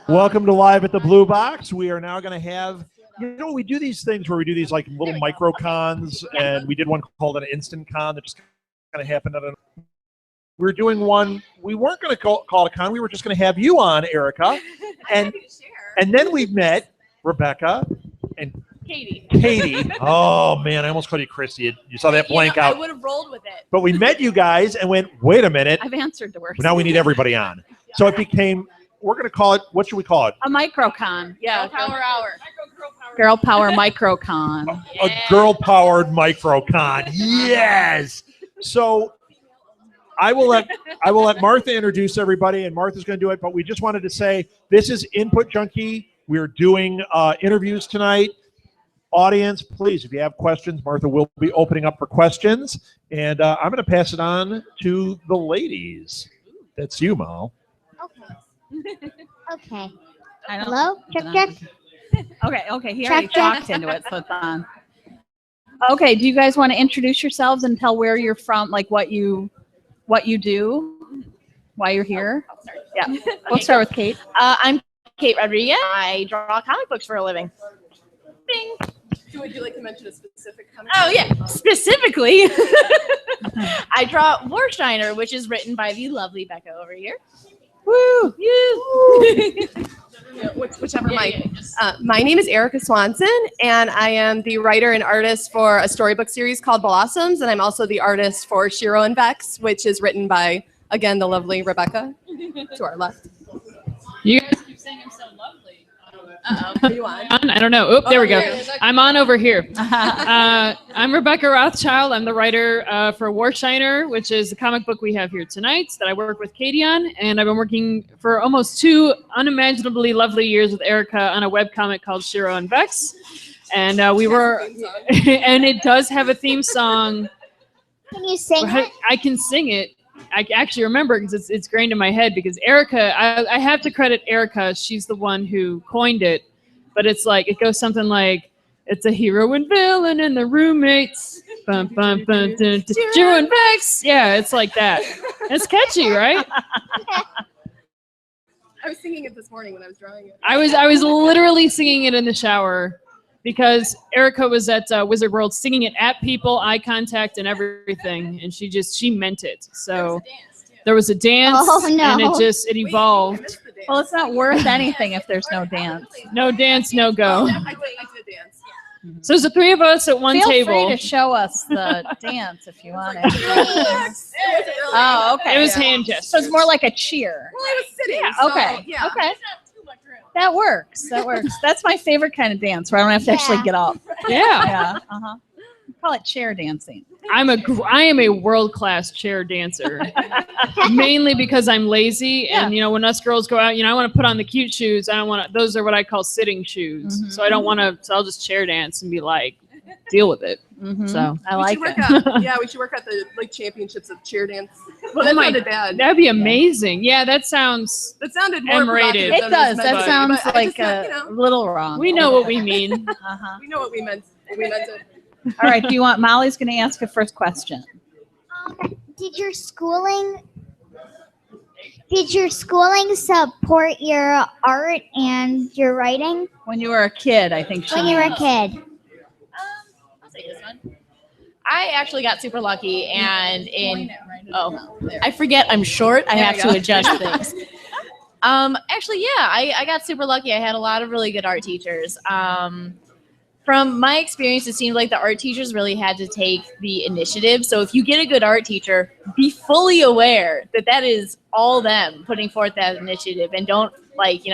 Welcome to Live at the Blue Box. We are now going to have, we do these things where we do these like little micro cons, and we did one called an instant con that just kind of happened. We're doing one, we weren't going to call it a con, we were just going to have you on, Erika. And then we met Rebecca and Katie. Oh, man, I almost called you Christy. You saw that blank out. I would have rolled with it. But we met you guys and went, wait a minute. I've answered the words. Now we need everybody on. So it became, we're going to call it, what should we call it? A microcon. Yeah. Girl Power Hour. Girl Power Microcon. A girl-powered microcon. Yes. So I will let Martha introduce everybody, and Martha's going to do it. But we just wanted to say this is Input Junkie. We're doing interviews tonight. Audience, please, if you have questions, Martha will be opening up for questions, and I'm going to pass it on to the ladies. That's you, Mo. Okay. I don't- Hello? Check. Okay. He Check, already check. talked into it, so it's on. Okay. Do you guys want to introduce yourselves and tell where you're from, like what you do, why you're here? Yeah. We'll start with Kate. I'm Kate Rodrigues. I draw comic books for a living. Bing. Would you like to mention a specific comic? Oh, yeah. Specifically, I draw Warshiner, which is written by the lovely Becca over here. Woo! Whichever mic. My name is Erika Swanson, and I am the writer and artist for a storybook series called Blossoms, and I'm also the artist for Shiro and Vex, which is written by, again, the lovely Rebecca to our left. You guys keep saying I'm so lovely. Uh-oh. Are you on? I don't know. There we go. There. I'm on over here. I'm Rebecca Rothschild. I'm the writer for Warshiner, which is the comic book we have here tonight that I work with Katie on. And I've been working for almost 2 unimaginably lovely years with Erika on a webcomic called Shiro and Vex. And we were, and it does have a theme song. Can you sing it? I can sing it. I actually remember because it's grained in my head because Erika, I have to credit Erika. She's the one who coined it. But it's like, it goes something like, it's a hero and villain and the roommates. Bum, bum, bum, dun, dun, Shiro and Vex. Yeah, it's like that. It's catchy, right? I was singing it this morning when I was drawing it. I was literally singing it in the shower because Erika was at Wizard World singing it at people, eye contact and everything, and she meant it. So there was a dance, Oh, no. and it evolved. Well, it's not worth anything if there's no dance. No dance, no go. I did dance. So there's the 3 of us at one Feel table. free to show us the dance if you want it. Oh, okay. It was hand gestures. So it's more like a cheer. Well, I was sitting. Yeah, so, okay. Yeah. Okay. That works. That's my favorite kind of dance where I don't have to actually get up. Yeah. Yeah. Uh-huh. We call it chair dancing. I am a world-class chair dancer, mainly because I'm lazy. And, when us girls go out, I want to put on the cute shoes. I don't want to, those are what I call sitting shoes. Mhm. So I don't want to, so I'll just chair dance and be like, deal with it. Mhm. So I like we it. should work at the championships of cheer dance. Well, that sounded bad. That'd be amazing. Yeah, that sounded more M-rated. provocative It than does. meant That to, sounds but I like just a little wrong. We know what we mean. Uh-huh. We know what we meant. We meant it. All right. Do you want Molly's going to ask a first question? Did your schooling support your art and your writing When you were a kid, I think. when you were a kid? I'll take this one. I actually got super lucky, and I forget I'm short. I have to adjust things. Actually, yeah, I got super lucky. I had a lot of really good art teachers. From my experience, it seemed like the art teachers really had to take the initiative. So if you get a good art teacher, be fully aware that that is all them putting forth that initiative, and don't let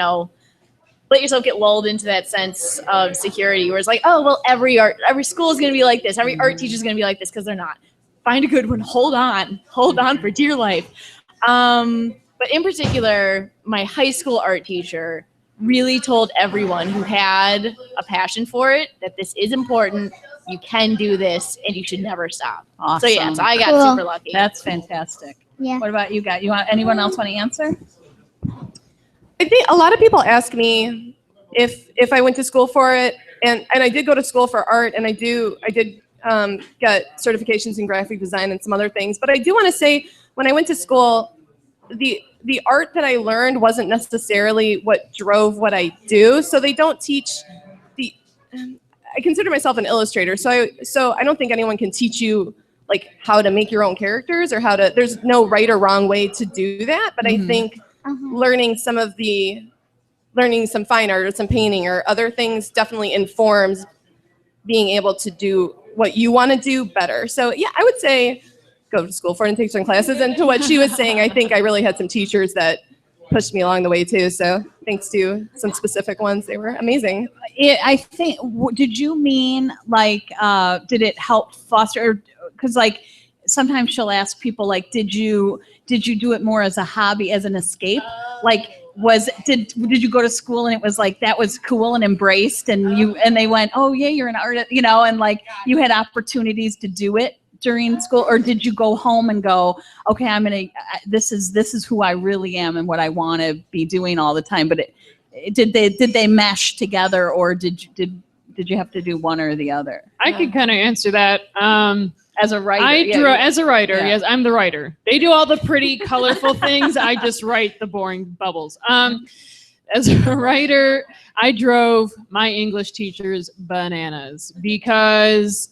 yourself get lulled into that sense of security where it's like, oh, well, every school is going to be like this. Every art teacher is going to be like this, because they're not. Find a good one. Hold on for dear life. But in particular, my high school art teacher really told everyone who had a passion for it that this is important. You can do this, and you should never stop. Awesome. So yeah, I got super lucky. That's fantastic. Yeah. What about you guys? Anyone else want to answer? I think a lot of people ask me if I went to school for it, and I did go to school for art, and I did get certifications in graphic design and some other things. But I do want to say, when I went to school, the art that I learned wasn't necessarily what drove what I do. So they don't teach the. I consider myself an illustrator, so I don't think anyone can teach you like how to make your own characters or how to. There's no right or wrong way to do that. But I think learning some fine art or some painting or other things definitely informs being able to do what you want to do better. So yeah, I would say go to school for it and take some classes. And to what she was saying, I think I really had some teachers that pushed me along the way too. So thanks to some specific ones, they were amazing. I think, did you mean like, did it help foster, because like sometimes she'll ask people like, did you do it more as a hobby, as an escape? Like, did you go to school and it was like that was cool and embraced and they went, oh yeah, you're an artist, and like you had opportunities to do it during school, or did you go home and go, okay, this is who I really am and what I want to be doing all the time? But did they mesh together, or did you have to do one or the other? I could kind of answer that. As a writer, as a writer, yes, I'm the writer. They do all the pretty, colorful things. I just write the boring bubbles. As a writer, I drove my English teachers bananas because,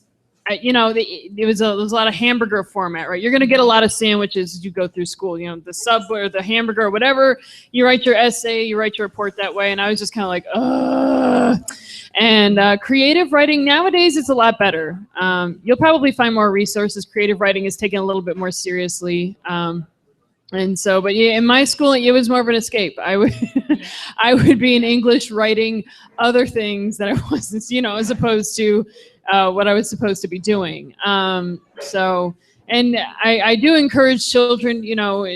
there was a lot of hamburger format, right? You're going to get a lot of sandwiches as you go through school. The Subway or the hamburger or whatever. You write your essay, you write your report that way, and I was just kind of like, ugh. And creative writing nowadays is a lot better. You'll probably find more resources. Creative writing is taken a little bit more seriously. But yeah, in my school, it was more of an escape. I would be in English writing other things that I wasn't, as opposed to what I was supposed to be doing. And I do encourage children,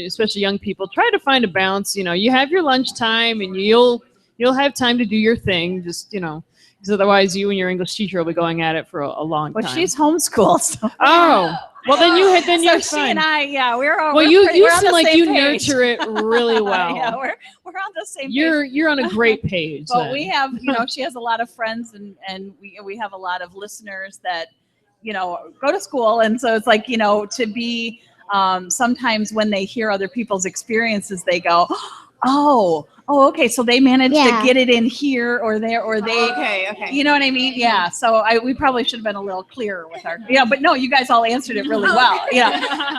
especially young people, try to find a balance. You have your lunch time and you'll have time to do your thing. Just, because otherwise you and your English teacher will be going at it for a long time. Well, she's homeschooled. So. Oh, well then you're so she fine. and I, yeah, we're all. Well, we're you on seem the like same you page. nurture it really well. Yeah, we're on the same page. You're on a great page. But then. we have, she has a lot of friends and we have a lot of listeners that, go to school. And so it's like, to be, sometimes when they hear other people's experiences, they go, oh, okay. So they managed to get it in here or there, or they, okay. You know what I mean? Yeah. So we probably should have been a little clearer with our, but no, you guys all answered it really well. Yeah.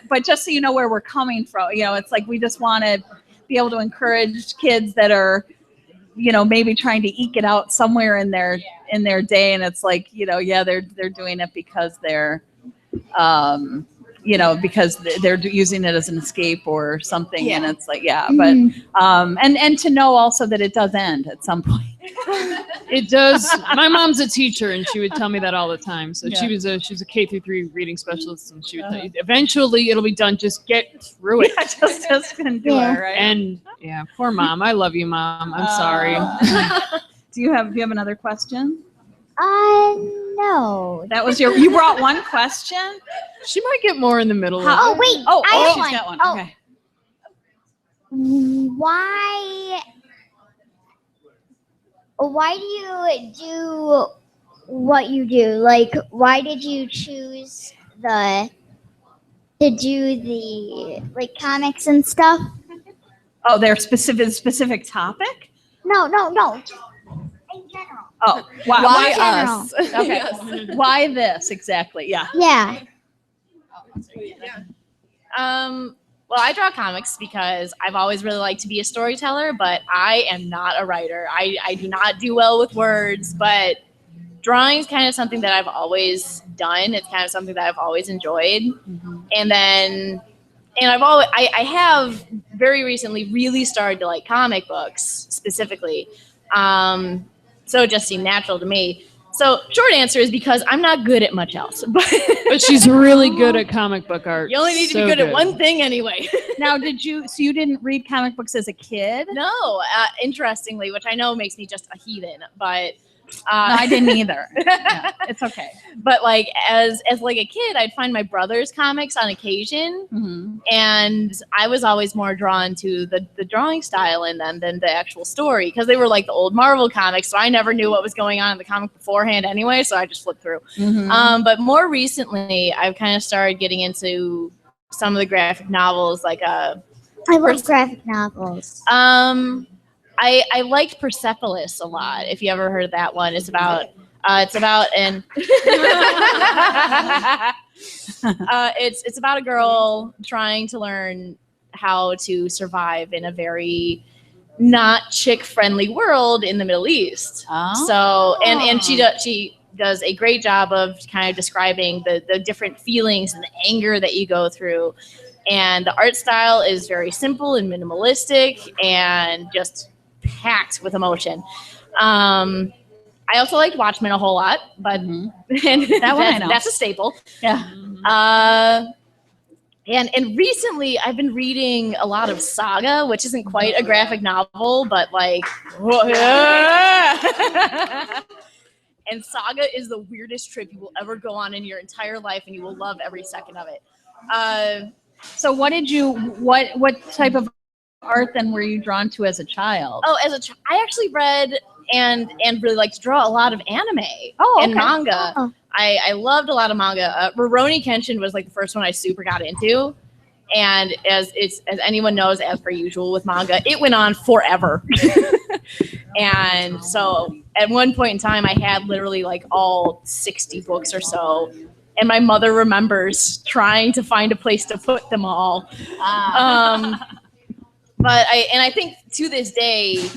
But just so you know where we're coming from, it's like, we just want to be able to encourage kids that are, maybe trying to eke it out somewhere in their day. And it's like, they're doing it because they're, because they're using it as an escape or something. And it's like, but, and to know also that it does end at some point. It does. My mom's a teacher and she would tell me that all the time. So she was a K-3 reading specialist, and she would tell you, eventually it'll be done. Just get through it. Just gonna do it, right? And poor mom. I love you, Mom. I'm sorry. Do you have another question? No. That was you brought one question? She might get more in the middle. Wait, I have she's got one. Okay. Why do you do what you do? Like, why did you choose to do the comics and stuff? Oh, they're specific topic? No. In general. Oh, why us? Okay. Yes. Why this exactly? Yeah. Yeah. Well, I draw comics because I've always really liked to be a storyteller, but I am not a writer. I do not do well with words, but drawing is kind of something that I've always done. It's kind of something that I've always enjoyed. Mm-hmm. And I have very recently really started to like comic books specifically. So it just seemed natural to me. So short answer is because I'm not good at much else. But she's really good at comic book art. You only need to be good at one thing anyway. Now, you didn't read comic books as a kid? No, interestingly, which I know makes me just a heathen, but no, I didn't either. Yeah, it's okay. But like as like a kid, I'd find my brother's comics on occasion, mm-hmm. and I was always more drawn to the drawing style in them than the actual story, because they were like the old Marvel comics, so I never knew what was going on in the comic beforehand anyway, so I just flipped through. Mm-hmm. But more recently, I've kind of started getting into some of the graphic novels, like I love graphic novels. I liked Persepolis a lot. If you ever heard of that one, it's about an it's about a girl trying to learn how to survive in a very not chick friendly world in the Middle East. So and she does a great job of kind of describing the different feelings and the anger that you go through. And the art style is very simple and minimalistic and just packed with emotion. I also liked Watchmen a whole lot, but and That one I know. that's a staple. Yeah. And recently I've been reading a lot of Saga, which isn't quite a graphic novel, but like and Saga is the weirdest trip you will ever go on in your entire life, and you will love every second of it. So what type of art then were you drawn to as a child? Oh, I actually read and really like to draw a lot of anime and manga. Oh. I loved a lot of manga. Rurouni Kenshin was like the first one I super got into. And as anyone knows, as per usual with manga, it went on forever. And so at one point in time, I had literally like all 60 books or so. And my mother remembers trying to find a place to put them all. But I think to this day,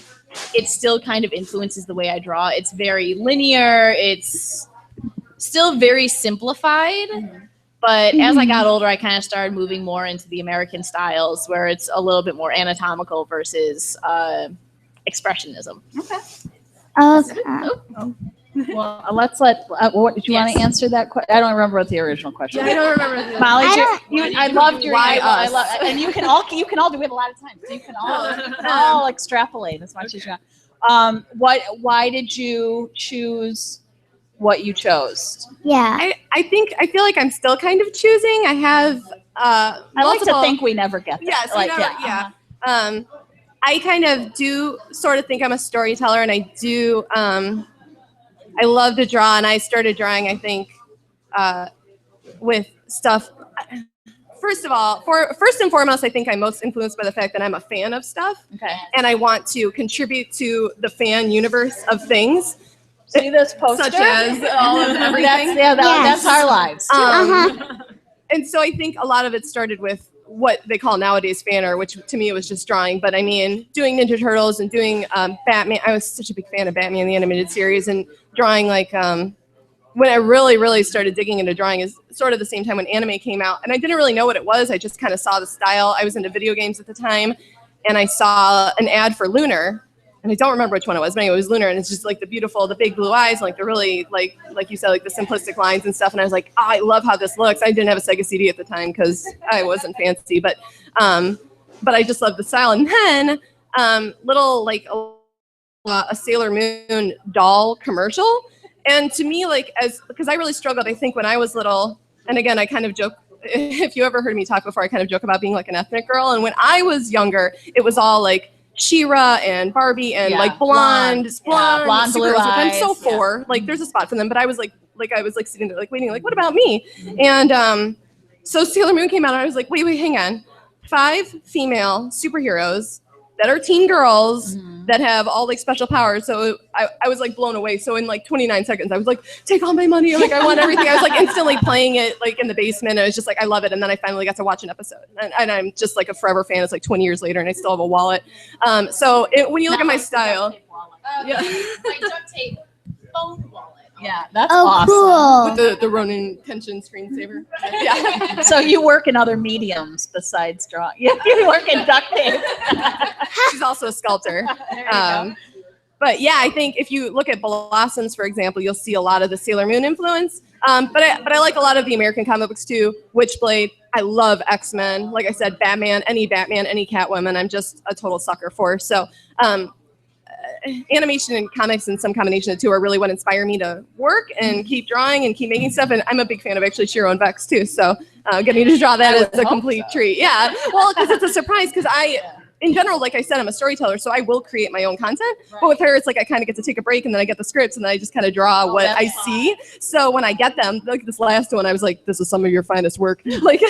it still kind of influences the way I draw. It's very linear. It's still very simplified. But as I got older, I kind of started moving more into the American styles where it's a little bit more anatomical versus expressionism. Okay. Okay. Well, let's let. What did you want to answer that question? I don't remember what the original question. Yeah, I don't remember. Molly, I loved your. Why I us? love, and you can all do. We have a lot of time, so you can all extrapolate as much as you want. Why did you choose what you chose? Yeah. I feel like I'm still kind of choosing. I have I like to multiple- think we never get there. Yes, yeah. I kind of do sort of think I'm a storyteller, and I do. I love to draw, and I started drawing, I think, with stuff. First of all, first and foremost, I think I'm most influenced by the fact that I'm a fan of stuff. Okay. And I want to contribute to the fan universe of things. See this poster? Such as all of everything. That's our lives. And so I think a lot of it started with what they call nowadays fan art, which to me was just drawing. But I mean, doing Ninja Turtles and doing Batman. I was such a big fan of Batman, the animated series, and drawing like when I really, really started digging into drawing is sort of the same time when anime came out. And I didn't really know what it was. I just kind of saw the style. I was into video games at the time, and I saw an ad for Lunar. And I don't remember which one it was, but anyway, it was Lunar, and it's just like the big blue eyes, and like the really, like you said, like the simplistic lines and stuff. And I was like, oh, I love how this looks. I didn't have a Sega CD at the time because I wasn't fancy, but I just loved the style. And then little like a Sailor Moon doll commercial, and to me, like because I really struggled, I think when I was little, and again, I kind of joke. If you ever heard me talk before, I kind of joke about being like an ethnic girl, and when I was younger, it was all like She-Ra and Barbie and like blonde blue blue girls, which I'm so eyes, for. Like, there's a spot for them, but I was like sitting there, like waiting, like, what about me? And so Sailor Moon came out, and I was like, wait, hang on, 5 female superheroes that are teen girls that have all like special powers. So I was like blown away. So in like 29 seconds, I was like, take all my money. Like, I want everything. I was like instantly playing it like in the basement. And I was just like, I love it. And then I finally got to watch an episode. And I'm just like a forever fan. It's like 20 years later, and I still have a wallet. When you look at my style, My duct tape phone wallet. Yeah, that's awesome. With the Ronin Kenshin screensaver. Yeah. So you work in other mediums besides drawing. Yeah, you work in duct tape. She's also a sculptor. But yeah, I think if you look at Blossoms, for example, you'll see a lot of the Sailor Moon influence. But I like a lot of the American comic books too. Witchblade. I love X-Men. Like I said, Batman, any Catwoman, I'm just a total sucker for. So animation and comics and some combination of the two are really what inspire me to work and keep drawing and keep making stuff. And I'm a big fan of actually Shiro and Vex too. So getting to draw that is a complete treat. Yeah. Well, because it's a surprise, because in general, like I said, I'm a storyteller, so I will create my own content. Right. But with her, it's like I kind of get to take a break, and then I get the scripts, and then I just kind of draw what I see. So when I get them, like this last one, I was like, this is some of your finest work. Like,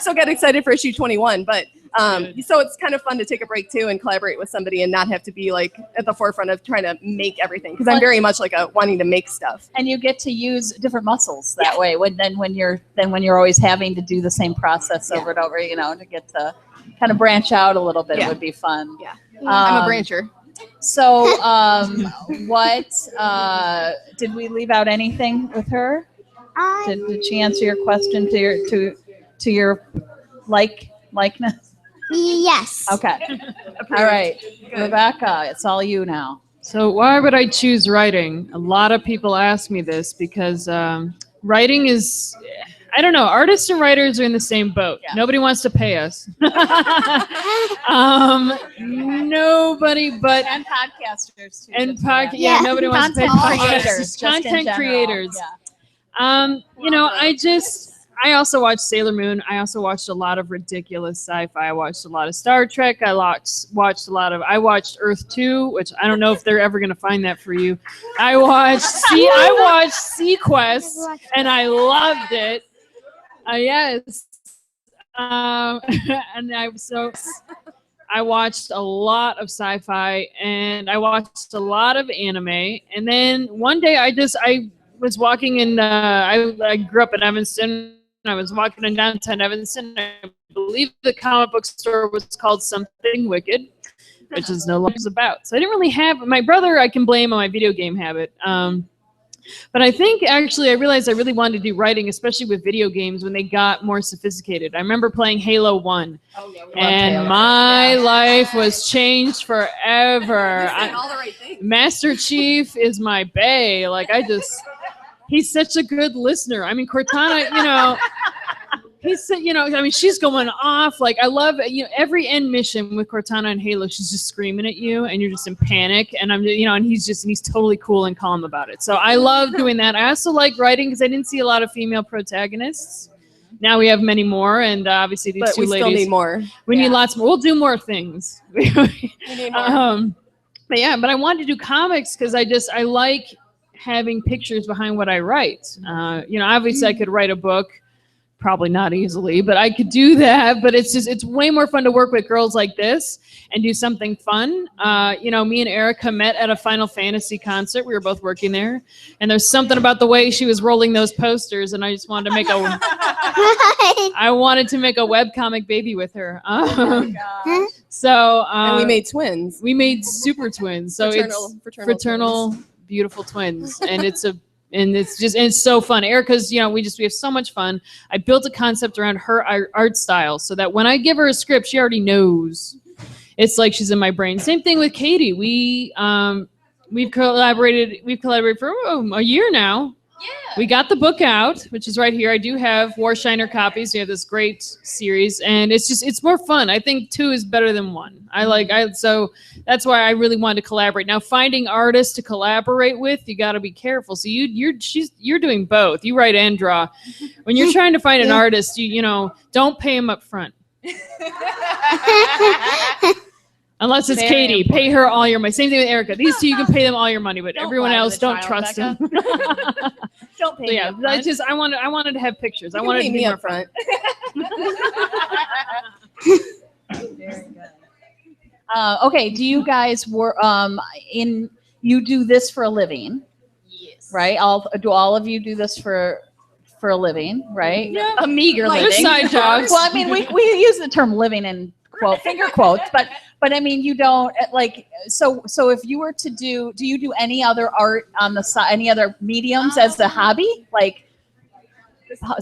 still get excited for issue 21, but so it's kind of fun to take a break too and collaborate with somebody and not have to be like at the forefront of trying to make everything, because I'm very much like a wanting to make stuff. And you get to use different muscles that way when you're always having to do the same process over and over, you know, to get to kind of branch out a little bit. It would be fun. Yeah. I'm a brancher. So what did we leave out anything with her? Did she answer your question to your likeness? Yes. Okay. All right. Rebecca, it's all you now. So why would I choose writing? A lot of people ask me this because writing is, I don't know, artists and writers are in the same boat. Yeah. Nobody wants to pay us. Nobody but... And podcasters too. And nobody wants to pay creators. Content creators. Yeah. You know, I also watched Sailor Moon. I also watched a lot of ridiculous sci-fi. I watched a lot of Star Trek. I watched Earth 2, which I don't know if they're ever going to find that for you. I watched Sequest, and I loved it. Yes. And I watched a lot of sci-fi, and I watched a lot of anime. And then one day I was walking in, I grew up in Evanston. I was walking in downtown Evanston. I believe the comic book store was called Something Wicked, which is no longer about. So I didn't really have, my brother I can blame on my video game habit. But I think actually I realized I really wanted to do writing, especially with video games when they got more sophisticated. I remember playing Halo 1. And my life was changed forever. All the right things. Master Chief is my bae. He's such a good listener. I mean, Cortana, you know, she's going off. Like, I love, every end mission with Cortana and Halo, she's just screaming at you and you're just in panic. And and he's totally cool and calm about it. So I love doing that. I also like writing because I didn't see a lot of female protagonists. Now we have many more, and obviously these two ladies. But we still need more. We need lots more. We'll do more things. We need more. But I wanted to do comics because I like having pictures behind what I write. Obviously I could write a book, probably not easily, but I could do that. But it's way more fun to work with girls like this and do something fun. Me and Erika met at a Final Fantasy concert. We were both working there, and there's something about the way she was rolling those posters, and I just wanted to make I wanted to make a webcomic baby with her. And we made twins. We made super twins. So fraternal beautiful twins, and it's so fun. Erika's, we have so much fun. I built a concept around her art style so that when I give her a script, she already knows. It's like she's in my brain. Same thing with Katie. We've collaborated for a year now. Yeah. We got the book out, which is right here. I do have Warshiner copies. We have this great series, and it's more fun. I think 2 is better than 1. So that's why I really wanted to collaborate. Now, finding artists to collaborate with, you got to be careful. So you're doing both. You write and draw. When you're trying to find an artist, you don't pay him up front. Unless it's Katie, pay her all your money. Same thing with Erika. These two, you can pay them all your money, but everyone else, don't trust them. Don't pay me up front. I wanted to have pictures. I wanted to be more front. Very good. Okay, do you guys you do this for a living? Yes. Right? Do all of you do this for a living, right? Yeah. A meager living. Side jobs. Well, I mean, we use the term living in finger quotes, but I mean, you don't so if you were to do you do any other art on the side, any other mediums as a hobby, like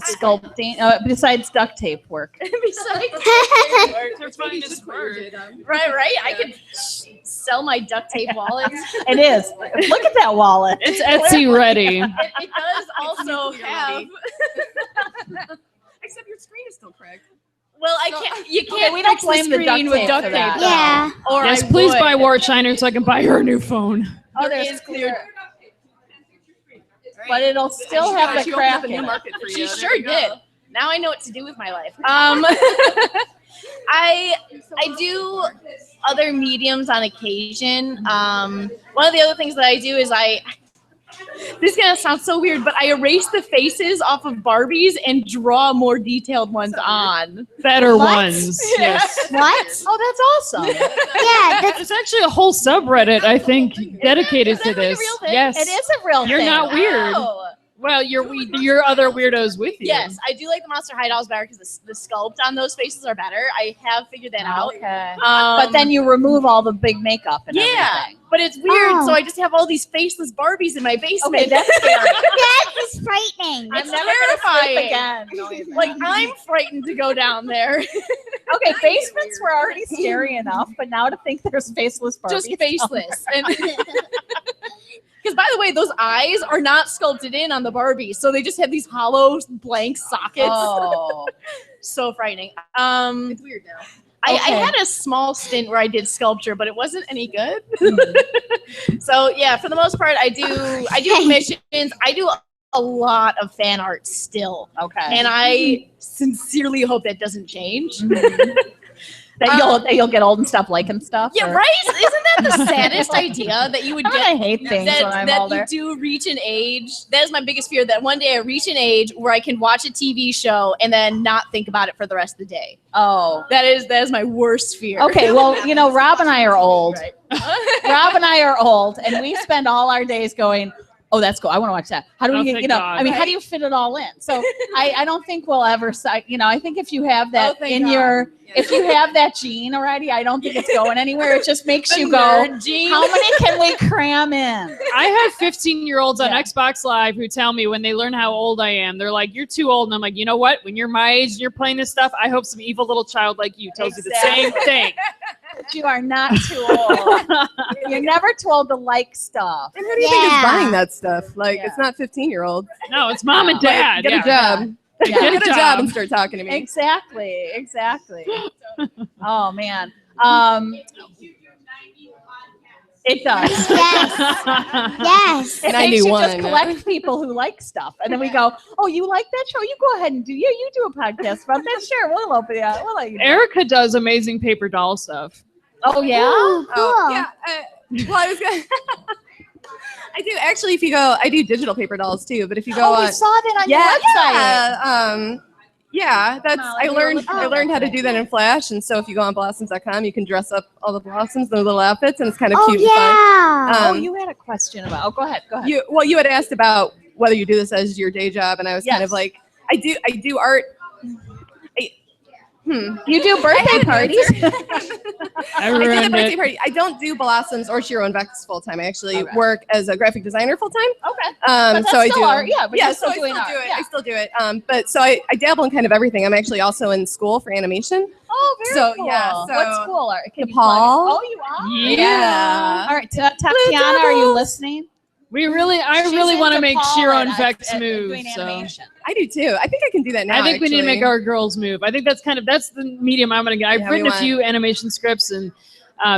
sculpting, besides duct tape work? Right. I could sell my duct tape wallets. It is. Look at that wallet. It's Etsy ready. It does also have. Except your screen is still cracked. Well, I can't. You can't. We don't fix blame the the screen duct with tape duct for tape. that. Yeah. Or Yes, I please would. buy Warshiner so I can buy her a new phone. Oh, there's clear. But it'll still have the crack in it. She sure did. Now I know what to do with my life. I do other mediums on occasion. One of the other things that I do is this is gonna sound so weird, but I erase the faces off of Barbies and draw more detailed ones on. Better What? ones. Yes. What? Oh, that's awesome. Yeah, that's There's actually a whole subreddit, I think, dedicated to this. Yes. It is a real You're thing. not weird. Oh. Well, your other weirdos with you. Yes, I do like the Monster High dolls better because the sculpt on those faces are better. I have figured that out. Okay. Um, But then you remove all the big makeup and everything. but it's weird. Oh. So I just have all these faceless Barbies in my basement. Okay, that's scary. that is frightening. I'm It's never gonna sleep terrifying. again. Like I'm frightened to go down there. Okay, basements were already scary enough, but now to think there's faceless Barbies. Just faceless. Because by the way, those eyes are not sculpted in on the Barbies, so they just have these hollow blank sockets. Oh. So frightening. It's weird now. I had a small stint where I did sculpture, but it wasn't any good. So yeah, for the most part, I do commissions. I do a lot of fan art still. Okay. And I sincerely hope that doesn't change. That you'll get old and stop liking stuff. Yeah, or- right? Isn't that the saddest idea that you would get? I hate things that, when I'm that older. you do reach an age. That is my biggest fear. That one day I reach an age where I can watch a TV show and then not think about it for the rest of the day. Oh. That is my worst fear. Okay, well, Rob and I are old. Right. Rob and I are old, and we spend all our days going, oh, that's cool. I want to watch that. How do we Oh, get, thank God. how do you fit it all in? So I don't think we'll ever, I think if you have that thank in God. your, if you have that gene already, I don't think it's going anywhere. It just makes The you go, nerd gene. how many can we cram in? I have 15-year-olds on Yeah. Xbox Live who tell me when they learn how old I am, they're like, "You're too old." And I'm like, "You know what? When you're my age and you're playing this stuff, I hope some evil little child like you tells you the same thing." But you are not too old. You're never too old to like stuff. And who do you think is Yeah. buying that stuff? Like, Yeah. it's not 15-year-olds. No, it's mom and dad. Get yeah. a job. Yeah. Get a job and start talking to me. Exactly. Oh man. It does. Yes. Yes. It makes you just 91. collect people who like stuff, and then we go, "Oh, you like that show? You go ahead and do. Yeah, you do a podcast about that. Sure, we'll open it. We'll let you know." Erica does amazing paper doll stuff. Oh yeah. Ooh, cool. Oh, yeah. Well, I was gonna. I do actually. If you go, I do digital paper dolls too. But if you go Oh, on, we saw that on your website. yeah, that's. Come on, I let me learned. look I at learned that. how to do that in Flash, and so if you go on blossoms.com, you can dress up all the blossoms, their little outfits, and it's kind of Oh cute. And fun. yeah. Oh, you had a question about. Oh, go ahead. Go ahead. You had asked about whether you do this as your day job, and I was kind of Yes. like, I do art. You do birthday parties. I do the birthday party. I don't do Blossoms or Shiro and Vex full time. I actually work as a graphic designer full time. Okay. But that's so I still do. art, yeah, but you're still so doing I still art, do it. yeah. I still do it. But so I dabble in kind of everything. I'm actually also in school for animation. Oh, very So, cool. yeah, so- What school are? Can you DePaul. plug it? Oh, you are. Yeah. All right, Tatiana, are you listening? I really She's want to in make DePaul Shiro at- and Vex at move. doing So. animation. I do too. I think I can do that now. I think we need to make actually. our girls move. I think that's the medium I'm going to get. I've Yeah, written we a few animation scripts, and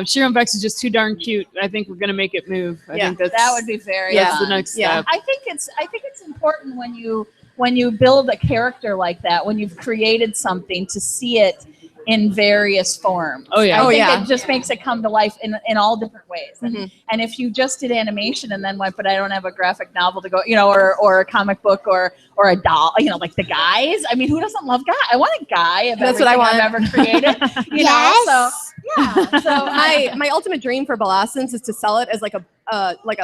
Shiro and Vex is just too darn cute. I think we're going to make it move. I think that would be very. that's the fun. next step. I think it's important when you build a character like that, when you've created something, to see it in various forms. Oh, yeah. I Oh, think yeah. it just makes it come to life in all different ways. Mhm. And if you just did animation and then went, but I don't have a graphic novel to go, or a comic book or a doll, like the guys. I mean, who doesn't love guy? I want a guy of That's what I everything I've want. ever created. Yes. So yeah. So my ultimate dream for Blossoms is to sell it as like a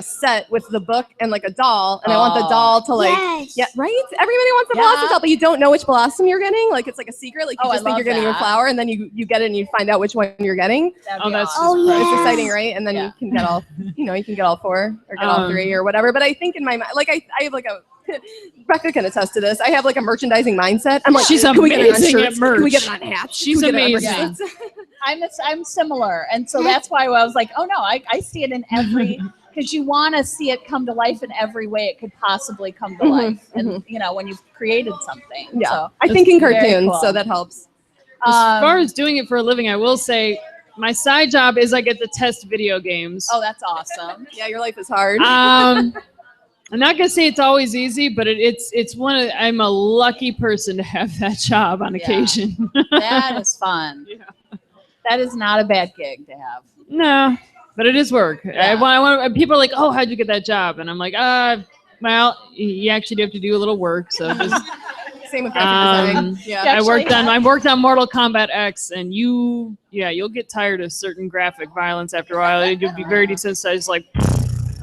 set with the book and like a doll, and I want the Oh. doll to like Yes. yeah, right. Everybody wants the Yeah. Blossom doll, but you don't know which Blossom you're getting. Like it's like a secret. Like you Oh, I just think love you're getting your that. flower, and then you get it and you find out which one you're getting. that'd Oh, be that's awesome. Oh yeah. It's exciting, right? And then Yeah. you can get all you can get all four or get all three or whatever. But I think in my mind, like I have like a Becca can attest to this. I have like a merchandising mindset. I'm like, She's can we get it on amazing shirts? at merch. Can we get it on hats? She's Can we get it on amazing. bracelets? I'm similar, and so that's why I was like, oh no, I see it in every, because you want to see it come to life in every way it could possibly come to life, and when you've created something. Yeah, So, I think in very cartoons, cool. so that helps. As Um, far as doing it for a living, I will say my side job is I get to test video games. oh, that's awesome. Yeah, your life is hard. I'm not gonna say it's always easy, but it's one of I'm a lucky person to have that job on Yeah. occasion. That is fun. That is not a bad gig to have. No, but it is work. Yeah. I want. People are like, "Oh, how'd you get that job?" And I'm like, Well, you actually do have to do a little work, so just. Same with graphic design. Yeah. I worked on Mortal Kombat X, and you'll get tired of certain graphic violence after a while. You'll be very desensitized, like,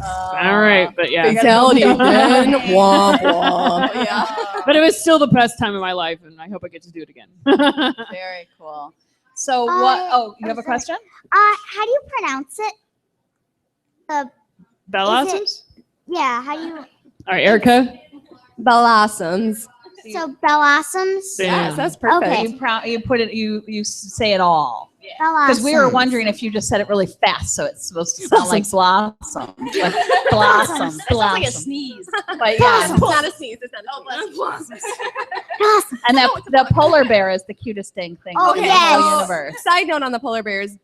all right, but yeah. Fatality again. Womp womp. Yeah. But it was still the best time of my life, and I hope I get to do it again. Very cool. So what? Oh, you have a question? How do you pronounce it? Blossoms? Yeah. How do you? All right, Erika. Blossoms. So blossoms. Yes, that's perfect. Okay. You put it. You say it all. Blossoms. Because we were wondering if you just said it really fast, so it's supposed to sound like blossom. Like blossom. It sounds like a sneeze. But yeah, It's not a sneeze. It's not a blossom. and the polar bear is the cutest thing in the whole universe. Side note on the polar bears.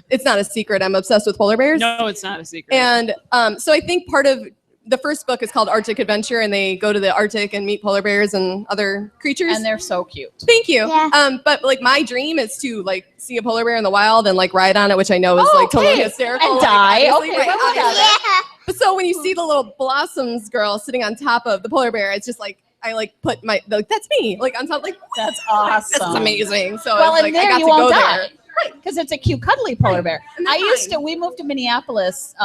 It's not a secret. I'm obsessed with polar bears. No, it's not a secret. And so I think part of the first book is called Arctic Adventure, and they go to the Arctic and meet polar bears and other creatures. And they're so cute. Thank you. Yeah. But like my dream is to like see a polar bear in the wild and like ride on it, which I know is like totally hysterical. And like, die. obviously, Okay, right, well, obviously. Yeah. But so when you see the little blossoms girl sitting on top of the polar bear, it's just like I like put that's me like on top, like that's awesome. This is amazing. So well, it's and like I there got you to go won't die. there. Right, because it's a cute, cuddly polar bear. We moved to Minneapolis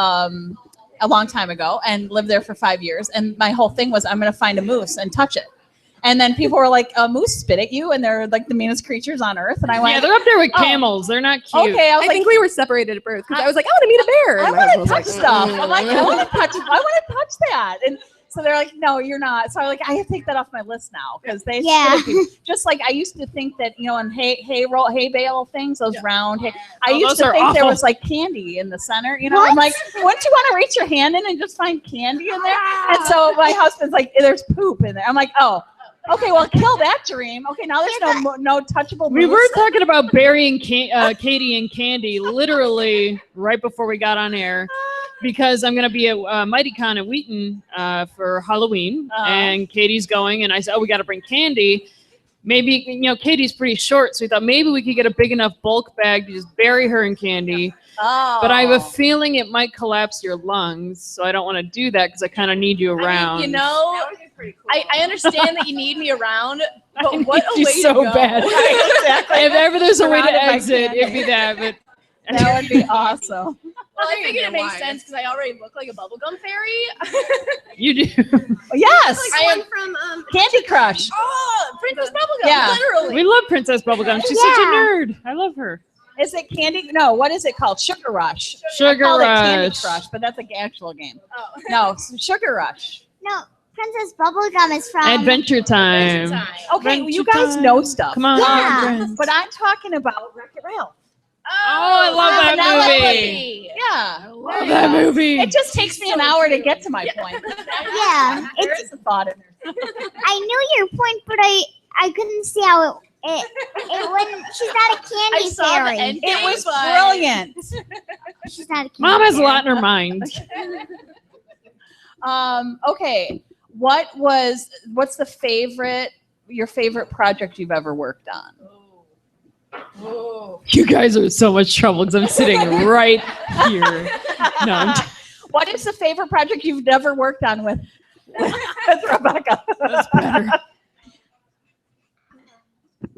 a long time ago and lived there for 5 years. And my whole thing was, I'm going to find a moose and touch it. And then people were like, a moose spit at you, and they're like the meanest creatures on earth. And I went, yeah, they're up there with camels. They're not cute. Okay, I think we were separated at birth because I was like, I want to meet a bear. I And want to was touch like, stuff. I'm like, I want to touch that. And so they're like, no, you're not. So I'm like, I have to take that off my list now because they spit at people. Just like I used to think that, in hay bale things, those round hay. I used to think there was like candy in the center. I'm like, wouldn't you want to reach your hand in and just find candy in there? And so my husband's like, there's poop in there. I'm like, oh. Okay, well, kill that dream. Okay, now there's no touchable. We were talking about burying Katie and Candy literally right before we got on air, because I'm going to be at MightyCon at Wheaton for Halloween, and Katie's going, and I said, we got to bring Candy. Maybe, Katie's pretty short, so we thought maybe we could get a big enough bulk bag to just bury her and Candy. Oh. But I have a feeling it might collapse your lungs, so I don't want to do that because I kind of need you around. I understand that you need me around, but what a you way so to go. bad. Exactly. If ever there's a way to Surrounded by exit, candy. it'd be that. But that would be awesome. Well, I figured it makes sense because I already look like a bubblegum fairy. You do. Yes. I am from Candy Crush. Oh, Princess Bubblegum, Yeah. literally. We love Princess Bubblegum. She's such a nerd. I love her. Is it Candy? No, what is it called? Sugar Rush. Sugar I called it Candy Rush. Crush, but that's an actual game. Oh. No, Sugar Rush. No, Princess Bubblegum is from Adventure Time. Okay, well, you Adventure guys Time. know stuff. Come on. Yeah. friends. But I'm talking about Wreck-It Ralph. Oh, I love that movie. Yeah. I love that movie. It just takes me an hour to get to my point. Yeah, There is a thought in there. I knew your point, but I couldn't see how it wouldn't. She's not a candy I saw the fairy. ending, It was but- brilliant. She's not a candy Mom has a fairy. lot in her mind. Okay. What's your favorite project you've ever worked on? You guys are in so much trouble because I'm sitting right here. No, I'm What is the favorite project you've never worked on with Rebecca? that's better.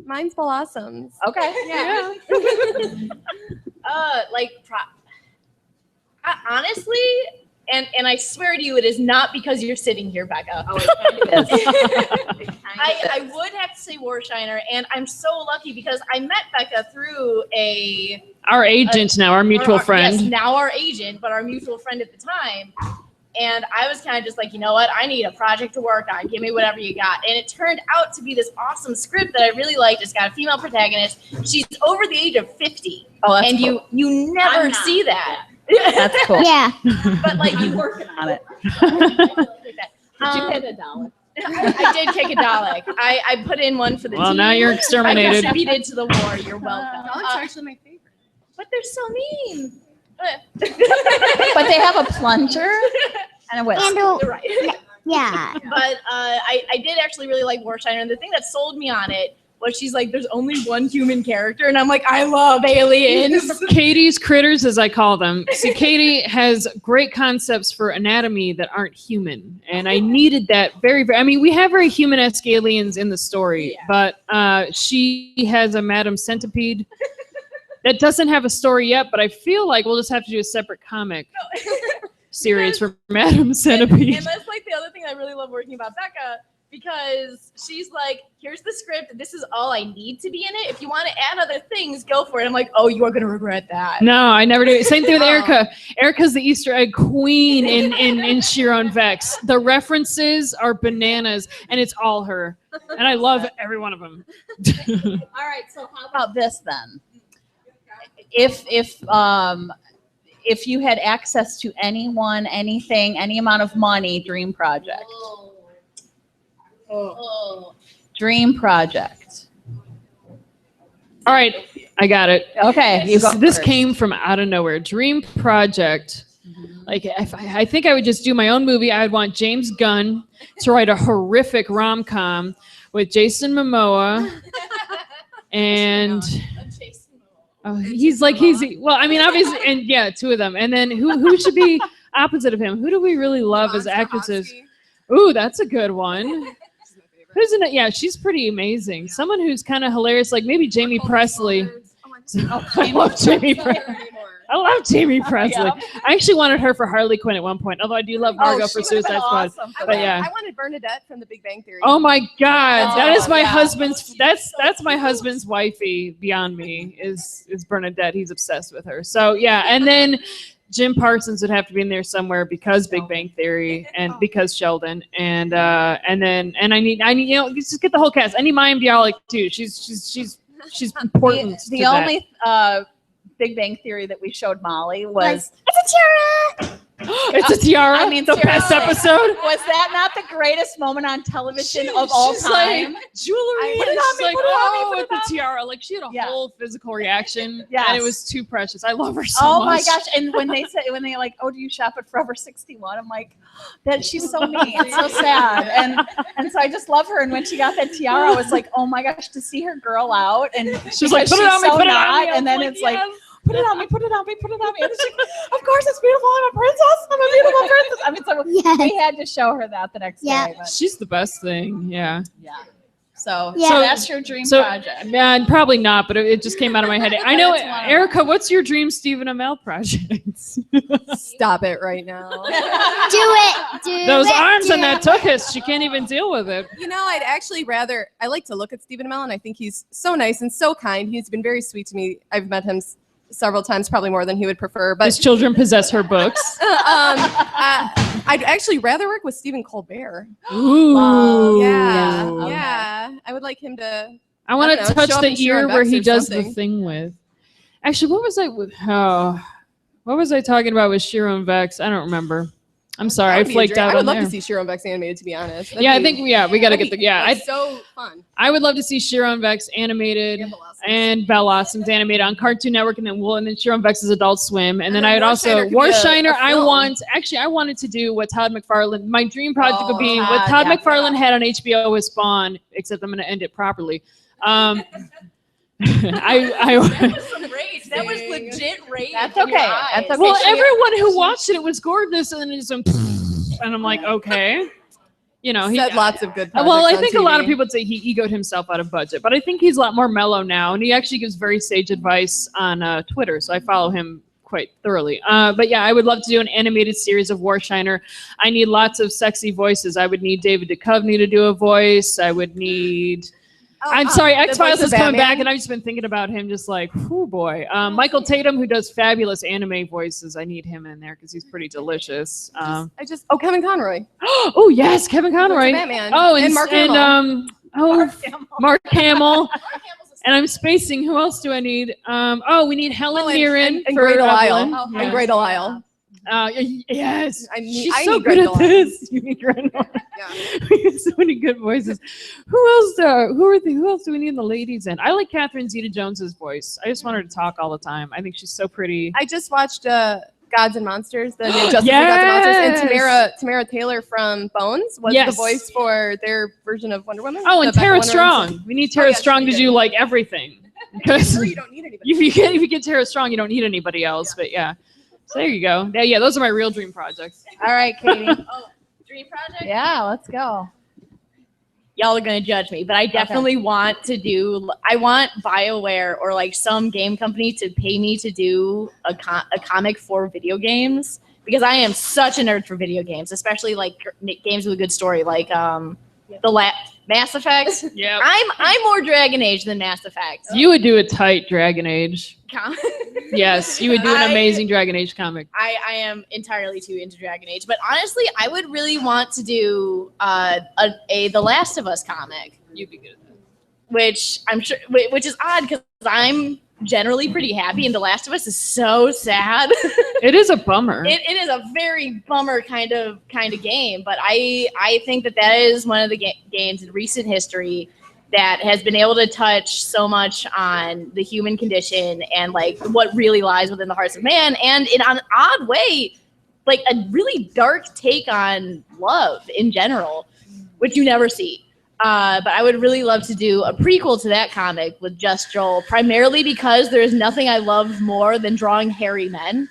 Mine's blossoms. Okay. Yeah. Honestly, and I swear to you, it is not because you're sitting here, Becca. Oh, it I would have to say Warshiner, and I'm so lucky because I met Becca through Our agent now, our mutual friend. Yes, now our agent, but our mutual friend at the time. And I was kind of just like, you know what? I need a project to work on. Give me whatever you got. And it turned out to be this awesome script that I really liked. It's got a female protagonist. She's over the age of 50. Oh, that's and cool. you never see that. That's cool. Yeah. But like You working on it? Did you hit a dollar? I did kick a Dalek. I put in one for the Well, team. now you're exterminated. I contributed to the war. You're welcome. Daleks are actually my favorite. But they're so mean. But they have a plunger and a whisk. And You're right. yeah. But I did actually really like Warshiner, and the thing that sold me on it where she's like, there's only one human character, and I'm like, I love aliens. Katie's critters, as I call them. See, Katie has great concepts for anatomy that aren't human, and I needed that very, very. I mean, we have very human-esque aliens in the story, but she has a Madam Centipede that doesn't have a story yet. But I feel like we'll just have to do a separate comic series for Madam Centipede. And that's like the other thing I really love working about Becca, because she's like, here's the script, this is all I need to be in it. If you want to add other things, go for it. I'm like, oh, you are going to regret that. No, I never do. Same thing with Erika. Erika's the Easter egg queen in Shiro and Vex. The references are bananas, and it's all her. And I love every one of them. All right, so how about this then? If you had access to anyone, anything, any amount of money, dream project. Dream project. All right, I got it. Okay, This came from out of nowhere. Dream project. Like, if I think I would just do my own movie. I would want James Gunn to write a horrific rom-com with Jason Momoa and well, I mean, obviously, and yeah, two of them. And then who should be opposite of him? Who do we really love as actresses? Ooh, that's a good one. Who's in it? Yeah, she's pretty amazing. Someone who's kind of hilarious, like maybe Jamie Presley. I love Jamie Presley. I love Jamie Presley. Yeah. I actually wanted her for Harley Quinn at one point, although I do love Margot for Suicide Squad. But yeah. I wanted Bernadette from The Big Bang Theory. Oh my God, that is my yeah. husband's. That's my husband's wifey. Beyond me is Bernadette. He's obsessed with her. So yeah, and then Jim Parsons would have to be in there somewhere because Big Bang Theory and because Sheldon and I need just get the whole cast. I need Mayim Bialik too. She's important. The to that. only Big Bang Theory that we showed Molly was it's a tiara. It's a tiara. I mean, the best seriously. episode. Was that not the greatest moment on television of all she's time? Like, jewelry. Put it and on she's me, like, put it on me, oh, put it with the on me. tiara. Like she had a whole physical reaction. Yes. And it was too precious. I love her so Oh much. my gosh! And when they like, oh, do you shop at Forever 61? I'm like, that she's so mean. It's so sad. And so I just love her. And when she got that tiara, I was like, oh my gosh, to see her girl out and She's like, because put it on me, so put it on not, me. and then I'm it's like, like. yes. Put it on me, put it on me, put it on me. And she's like, of course it's beautiful. I'm a princess. I'm a beautiful princess. I mean, so we had to show her that the next day. But She's the best thing. Yeah. yeah. So So- that's your dream So, project. man, probably not, but it just came out of my head. I know, That's one of them. Erika, what's your dream Stephen Amell project? Stop it right now. Do it. Do Those it. arms do on that it. tuchus, she can't even deal with it. You know, I'd actually rather, I like to look at Stephen Amell, and I think he's so nice and so kind. He's been very sweet to me. I've met him several times, probably more than he would prefer. But His children possess her books. I'd actually rather work with Stephen Colbert. Ooh. Yeah. I would like him to. I want don't to know, touch show up the in Shiro ear and where Vex he or does the something. thing with. Actually, what was I with? Oh, what was I talking about with Shiro and Vex? I don't remember. I'm sorry, That I would be a flaked dream. out I would on love there. to see Shiro and Vex animated, to be honest. Yeah, I think we got to get the so fun. I would love to see Shiro and Vex animated and Blossoms animated on Cartoon Network, and then Shiro and Vex's Adult Swim, and then I would also Warshiner could be a I wanted to do what Todd McFarlane. My dream project would be what Todd, Todd yeah. McFarlane had on HBO with Spawn, except I'm going to end it properly. That was legit rage. That's in your okay. eyes. That's okay. Well, everyone who watched it was gorgeous, and then it just went, and I'm like, okay. You know, he Said lots of good Well, I projects on think a lot of TV. people would say he egoed himself out of budget, but I think he's a lot more mellow now, and he actually gives very sage advice on Twitter, so I follow him quite thoroughly. But yeah, I would love to do an animated series of Warshiner. I need lots of sexy voices. I would need David Duchovny to do a voice. I would need... I'm sorry, the X-Files voice is of coming Batman? back, and I've just been thinking about him just like, oh boy. Michael Tatum, who does fabulous anime voices, I need him in there because he's pretty delicious. Kevin Conroy. Oh yes, Kevin Conroy. Batman. Oh, And Mark Hamill. Mark Hamill. And I'm spacing. Who else do I need? We need Helen Mirren and for Great Evelyn. Delisle. And Great Delisle. Yes, I so need good Great at Delisle. this. You need Great Delisle. We have so many good voices. Who else? Who else do we need the ladies in? I like Catherine Zeta-Jones's voice. I just want her to talk all the time. I think she's so pretty. I just watched Gods and Monsters, the new Justice League Gods and Monsters, and Tamara Taylor from Bones was the voice for their version of Wonder Woman. Oh, and the Tara Wonder Strong. Woman. We need Tara Strong to do like everything. Because you don't need anybody. if you get Tara Strong, you don't need anybody else. But yeah, so there you go. Yeah, those are my real dream projects. All right, Katie. Dream project? Yeah, let's go. Y'all are gonna judge me, but I definitely want to do. I want BioWare or like some game company to pay me to do a comic for video games because I am such a nerd for video games, especially like games with a good story, like Mass Effect. Yeah, I'm more Dragon Age than Mass Effect. You would do a tight Dragon Age. Yes, you would do an amazing Dragon Age comic. I am entirely too into Dragon Age, but honestly, I would really want to do a The Last of Us comic. You'd be good at that. Which I'm sure, which is odd because I'm generally pretty happy, and The Last of Us is so sad. It is a bummer. It is a very bummer kind of game, but I think that is one of the games in recent history that has been able to touch so much on the human condition and like what really lies within the hearts of man, and in an odd way, like a really dark take on love in general, which you never see. But I would really love to do a prequel to that comic with just Joel, primarily because there's nothing I love more than drawing hairy men.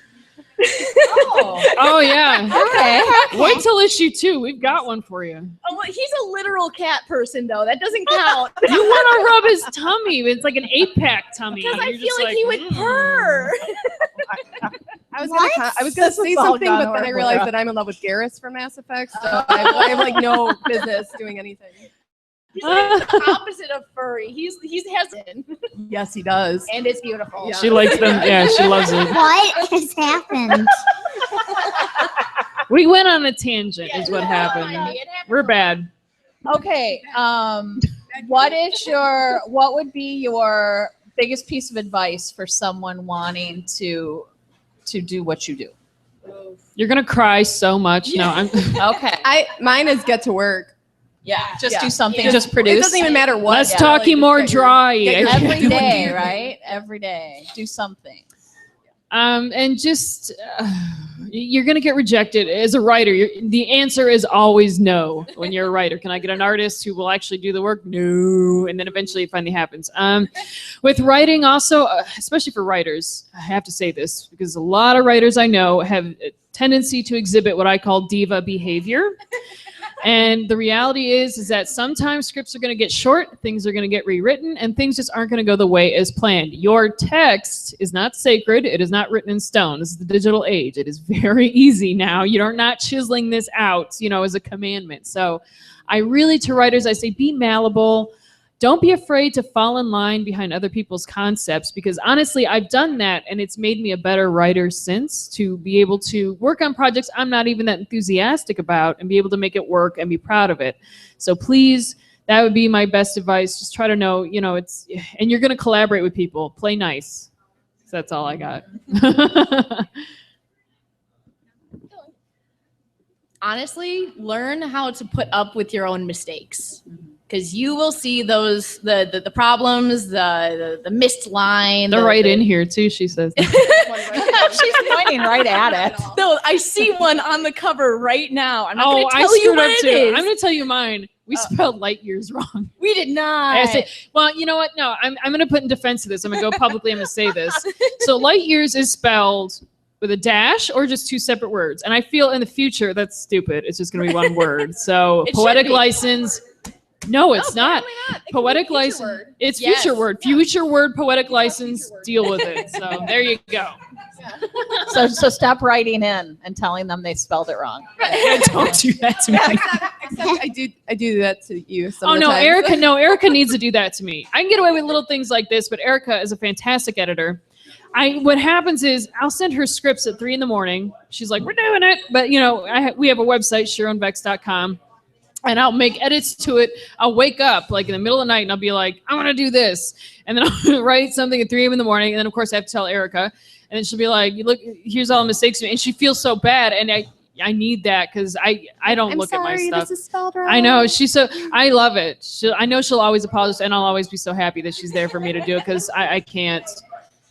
Oh yeah. Okay. Wait till issue 2. We've got one for you. Oh, well, he's a literal cat person, though. That doesn't count. You want to rub his tummy? It's like an 8-pack tummy. Because I You're feel just like he would purr. I was gonna say something, but then I realized that I'm in love with Garrus from Mass Effect, so I have like no business doing anything. He's like the opposite of furry. He's hesitant. Yes, he does. And it's beautiful. Yeah. She likes them. Yeah, she loves it. What has happened? We went on a tangent, is what happened. We're bad. Okay. What would be your biggest piece of advice for someone wanting to do what you do? You're gonna cry so much. No, I'm okay. Mine is get to work. Yeah, just do something. Yeah. Just produce. It doesn't even matter what. Let's talk you more dry. Every day, right? Every day, do something. And just you're gonna get rejected as a writer. The answer is always no when you're a writer. Can I get an artist who will actually do the work? No, and then eventually it finally happens. With writing, also, especially for writers, I have to say this because a lot of writers I know have a tendency to exhibit what I call diva behavior. And the reality is that sometimes scripts are going to get short, things are going to get rewritten, and things just aren't going to go the way as planned. Your text is not sacred. It is not written in stone. This is the digital age. It is very easy now. You're not chiseling this out, as a commandment. So to writers, I say be malleable. Don't be afraid to fall in line behind other people's concepts, because honestly, I've done that and it's made me a better writer since, to be able to work on projects I'm not even that enthusiastic about and be able to make it work and be proud of it. So please, that would be my best advice. Just try to know, and you're going to collaborate with people. Play nice. So that's all I got. Honestly, learn how to put up with your own mistakes. Because you will see those the problems, the missed line. They're right in here too, she says. She's pointing right at it. No, I see one on the cover right now. I'm not going to I tell you screwed what up it too. is. I'm going to tell you mine. We spelled light years wrong. We did not. I say, well, you know what? No, I'm going to put in defense of this. I'm going to go publicly. I'm going to say this. So light years is spelled with a dash or just 2 separate words. And I feel in the future that's stupid. It's just going to be one word. So It poetic should be. license. No, it's not. Poetic license. word. It's Yes. future word. Future word, poetic license. Deal with it. So there you go. So stop writing in and telling them they spelled it wrong. Don't do that to me. Except I do that to you. Some Oh of the no, times. Erika needs to do that to me. I can get away with little things like this, but Erika is a fantastic editor. What happens is I'll send her scripts at 3 a.m. She's like, we're doing it. But we have a website, SharonVex.com. And I'll make edits to it. I'll wake up like in the middle of the night and I'll be like, I want to do this. And then I'll write something at 3 a.m. And then of course I have to tell Erika. And then she'll be like, look, here's all the mistakes. And she feels so bad. And I need that because I don't look at my stuff. This is spelled wrong. I know. I love it. I know she'll always apologize. And I'll always be so happy that she's there for me to do it because I can't.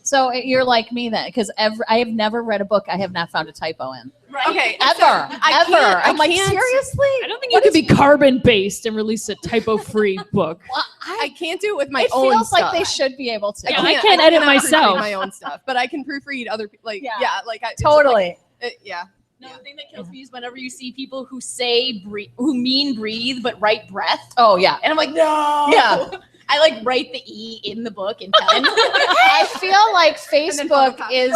So you're like me then, because I have never read a book I have not found a typo in. Okay. Ever. I Ever. can't- I'm like, can't- seriously? I don't think you could be carbon based and release a typo free book. Well, I can't do it with my it own feels stuff. like they should be able to. Yeah, I can't edit cannot myself. proofread my own stuff, but I can proofread other people. Like, Yeah. like it's Totally. yeah. No, the thing that kills me is whenever you see people who say who mean breathe but write breath. Oh yeah. And I'm like, no. Yeah. I like write the E in the book in pen. I feel like Facebook is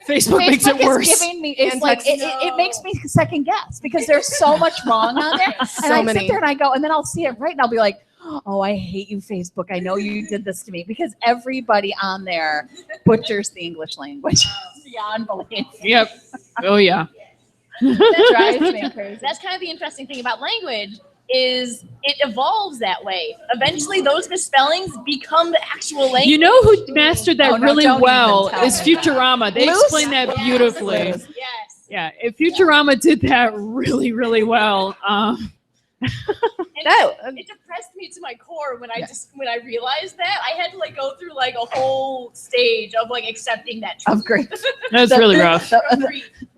Facebook makes it is worse. giving me. It's And like text. it makes me second guess because there's so much wrong on there. So And I many. sit there and I go, and then I'll see it right, and I'll be like, oh, I hate you, Facebook. I know you did this to me because everybody on there butchers the English language beyond belief. Yep. Oh yeah. That drives me crazy. That's kind of the interesting thing about language is it evolves that way. Eventually, those misspellings become the actual language. You know who mastered that Oh, no, really don't well even tell is me. Futurama. They Loose? explain that beautifully. Yes. Yes. Yeah, if Futurama did that really, really well. And it depressed me to my core when when I realized that. I had to like go through like a whole stage of like accepting that truth. Of grief. That's really rough.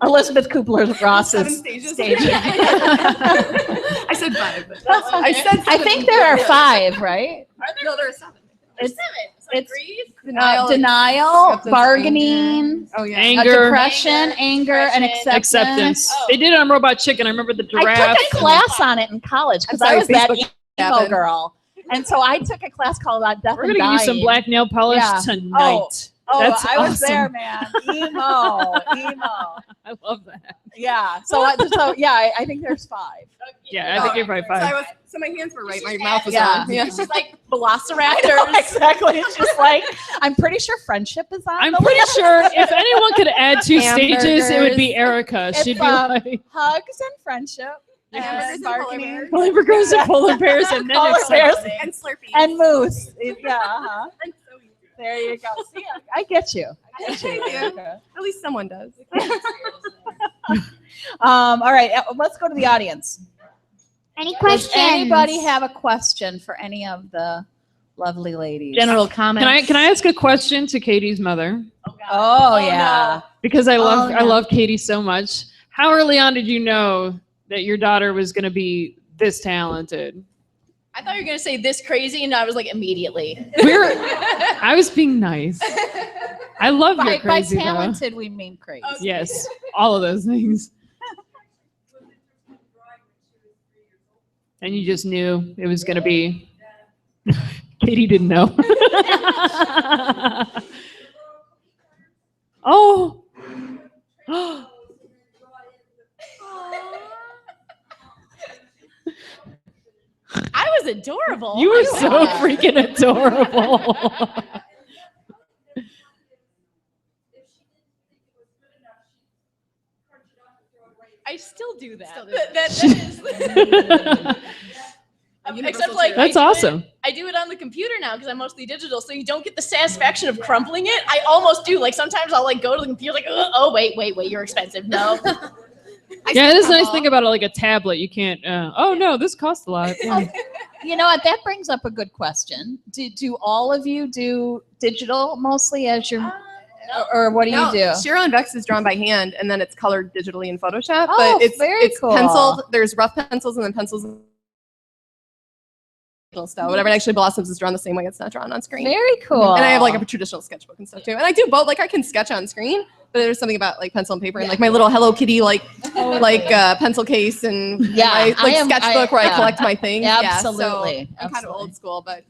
Elizabeth Kubler-Ross's stages. stage. I said 5, but I said. I think there are 5, right? Are there? No, there are 7. There's 7. It's like it's- breathe. Denial, acceptance, bargaining, Oh yeah. Anger. depression, anger, and Depression. acceptance. They did it on Robot Chicken. I remember the giraffe. I took a class on it in college because I'm I sorry, was that Facebook emo happened. girl. And so I took a class called Death We're and gonna Dying. give you some black nail polish Yeah. tonight. Oh, That's I was awesome. there, man. Emo. I love that. Yeah. So, I think there's 5. Yeah, I think you're probably So, fine. so my hands were right. My mouth was Yeah. wrong. Yeah. It's just like I know, exactly. It's just like, I'm pretty sure friendship is on I'm the pretty list. sure if anyone could add 2 stages, it would be Hamburgers. Erika. It's, She'd be like hugs and friendship. Hamburgers And and polar bargaining. bears. polar bears and polar bears and then Polar acceptance. bears. And Slurpees. And moose. Yeah. Uh-huh. And so easy. There you go. See, I get you. I get you. Thank you. Erica. At least someone does. All right. Let's go to the audience. Any Does questions? anybody have a question for any of the lovely ladies? general comments. Can I ask a question to Katie's mother? Oh, yeah. Because I love no. I love Katie so much. How early on did you know that your daughter was going to be this talented? I thought you were gonna say this crazy, and I was like immediately. I was being nice. I love your By crazy though. talented, we mean crazy. Yes, all of those things. And you just knew it was going to be. Katie didn't know. Oh. I was adorable. You were I so was. freaking adorable. I still do that. Still do That is. Except like That's I do awesome. I do it on the computer now because I'm mostly digital, so you don't get the satisfaction of crumpling it. I almost do. Like sometimes I'll like go to the computer, like, oh wait, you're expensive. No. Yeah, it is a nice thing about it, like a tablet. You can't. Oh no, this costs a lot. Yeah. You know what? That brings up a good question. Do all of you do digital mostly as your, or what do you do? Shiro and Vex is drawn by hand, and then it's colored digitally in Photoshop. Oh, but it's very cool. penciled. There's rough pencils and then pencils. Style. Whatever. And actually, Blossoms is drawn the same way. It's not drawn on screen. Very cool. And I have like a traditional sketchbook and stuff too. And I do both. Like I can sketch on screen, but there's something about like pencil and paper and like my little Hello Kitty pencil case and my sketchbook where I collect my things. Absolutely. Yeah, so I'm kind of old school, but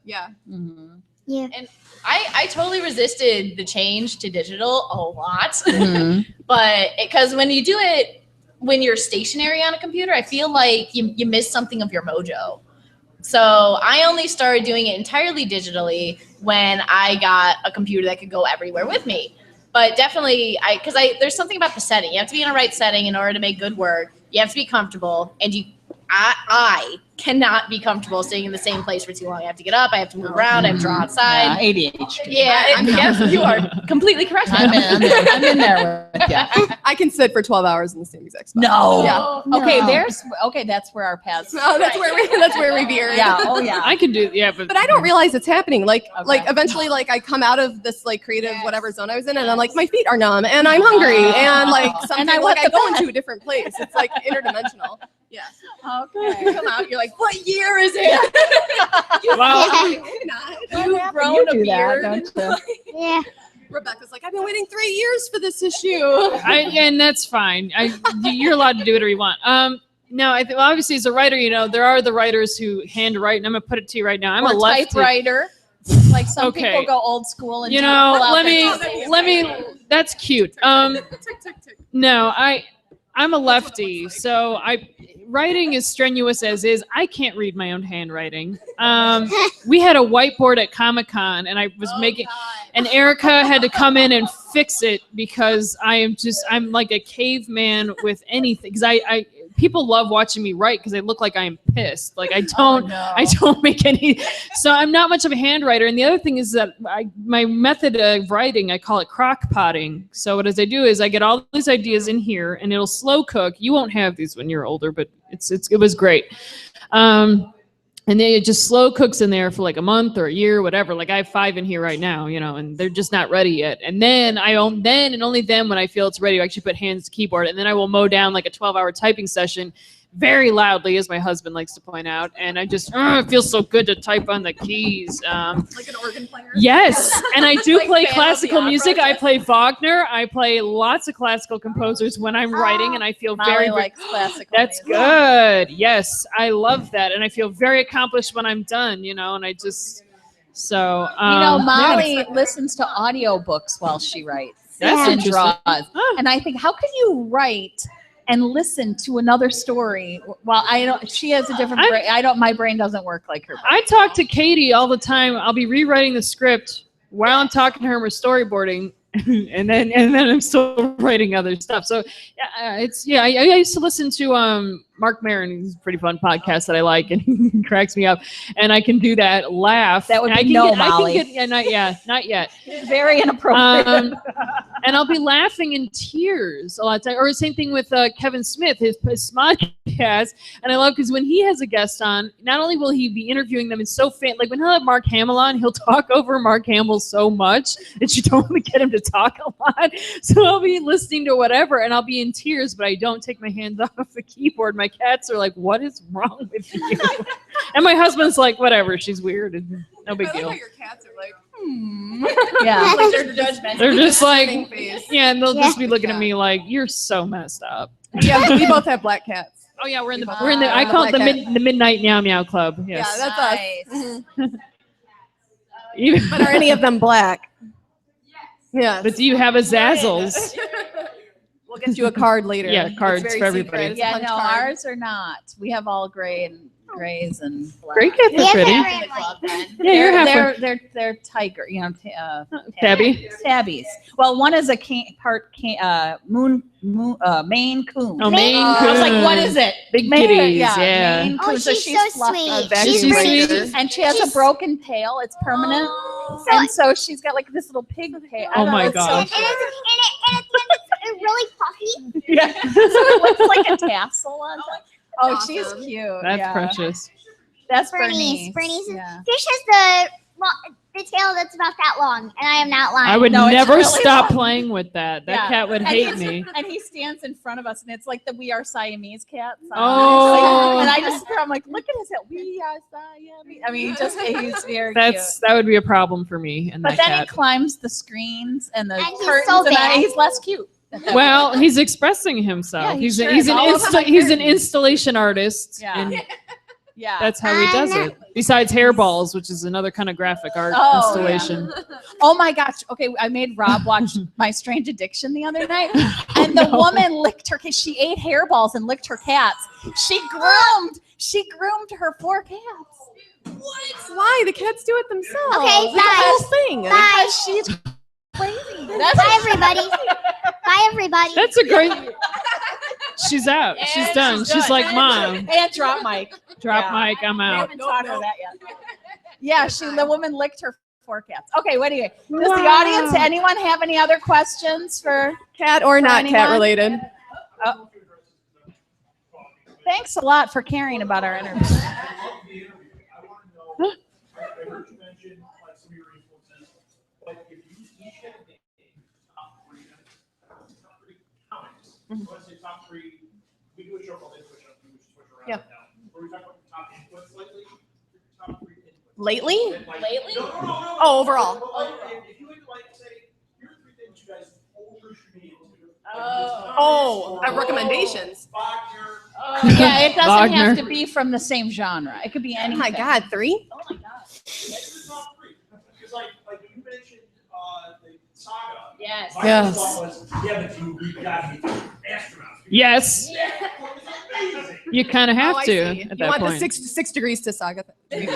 yeah. Mm-hmm. Yeah. And I totally resisted the change to digital a lot, Mm-hmm. but because when you do it when you're stationary on a computer, I feel like you miss something of your mojo. So I only started doing it entirely digitally when I got a computer that could go everywhere with me. But definitely, there's something about the setting. You have to be in a right setting in order to make good work. You have to be comfortable, and I cannot be comfortable staying in the same place for too long. I have to get up. I have to move around. I have to draw outside. ADHD. Yeah, yes, you are completely correct. I'm in there with you. I can sit for 12 hours in the same exact spot. No. Yeah. Okay, that's where our paths. Oh, that's where we veer. Yeah. Oh yeah. I can do but I don't realize it's happening. Like eventually, like I come out of this like creative whatever zone I was in, and I'm like my feet are numb, and I'm hungry, and like something I like want I go the into a different place. It's like interdimensional. Yeah. Okay. You come out, you're like, what year is it? You've grown a beard. Don't you? Yeah. Rebecca's like, I've been waiting 3 years for this issue. And that's fine. You're allowed to do whatever you want. No, obviously as a writer, there are the writers who handwrite, and I'm gonna put it to you right now. I'm or a lefty. typewriter. Like some Okay. people go old school and let me. That's cute. No, I'm a lefty, so writing is strenuous as is. I can't read my own handwriting. We had a whiteboard at Comic-Con, and I was and Erika had to come in and fix it because I'm like a caveman with anything. Because people love watching me write because I look like I'm pissed. Like I don't make any. So I'm not much of a handwriter. And the other thing is that my method of writing, I call it crock potting. So what I do is I get all these ideas in here, and it'll slow cook. You won't have these when you're older, but it was great. And then it just slow cooks in there for like a month or a year, whatever. Like I have 5 in here right now, and they're just not ready yet. And then and only then when I feel it's ready, I actually put hands to keyboard, and then I will mow down like a 12-hour typing session very loudly, as my husband likes to point out. And I just, it feels so good to type on the keys. Like an organ player? Yes. And I do Like play Phantom classical of the music. Opera? I play Wagner. I play lots of classical composers when I'm writing, and I feel very, likes classical that's music. good. Yes. I love that. And I feel very accomplished when I'm done, and I just, so. Molly listens to audiobooks while she writes That's and interesting. draws. And I think, how can you write and listen to another story? Well, she has a different brain. My brain doesn't work like her brain. I talk to Katie all the time. I'll be rewriting the script while I'm talking to her. We're storyboarding, and then I'm still writing other stuff. So I used to listen to Mark Maron. He's a pretty fun podcast that I like, and he cracks me up. And I can do that, laugh. That would and be Molly. Not yet. Very inappropriate. And I'll be laughing in tears a lot of time. Or the same thing with Kevin Smith, his podcast. And I love because when he has a guest on, not only will he be interviewing them, it's so like when he'll have Mark Hamill on, he'll talk over Mark Hamill so much that you don't want to get him to talk a lot. So I'll be listening to whatever, and I'll be in tears, but I don't take my hands off the keyboard. My cats are like, "What is wrong with you?" And my husband's like, "Whatever, she's weird. No big deal." Your cats are like, Yeah. like they're judgmental. They're just like, Face. yeah, and they'll just be looking at me like, "You're so messed up." Yeah, we both have black cats. Oh yeah, we're in the I call it the midnight meow meow club. Yes. Yeah, that's us. Even- But are any of them black? Yeah. But do you have a Zazzles? We'll get you a card later. Yeah, It's cards very for everybody. secret. It's a Yeah, punch no, card. ours are not. We have all grays and black. Great cats are pretty. Yeah, you're halfway. They're tiger, Tabby. tabbies. Well, one is a part Maine Coon. Oh, Maine Coon. I was like, what is it? Big Maine- kitties, yeah. Maine Coon. Oh, she's so fluffy. sweet. She's pretty. sweet. And she has a broken tail. It's permanent. And so she's got like this little pig tail. Oh my And gosh. it's really puffy. Yeah. So it looks like a tassel on top. Oh, Awesome. she's cute. That's yeah. precious. That's Bernice. Bernice. Bernice. Yeah. Fish has the tail that's about that long, and I am not lying. I would No, it's never really stop long. playing with that. That Yeah. cat would And hate he's- me. And he stands in front of us, and it's like the We Are Siamese cat. Sign. Oh. And I just, I'm like, look at his head. We are Siamese. I mean, he's very That would be a problem for me and But that then cat. he climbs the screens and the And he's curtains, so and bad. he's less cute. Well, he's expressing himself. Yeah, he he's sure he's is. an All over my he's an curtains. installation artist. Yeah. And Yeah. that's how he does it. Besides hairballs, which is another kind of graphic art Oh, installation. Oh my gosh. Okay, I made Rob watch My Strange Addiction the other night, and the woman licked her. She ate hairballs and licked her cats. She groomed her 4 cats. What? Why? The cats do it themselves. Okay, It's the whole thing. Bye. Because she's crazy. Bye, everybody. Bye, everybody. That's a great. She's out. She's done. She's like, Mom. And drop mic. Drop mic. I'm We out. haven't taught her that yet. Yeah, the woman licked her forecast. Okay, what do you? Does the audience, anyone have any other questions for cat or not anyone? cat related? Oh. Thanks a lot for caring about our interview. Yeah. Lately? Oh, overall. Oh, recommendations. Yeah, it doesn't Wagner. have to be from the same genre. It could be anything. Oh my God, 3? Oh my God. Yes. Yes. You kind of have I to see. at You that want point. the 6 degrees to saga. Okay.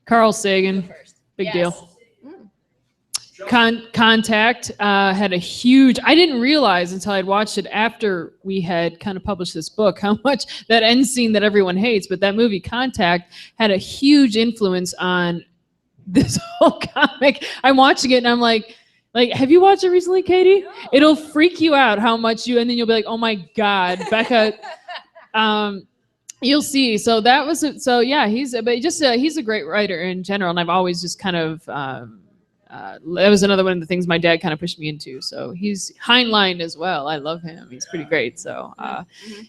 Carl Sagan, big deal. Contact had a huge. I didn't realize until I'd watched it after we had kind of published this book how much that end scene that everyone hates, but that movie Contact had a huge influence on this whole comic. I'm watching it and I'm like, have you watched it recently, Katie? It'll freak you out how much and then you'll be like, oh my God, Becca. You'll see. So that was yeah. He's a great writer in general, and I've always just kind of that was another one of the things my dad kind of pushed me into. So he's Heinlein as well. I love him. He's pretty great. So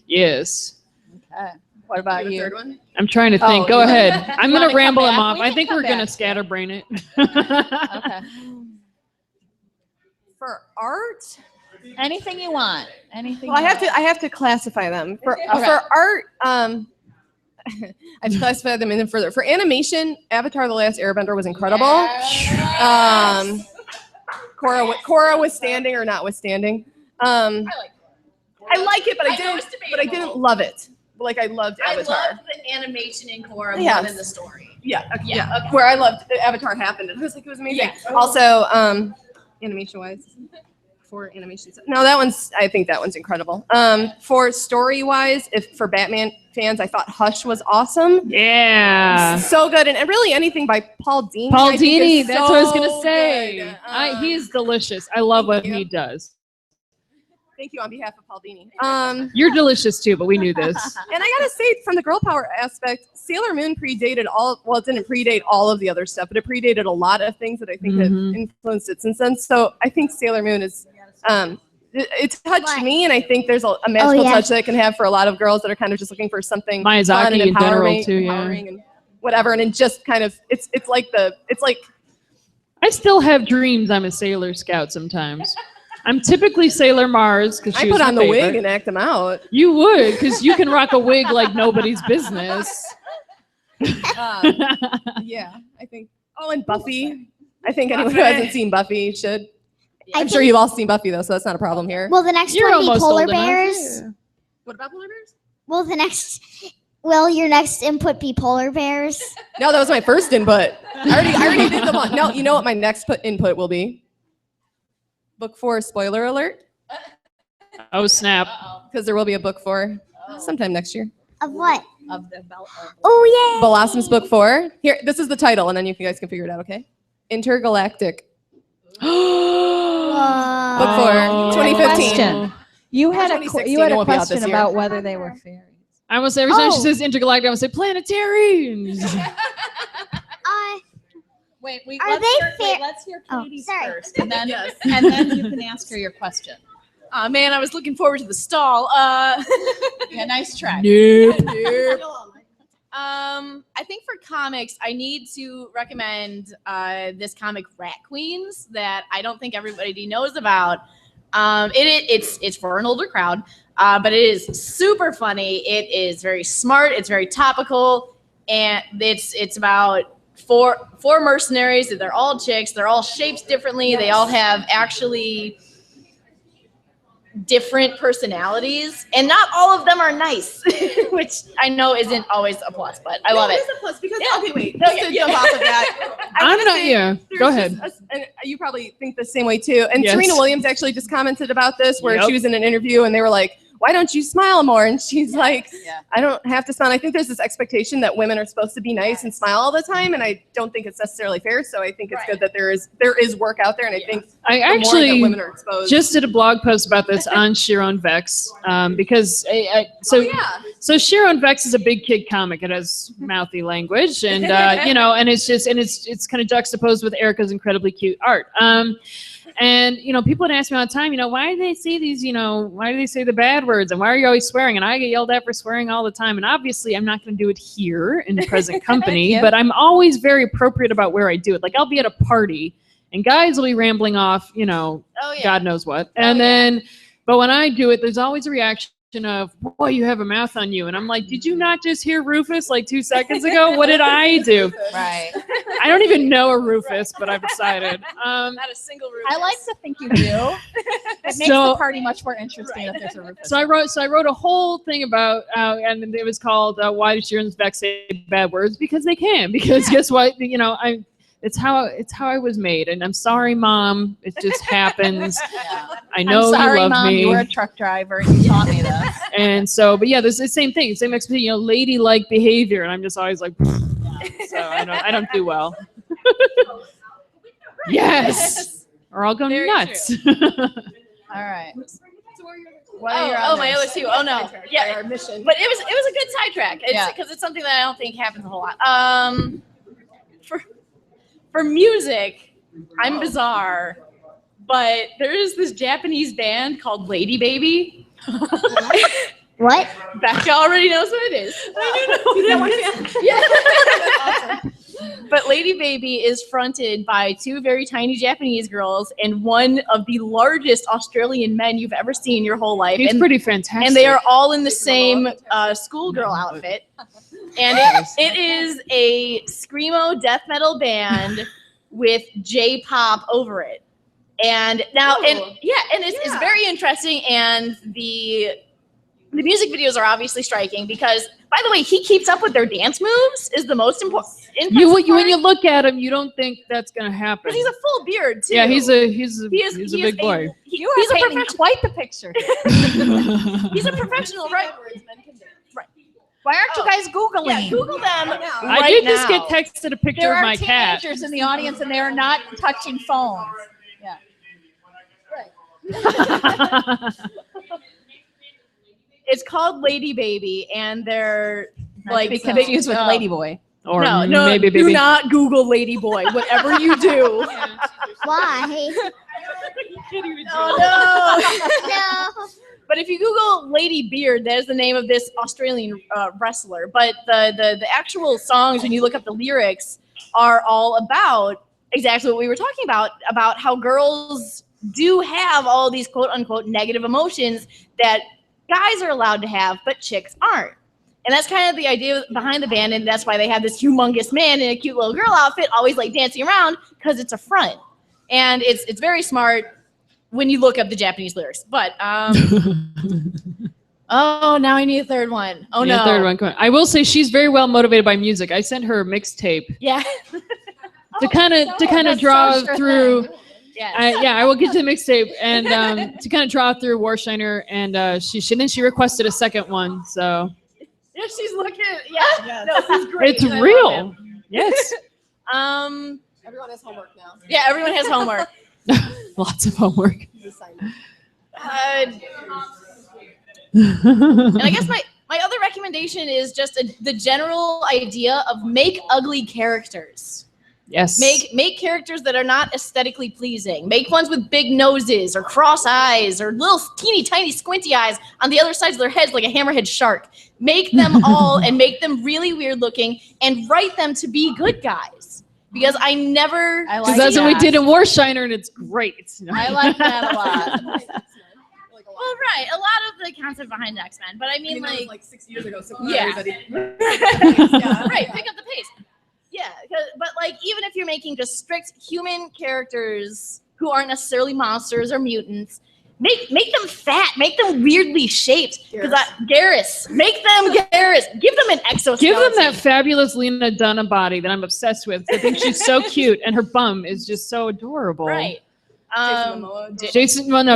yes. Okay. What about you? I'm trying to think. Go ahead. I'm wanna going to ramble come him back? off. We I can think come we're going to back. scatterbrain it. Okay. For art? Anything you want. Anything. Well, you want. I have to classify them. For art, I've classified them in further. For animation, Avatar: The Last Airbender was incredible. Korra withstanding or not withstanding. I like it, but I didn't love it. Like I loved Avatar. I loved the animation in Korra more Yes. than the story. Yeah. Okay. Where I loved Avatar happened. It was amazing. Yeah. Also, animation wise. For animation, no, I think that one's incredible. For story wise, for Batman fans, I thought Hush was awesome. Yeah. So good, and really anything by Paul Dini. Paul I think Dini, is that's what I was so going to say. good. He's delicious. I love what he does. Thank you on behalf of Paul Dini. You're delicious too, but we knew this. And I gotta say, from the girl power aspect, Sailor Moon predated it didn't predate all of the other stuff, but it predated a lot of things that I think have influenced it since then. So I think Sailor Moon is, it touched me, and I think there's a magical touch that it can have for a lot of girls that are kind of just looking for something fun and Miyazaki in general too, empowering and whatever. And it just kind of, it's like I still have dreams I'm a Sailor Scout sometimes. I'm typically Sailor Mars because I put on the wig and act them out. You would, because you can rock a wig like nobody's business. Yeah, I think. Oh, and Buffy. I think anyone who hasn't seen Buffy should. I'm sure you've all seen Buffy though, so that's not a problem here. Will the next You're one be almost polar old enough, bears? yeah. What about polar bears? Will your next input be polar bears? No, that was my first input. I already did the one. No, you know what my next input will be? Book 4, spoiler alert. Oh, snap. Because there will be a book 4 sometime next year. Of what? Of the belt. Oh, yay. Blossom's book 4. Here, this is the title, and then you guys can figure it out, okay? Intergalactic. Book 4, 2015. Question. You had a 2016, it won't be out this question year. about whether they were fairies. I will say every time she says intergalactic, I will say planetary. Wait, let's hear Oh, Katie's sorry. first, and then and then you can ask her your question. Oh man, I was looking forward to the stall. Yeah, nice try. I think for comics, I need to recommend this comic Rat Queens that I don't think everybody knows about. It's for an older crowd, but it is super funny. It is very smart. It's very topical, and it's about four mercenaries. They're all chicks. They're all shaped differently. They all have actually different personalities, and not all of them are nice, which I know isn't always a plus, but I love No, it. It is a plus because Yeah. okay, wait, No, just yeah, to yeah. jump off of that. I I'm wanna not. say Yeah. there's Go ahead. and you probably think the same way too. And Yes. Serena Williams actually just commented about this, where Yep. she was in an interview and they were like, "Why don't you smile more?" And she's like, "I don't have to smile." I think there's this expectation that women are supposed to be nice and smile all the time, and I don't think it's necessarily fair. So I think it's good that there is work out there, and I think I the more that actually women are exposed. just did a blog post about this on Chiron Vex because so Chiron Vex is a big kid comic. It has mouthy language and and it's kind of juxtaposed with Erika's incredibly cute art. And people would ask me all the time, why do they say these, why do they say the bad words and why are you always swearing? And I get yelled at for swearing all the time. And obviously I'm not going to do it here in present company, Yeah. but I'm always very appropriate about where I do it. Like I'll be at a party and guys will be rambling off, God knows what. And but when I do it, there's always a reaction of, boy, you have a mouth on you. And I'm like, did you not just hear Rufus like 2 seconds ago? What did I do? Right. I don't even know a Rufus, but I've decided. Not a single Rufus. I like to think you do. It makes So- the party much more interesting if there's a Rufus. So I wrote a whole thing about, and it was called "Why Do Chiron's Vex Say Bad Words?" Because they can. Because guess what? It's how I was made, and I'm sorry, Mom. It just happens. I know I'm sorry, you love Mom, me. you were a truck driver and you taught me this. And so, but yeah, there's the same thing, same expectation, ladylike behavior, and I'm just always like, so I don't do well. Yes, or I'll go Very nuts. All right. What are your my others? other two. Oh no, yeah, our mission. but it was a good sidetrack. It's Yeah. because it's something that I don't think happens a whole lot. For music, I'm bizarre, but there is this Japanese band called Lady Baby. What? Becca already knows what it is. Yeah. But Lady Baby is fronted by two very tiny Japanese girls and one of the largest Australian men you've ever seen in your whole life. He's and, pretty fantastic. And they are all in the same schoolgirl outfit. And it is a screamo death metal band with J-pop over it. And now, it's very interesting. And the music videos are obviously striking because, by the way, he keeps up with their dance moves is the most important. When you look at him, you don't think that's gonna happen. Because he's a full beard too. Yeah, he's a big boy. You are He's a painting professional. quite the picture. He's a professional, right? Why aren't you guys Googling? Yeah, Google them. I did just get texted a picture There of are my cat. teenagers in the audience and they are not touching phones. It's called Lady Baby, and they're Like be confused with Ladyboy. Or no, maybe do baby. not Google Ladyboy. Whatever you do. Why? Oh no. No. But if you Google Lady Beard, there's the name of this Australian wrestler. But the actual songs, when you look up the lyrics, are all about exactly what we were talking about how girls do have all these quote unquote negative emotions that guys are allowed to have, but chicks aren't. And that's kind of the idea behind the band, and that's why they have this humongous man in a cute little girl outfit always like dancing around, because it's a front. And it's very smart when you look up the Japanese lyrics. But oh, now I need a third one. Oh Yeah, no. third one. Come on. I will say she's very well motivated by music. I sent her a mixtape Yeah. to kind of draw through. Yes. I will get to the mixtape and to kind of draw through Warshiner, and she requested a second one. So Yeah, she's looking. Yeah. No, this is great. it's I love real. it. Yes. Everyone has homework now. Yeah, everyone has homework. Lots of homework. And I guess my other recommendation is just the general idea of make ugly characters. Yes. Make characters that are not aesthetically pleasing. Make ones with big noses or cross eyes or little teeny tiny squinty eyes on the other sides of their heads like a hammerhead shark. Make them all and make them really weird looking and write them to be good guys. Because I never... Because that's what we did in Warshiner, and it's great. I like that a lot. Well, right. A lot of the concept behind X-Men. But I mean that was like... like 6 years ago, so Yeah. everybody. Right, pick up the pace. Yeah, but like even if you're making just strict human characters who aren't necessarily monsters or mutants, Make them fat. Make them weirdly shaped. Because Garrus. Make them Garrus. Give them an exoskeleton. Give them that fabulous Lena Dunham body that I'm obsessed with. I think she's so cute, and her bum is just so adorable. Right. Jason Momoa.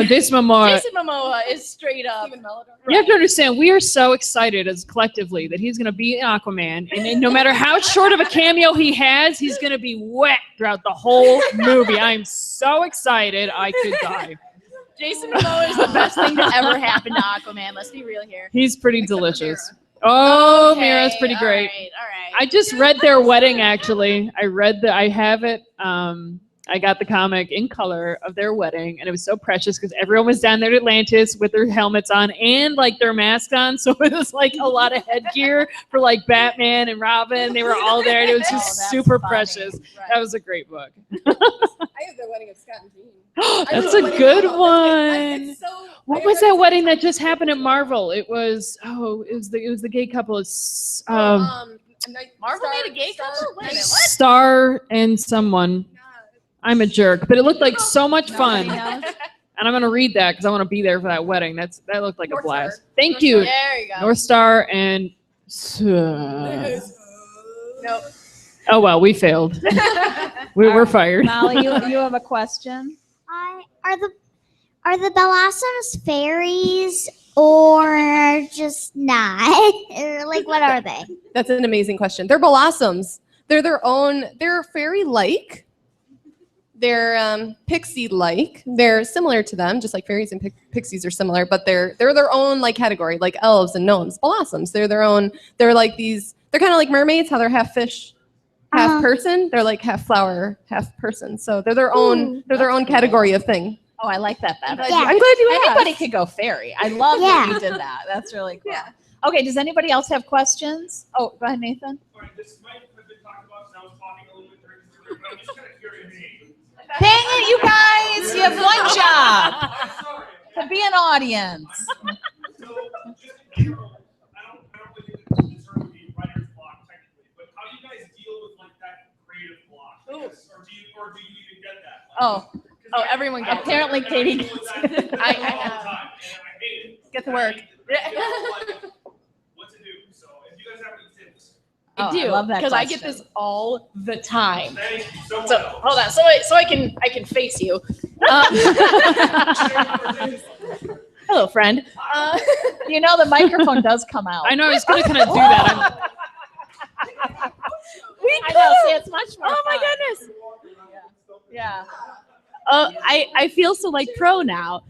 Jason Momoa is straight up. You have to understand, we are so excited as collectively that he's going to be Aquaman, and no matter how short of a cameo he has, he's going to be wet throughout the whole movie. I'm so excited, I could die. Jason Momoa is the best thing to ever happen to Aquaman. Let's be real here. He's pretty delicious. Oh, Okay, Mira's pretty great. All right. I just read their wedding, actually. I have it. I got the comic in color of their wedding, and it was so precious because everyone was down there at Atlantis with their helmets on and like their masks on. So it was like a lot of headgear for like Batman and Robin. They were all there, and it was just super precious. Right. That was a great book. I have the wedding of Scott and Jean. That's a good one. What was that wedding that just happened at Marvel? It was the gay couple. It's Marvel made a gay couple? Wait a minute, what? Star and someone. I'm a jerk, but it looked like so much fun. And I'm gonna read that because I want to be there for that wedding. That looked like a blast. Thank you. There you go. North Star and. Nope. Oh well, we failed. We're fired. Molly, you have a question? Are the Blossoms fairies or just not? Or like, what are they? That's an amazing question. They're blossoms. They're their own. They're fairy-like. They're pixie-like. They're similar to them, just like fairies and pixies are similar, but they're their own like category, like elves and gnomes. Blossoms. They're their own. They're like these. They're kind of like mermaids. How they're half fish, half person. They're like half flower, half person. So they're their own. They're their own category of thing. Oh, I like that better. Yeah. I'm glad you asked. Anybody could go fairy. I love that you did that. That's really cool. Yeah. Okay, does anybody else have questions? Oh, go ahead, Nathan. This might have been talked about, so I was talking a little bit during the but I'm just kind of curious. Dang it, you guys! You have one job to be an audience. So, just in general, I don't really think this is sort of the writer's block technically, but how do you guys deal with like that creative block? Or do you even get that? Oh, everyone gets it. Apparently Katie gets it. I Get to work. What to do? So, if you guys have any tips. I do, I love that because I get question. this all the time. Thank you so much. So hold on, so I can face you. Hello, friend. You know the microphone does come out. I know. I was gonna kind of do that. I know. See, it's much more. Oh my goodness. Yeah. I feel so like pro now.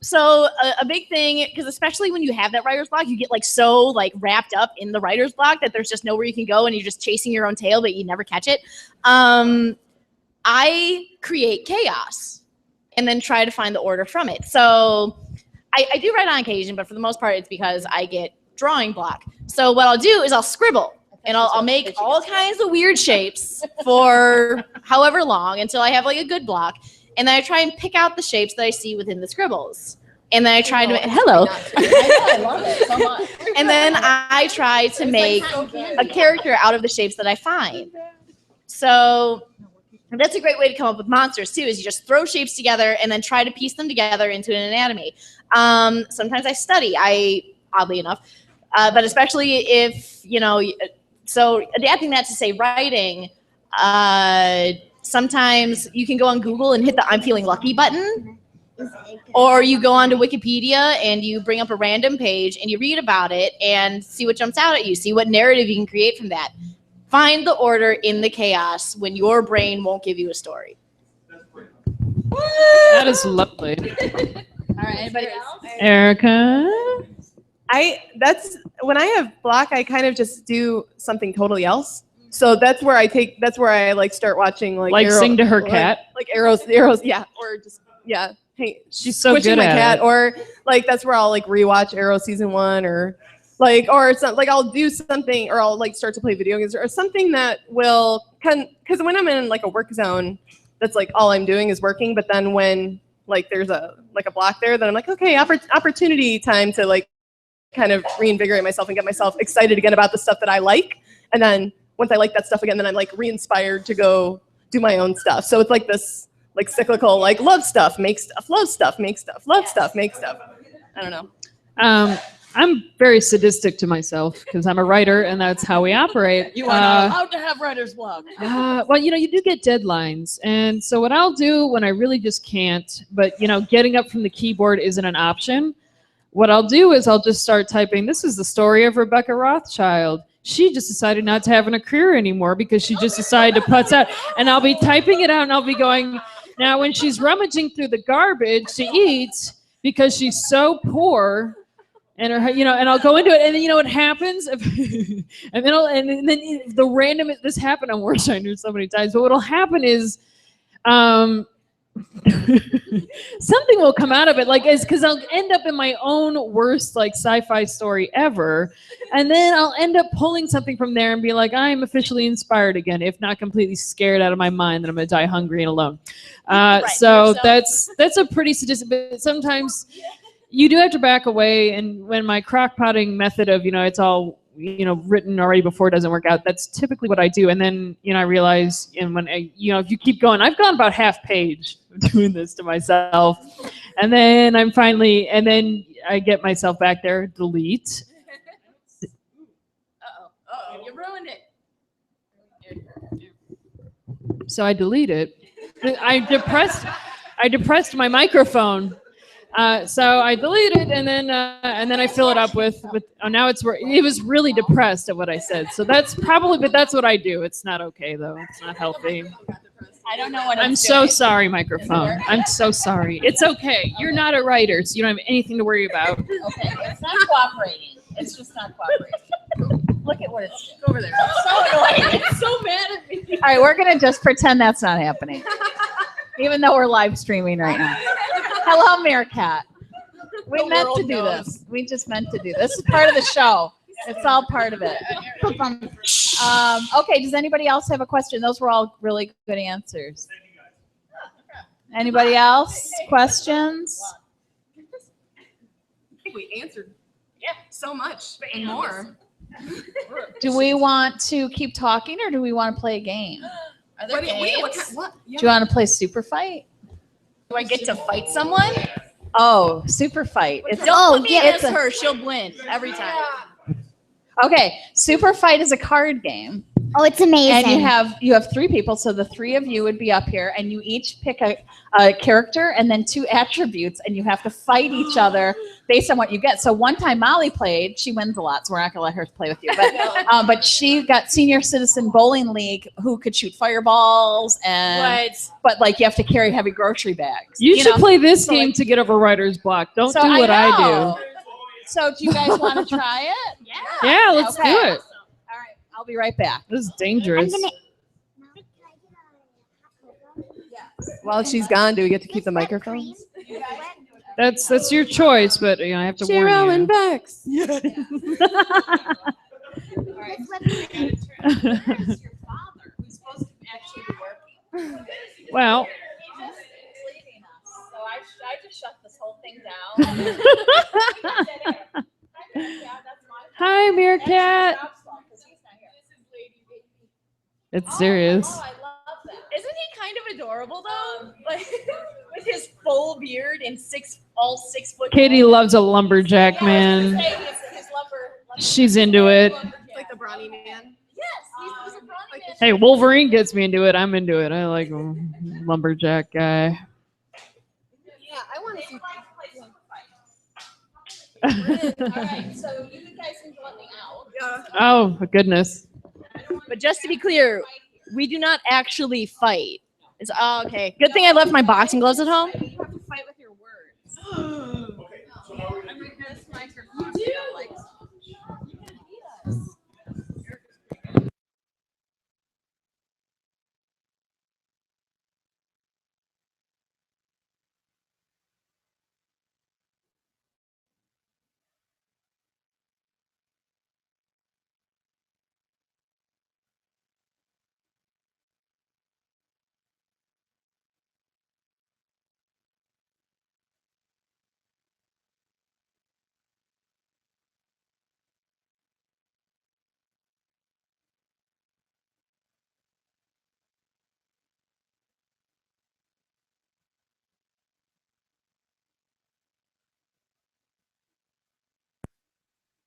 So a big thing, because especially when you have that writer's block, you get like so like wrapped up in the writer's block that there's just nowhere you can go and you're just chasing your own tail, but you never catch it. I create chaos and then try to find the order from it. So I do write on occasion, but for the most part, it's because I get drawing block. So what I'll do is I'll scribble. And I'll make all kinds of weird shapes for however long until I have like a good block. And then I try and pick out the shapes that I see within the scribbles. And then I try to, hello. I love it so much. And then I try to make a character out of the shapes that I find. So that's a great way to come up with monsters too, is you just throw shapes together and then try to piece them together into an anatomy. Sometimes I study, oddly enough, but especially if, so adapting that to say writing, sometimes you can go on Google and hit the I'm feeling lucky button, or you go onto Wikipedia and you bring up a random page and you read about it and see what jumps out at you, see what narrative you can create from that. Find the order in the chaos when your brain won't give you a story. That is lovely. All right, anybody else? Erica? That's when I have block, I kind of just do something totally else. So that's where I like start watching like sing to her cat, like arrows, yeah, or just hey, she's so good my at cat, it. or like that's where I'll like rewatch Arrow season 1, or like I'll do something, or I'll like start to play video games or something that will because when I'm in like a work zone, that's like all I'm doing is working. But then when like there's a block there, then I'm like, okay, opportunity time to like kind of reinvigorate myself and get myself excited again about the stuff that I like. And then once I like that stuff again, then I'm like re-inspired to go do my own stuff. So it's like this like cyclical, like love stuff, make stuff, love stuff, make stuff, love stuff, make stuff. I don't know. I'm very sadistic to myself because I'm a writer and that's how we operate. You are not allowed to have writer's block. Well, you do get deadlines. And so what I'll do when I really just can't, but, getting up from the keyboard isn't an option. What I'll do is I'll just start typing, this is the story of Rebecca Rothschild. She just decided not to have a career anymore because she just decided to putz out. And I'll be typing it out and I'll be going, now when she's rummaging through the garbage to eat because she's so poor, and and I'll go into it, and then what happens, and then the random. This happened on Warshiner so many times, but what'll happen is, something will come out of it, because I'll end up in my own worst sci-fi story ever, and then I'll end up pulling something from there and be like, I'm officially inspired again, if not completely scared out of my mind that I'm gonna die hungry and alone. So that's a pretty sadistic. But sometimes you do have to back away, and when my crockpotting method of it's all written already before it doesn't work out, that's typically what I do. And then I realize, and when if you keep going, I've gone about half page doing this to myself, and then and then I get myself back there, delete. You ruined it. So I delete it. I depressed my microphone. So I delete it, and then I fill it up with now it was really depressed at what I said. So that's what I do. It's not okay though. It's not healthy. I don't know what I'm so sorry, microphone. I'm so sorry. It's okay. You're not a writer, so you don't have anything to worry about. Okay, it's not cooperating. It's just not cooperating. Look at what it's doing. Over there. It's so annoying. It's so mad at me. All right, we're gonna just pretend that's not happening, even though we're live streaming right now. Hello, Meerkat. We meant to do this. We just meant to do this. This is part of the show. It's all part of it. Okay, does anybody else have a question? Those were all really good answers. Anybody else? Questions? I think we answered so much and more. Do we want to keep talking or do we want to play a game? Are there games? Do you want to play Super Fight? Do I get to fight someone? Oh, Super Fight. Don't put me against her. She'll win every time. Okay, Super Fight is a card game. Oh, it's amazing. And you have 3 people, so the 3 of you would be up here, and you each pick a character and then 2 attributes, and you have to fight each other based on what you get. So one time Molly played, she wins a lot, so we're not gonna let her play with you. But she got Senior Citizen Bowling League, who could shoot fireballs and but you have to carry heavy grocery bags. You should play this game to get over writer's block. Don't do what I do. So do you guys want to try it? Yeah, let's do it. All right, I'll be right back. This is dangerous. While she's gone, do we get to keep the microphones? That's your choice, but I have to warn Cheryl you. and Bex. Well, So I just shut this whole thing down. hi, Meerkat. It's serious. Isn't he kind of adorable though? Like with his full beard and all 6 foot. Katie loves a lumberjack man. She's into it. Like the brawny man. Yes, he's a brawny man. Hey, Wolverine gets me into it. I'm into it. I like a lumberjack guy. Yeah, I want to see. All right, so you guys can let me out. Yeah. Oh, goodness. But just to be clear, we do not actually fight. It's okay. Good thing I left my boxing gloves at home. You have to fight with your words. You do.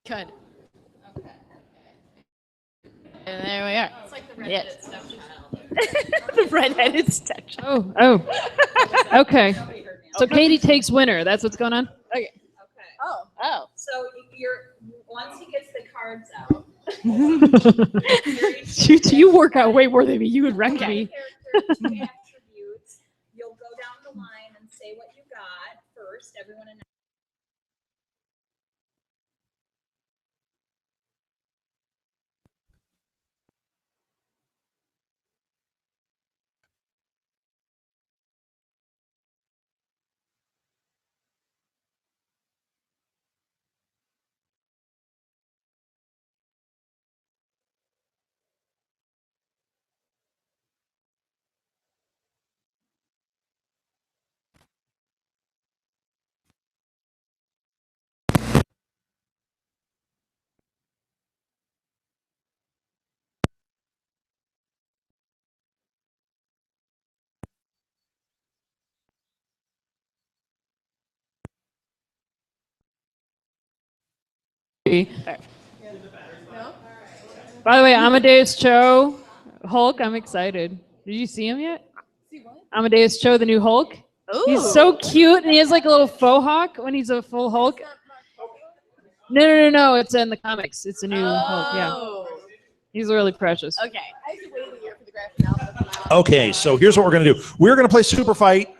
Good. And there we are. It's like the redheaded stepchild. The redheaded stepchild. Oh. Okay. So Katie takes winner. That's what's going on? Okay. Oh. So once he gets the cards out. you work out way more than me. You would wreck me. Attributes. You'll go down the line and say what you got first. Everyone in By the way, Amadeus Cho, Hulk, I'm excited. Did you see him yet? Amadeus Cho, the new Hulk. Ooh. He's so cute, and he has like a little faux hawk when he's a full Hulk. No. It's in the comics. It's a new Hulk, yeah. He's really precious. Okay. I have to wait a year for the graphic novel. Okay, so here's what we're going to do. We're going to play Super Fight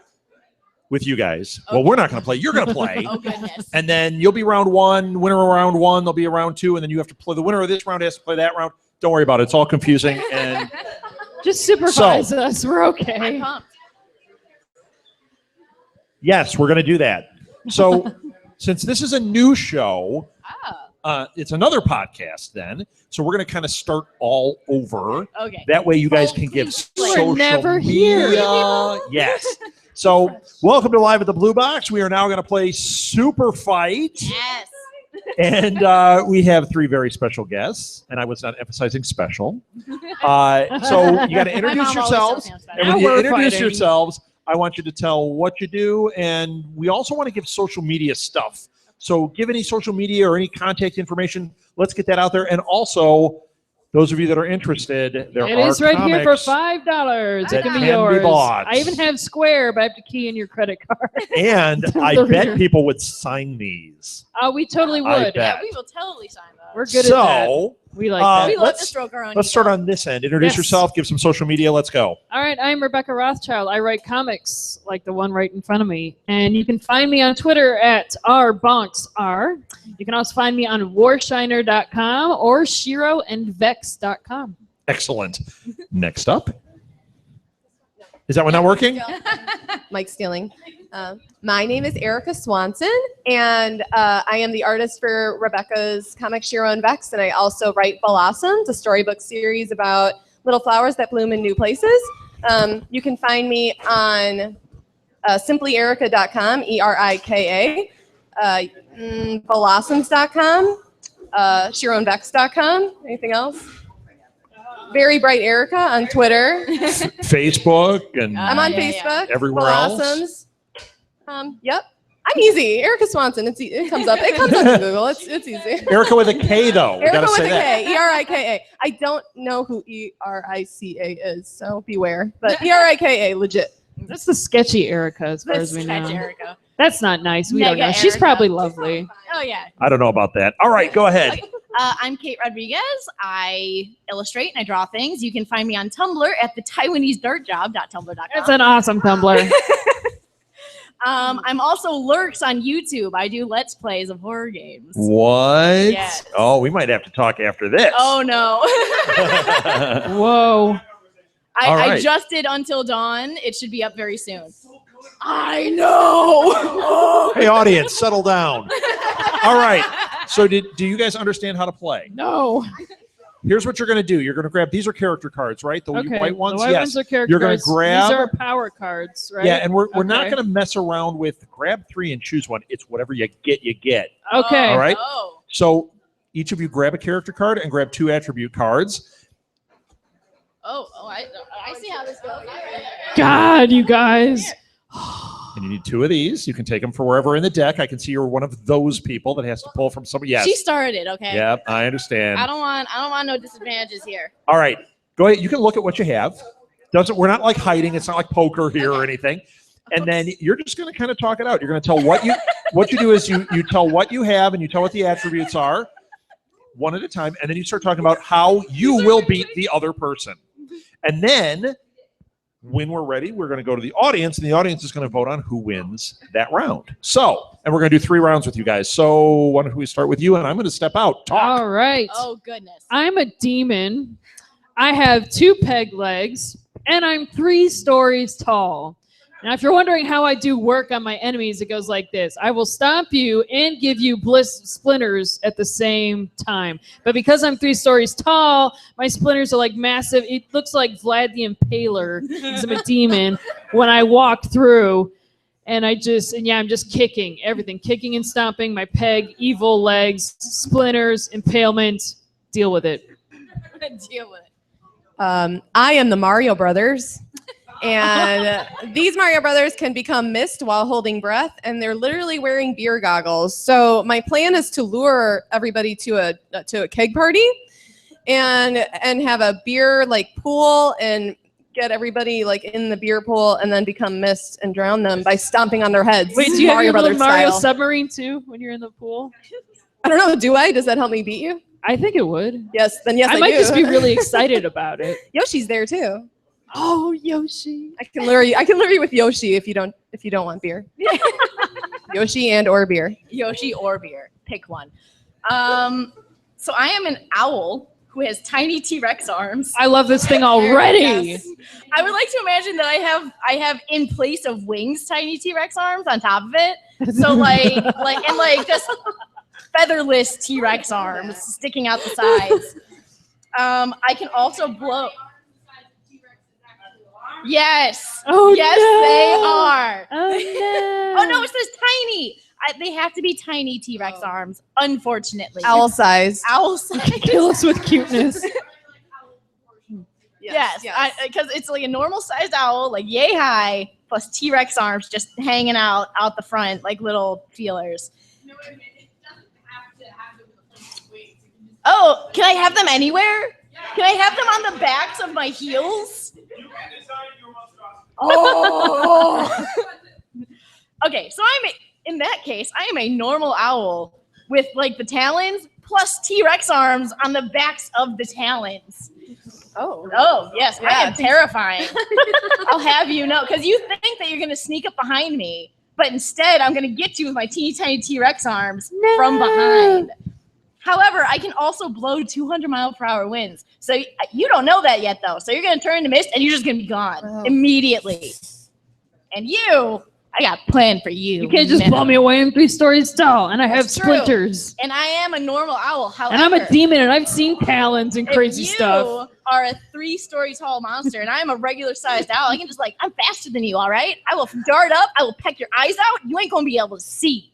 with you guys. Well, we're not going to play. You're going to play. Oh, goodness. And then you'll be round one, winner of round one. There'll be a round two, and then you have to play. The winner of this round has to play that round. Don't worry about it. It's all confusing. And just supervise us. We're okay. yes, we're going to do that. So since this is a new show, it's another podcast then. So we're going to kind of start all over. Okay. That way you guys can give social never media. here. Yes. So welcome to Live at the Blue Box. We are now going to play Super Fight. Yes. And we have three very special guests. And I was not emphasizing special. So you got to introduce yourselves. And when you introduce yourselves, I want you to tell what you do. And we also want to give social media stuff. So give any social media or any contact information. Let's get that out there. And also, those of you that are interested, there It are is right here for comics $5. that It can can be be yours. bought. I even have Square, but I have to key in your credit card. And I bet people would sign these. We totally I would. bet. We will totally sign that. We're good at that. So, We like that. We love to stroke our own let's start on this end. Introduce Yes. yourself, give some social media. Let's go. All right, I'm Rebecca Rothschild. I write comics like the one right in front of me. And you can find me on Twitter at rbonxr. You can also find me on warshiner.com or shiroandvex.com. Excellent. Next up. Is that one not working? Mike stealing. My name is Erika Swanson, and I am the artist for Rebecca's comic Shiro and Vex, and I also write Blossoms, a storybook series about little flowers that bloom in new places. You can find me on simplyerika.com, ERIKA, blossoms.com, shiroandvex.com. Anything else? Very Bright Erika on Twitter. Facebook and I'm on Facebook. everywhere Blossoms. Yep. I'm easy. Erika Swanson. It comes up. It comes up in Google. It's easy. Erika with a K, though. We Erika gotta with say a that. K. ERIKA. I don't know who ERICA is, so beware. But ERIKA, legit. That's the sketchy Erica, as far as we know. Sketch Erika. That's not nice. We don't Mega know. She's Erica. probably lovely. Oh, yeah. I don't know about that. All right, go ahead. Okay. I'm Kate Rodrigues. I illustrate and I draw things. You can find me on Tumblr at the TaiwaneseDartJob.tumblr.com. That's an awesome Tumblr. I'm also lurks on YouTube. I do Let's Plays of horror games. What? Yes. Oh, we might have to talk after this. Oh, no. Whoa. All I right. just did Until Dawn. It should be up very soon. I know. Hey, audience, settle down. All right. So do you guys understand how to play? No. Here's what you're going to do. You're going to grab, these are character cards, right? The Okay. white ones? The white Yes. ones are character You're going cards. to grab. These are power cards, right? Yeah, and we're not Okay. going to mess around with grab three and choose one. It's whatever you get, you get. Okay. All right? Oh. So each of you grab a character card and grab 2 attribute cards. I see how this goes. God, you guys. And you need 2 of these. You can take them for wherever in the deck. I can see you're one of those people that has to pull from somebody. Yes. She started, okay? Yep, I understand. I don't want no disadvantages here. All right. Go ahead. You can look at what you have. We're not like hiding. It's not like poker here or anything. And then you're just going to kind of talk it out. You're going to tell what you do is you tell what you have and you tell what the attributes are one at a time. And then you start talking about how you will beat the other person. And then when we're ready, we're going to go to the audience, and the audience is going to vote on who wins that round. So, and we're going to do 3 rounds with you guys. So why don't we start with you, and I'm going to step out. Talk. All right. Oh, goodness. I'm a demon. I have 2 peg legs, and I'm 3 stories tall. Now, if you're wondering how I do work on my enemies, it goes like this. I will stomp you and give you splinters at the same time. But because I'm 3 stories tall, my splinters are like massive. It looks like Vlad the Impaler, because I'm a demon, when I walk through. And I'm just kicking everything. Kicking and stomping, my peg, evil legs, splinters, impalement. Deal with it. Deal with it. I am the Mario Brothers. And these Mario Brothers can become mist while holding breath, and they're literally wearing beer goggles. So my plan is to lure everybody to a keg party, and have a beer like pool, and get everybody like in the beer pool, and then become mist and drown them by stomping on their heads. Wait, do you have your little Mario style. submarine too when you're in the pool? I don't know. Do I? Does that help me beat you? I think it would. Yes. Then yes, I might do. just be really excited about it. Yoshi's there too. Oh, Yoshi! I can lure you with Yoshi if you don't want beer. Yoshi and or beer. Yoshi or beer. Pick one. So I am an owl who has tiny T-Rex arms. I love this thing already. Yes. I would like to imagine that I have in place of wings tiny T-Rex arms on top of it. So like just featherless T-Rex arms sticking out the sides. I can also blow. Yes. Oh, yes, no. they are. Oh, no. Oh, no, it says tiny. They have to be tiny T-Rex arms, unfortunately. Owl size. Owl size. Kill us with cuteness. Yes, because it's like a normal-sized owl, like yay high, plus T-Rex arms just hanging out the front like little feelers. Oh, can I have them anywhere? Can I have them on the backs of my heels? Oh. Okay, so in that case, I am a normal owl with like the talons plus T-Rex arms on the backs of the talons. Oh, yes, I am terrifying. I'll have you know, because you think that you're going to sneak up behind me, but instead I'm going to get you with my teeny tiny T-Rex arms from behind. However, I can also blow 200-mile-per-hour winds. So you don't know that yet, though. So you're going to turn into mist, and you're just going to be gone immediately. And I got a plan for you. You can't just blow me away. I'm 3 stories tall, and I have That's true. splinters. And I am a normal owl. However, And I'm a demon, and I've seen talons and crazy if stuff. you are a 3-story tall monster, and I am a regular-sized owl, I can just I'm faster than you, all right? I will dart up. I will peck your eyes out. You ain't going to be able to see.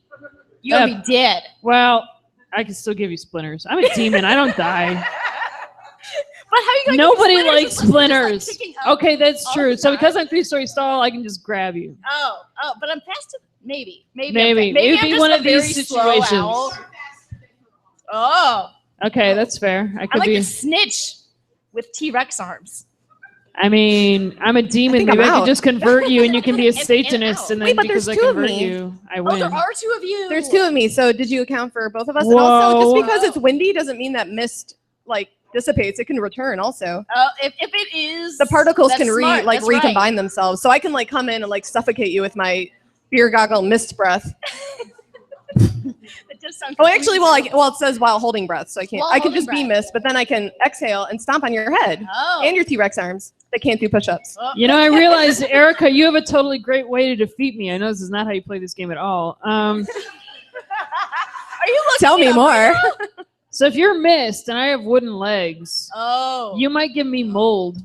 You're going to be dead. Well, I can still give you splinters. I'm a demon. I don't die. But how are you going Nobody to likes splinters. Okay, that's true. So because I'm 3 stories tall, I can just grab you. Oh, but I'm faster. Maybe. Maybe. I'm It'd I'm be just one a of these very slow situations. owl. Oh. Okay, that's fair. I I could like be. to snitch with T-Rex arms. I mean, I'm a demon. think Maybe I'm I out. can just convert you, and you can be a And Satanist, and then Wait, but because there's I 2 of convert me. you, I Oh, win. there are 2 of you. There's 2 of me. So did you account for both of us? And also, Whoa. just because it's windy doesn't mean that mist dissipates. It can return also. If it is, The particles that's can smart. That's right. recombine themselves. So I can come in and suffocate you with my beer goggle mist breath. That does sound Actually, it says while holding breath, so I can't. While I can holding just be breath. mist, but then I can exhale and stomp on your head Oh. and your T-Rex arms that can't do push-ups. Oh. You know, I realized, Erika, you have a totally great way to defeat me. I know this is not how you play this game at all. Are you looking Tell me it up more. right now? So if you're mist and I have wooden legs, Oh. you might give me mold.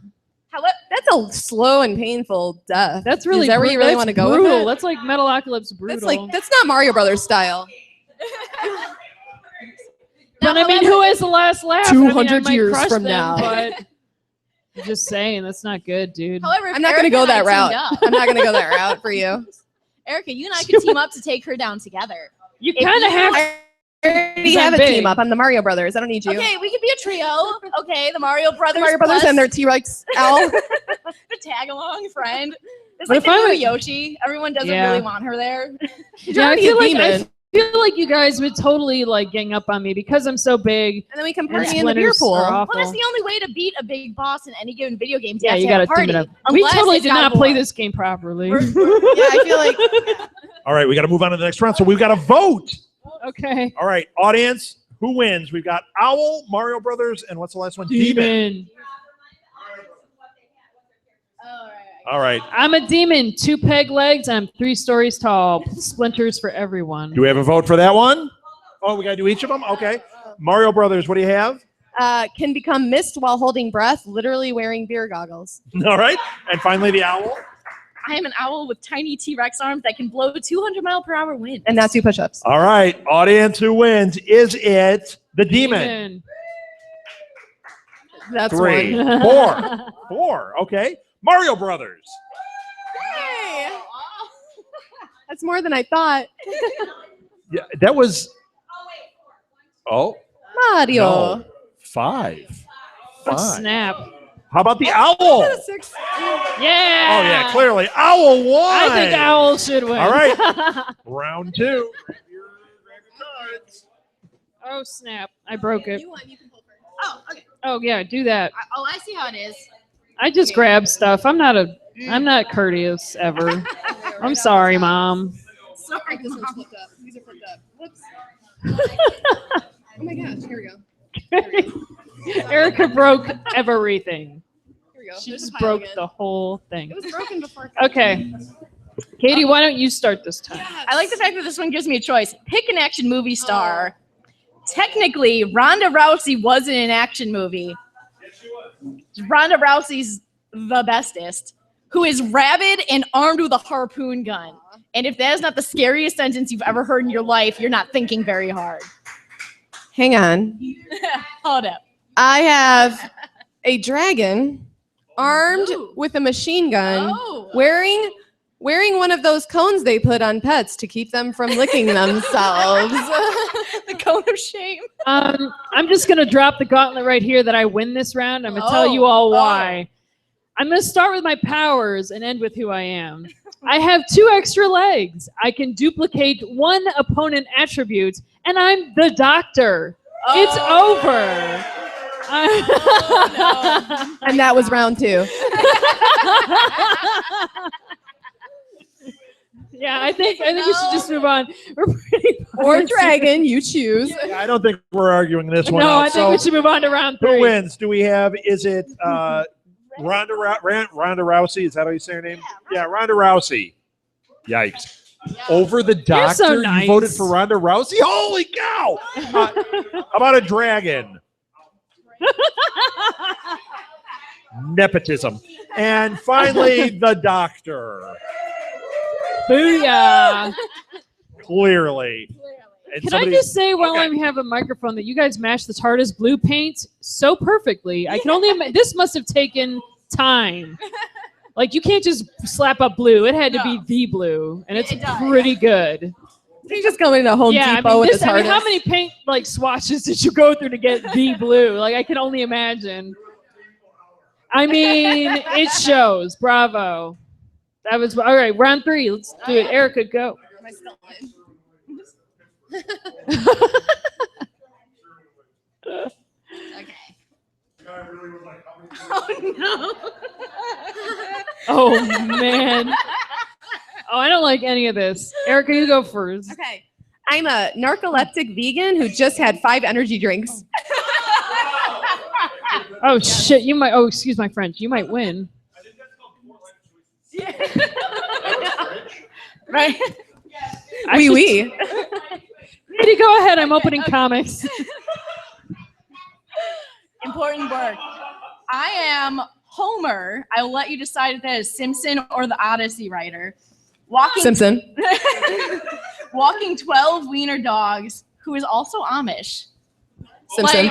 That's a slow and painful death. That's really Is that where you really want to go brutal. with it? That's like Metalocalypse brutal. That's not Mario Brothers style. But I mean, who has the last laugh? 200 I might years crush from them, now. But I'm just saying, that's not good, dude. However, I'm not going to go that route. Up, I'm not going to go that route for you. Erika, you and I could team up to take her down together. You kind of have. We have a team up. I'm the Mario Brothers. I don't need you. Okay, we could be a trio. Okay, the Mario Brothers. Mario Brothers and their T-Rex owl. The tag along friend. It's But like if the I'm new a- Yoshi. Everyone doesn't Yeah. really want her there. Yeah, I already a feel like demon. you guys would totally like gang up on me because I'm so big. And then we can and party in the beer splinters pool. are Well, awful. that's the only way to beat a big boss in any given video game. Yeah, you got to gotta team it up. We totally did not play this game properly. Yeah, I feel like All right, we got to move on to the next round. So we've got to vote. Okay. All right, audience, who wins? We've got Owl, Mario Brothers, and what's the last one? Demon. All right. I'm a demon. 2 peg legs. I'm 3 stories tall. Splinters for everyone. Do we have a vote for that one? Oh, we got to do each of them? Okay. Mario Brothers, what do you have? can become mist while holding breath, literally wearing beer goggles. All right. And finally, the owl. I am an owl with tiny T-Rex arms that can blow 200-mile-per-hour winds. And that's 2 push-ups. All right. Audience, who wins? Is it the demon? That's 3, one. 4. 4. Okay. Mario Brothers. Hey. That's more than I thought. Yeah, that was. Oh. Mario. No. 5. Oh, 5. snap. How about the owl? Yeah. Oh, yeah, clearly. Owl won. I think Owl should win. All right. Round 2. Oh, snap. I broke it. You can pull first. Oh, okay. Oh, yeah, do that. Oh, I see how it is. I just grab stuff. I'm not courteous ever. I'm sorry, Mom. Sorry, this one's flipped up. These are flipped up. Whoops. Oh my gosh, here we go. Erica broke everything. Here we go. She There's just a pile broke again. the whole thing. It was broken before. Okay. Katie, why don't you start this time? I like the fact that this one gives me a choice. Pick an action movie star. Technically, Ronda Rousey was in an action movie. Ronda Rousey's the bestest, who is rabid and armed with a harpoon gun. And if that is not the scariest sentence you've ever heard in your life, you're not thinking very hard. Hang on. Hold up. I have a dragon armed with a machine gun, wearing one of those cones they put on pets to keep them from licking themselves. The cone of shame. I'm just going to drop the gauntlet right here that I win this round. I'm going to tell you all why. I'm going to start with my powers and end with who I am. I have 2 extra legs. I can duplicate 1 opponent attribute, and I'm the doctor. It's over. And that was round 2. Yeah, I think we should just move on. We're pretty Or dragon, you choose. Yeah, I don't think we're arguing this one No, out. I think we should move on to round 3. Who wins? Do we have, is it Ronda Rousey? Is that how you say her name? Yeah, Ronda Rousey. Yikes. Over the doctor? so nice. You voted for Ronda Rousey? Holy cow! How about a dragon? Nepotism. And finally, the doctor. Booyah. Clearly. And Can somebody- I just say while I have a microphone that you guys matched the TARDIS blue paint so perfectly. I can only imagine this must have taken time. Like you can't just slap up blue. It had to be the blue, and it's pretty good. You just go into Home Yeah, Depot I mean, with this, the I mean, TARDIS. how many paint like swatches did you go through to get the blue? Like I can only imagine. I mean, it shows. Bravo. That was all right. Round 3. Let's do it. Erica, go. Am I still Oh, no. Oh man. Oh, I don't like any of this. Erica, you go first. Okay. I'm a narcoleptic vegan who just had 5 energy drinks. Oh shit, you might. Oh, excuse my French. You might win. Right? Oui. Katie, go ahead. I'm opening comics. Important work. I am Homer. I will let you decide if that is Simpson or the Odyssey writer. Simpson. Walking 12 wiener dogs, who is also Amish. Simpson.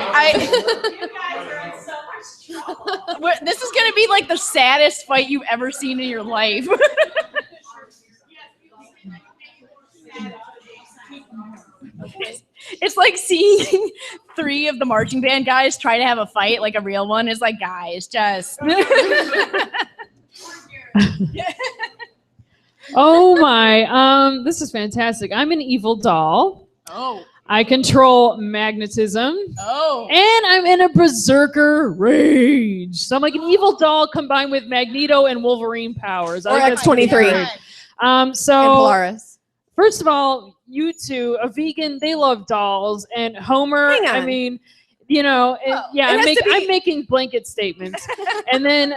This is gonna be like the saddest fight you've ever seen in your life. It's like seeing 3 of the marching band guys try to have a fight like a real one. It's like, guys, just. Oh my, this is fantastic. I'm an evil doll. Oh. I control magnetism. Oh. And I'm in a berserker rage. So I'm like an evil doll combined with Magneto and Wolverine powers. Or I think that's pretty X-23. great. And So Polaris. first of all, you two, a vegan, they love dolls, and Homer. Hang on. I mean, you know, yeah, it has to be- I'm making blanket statements, and then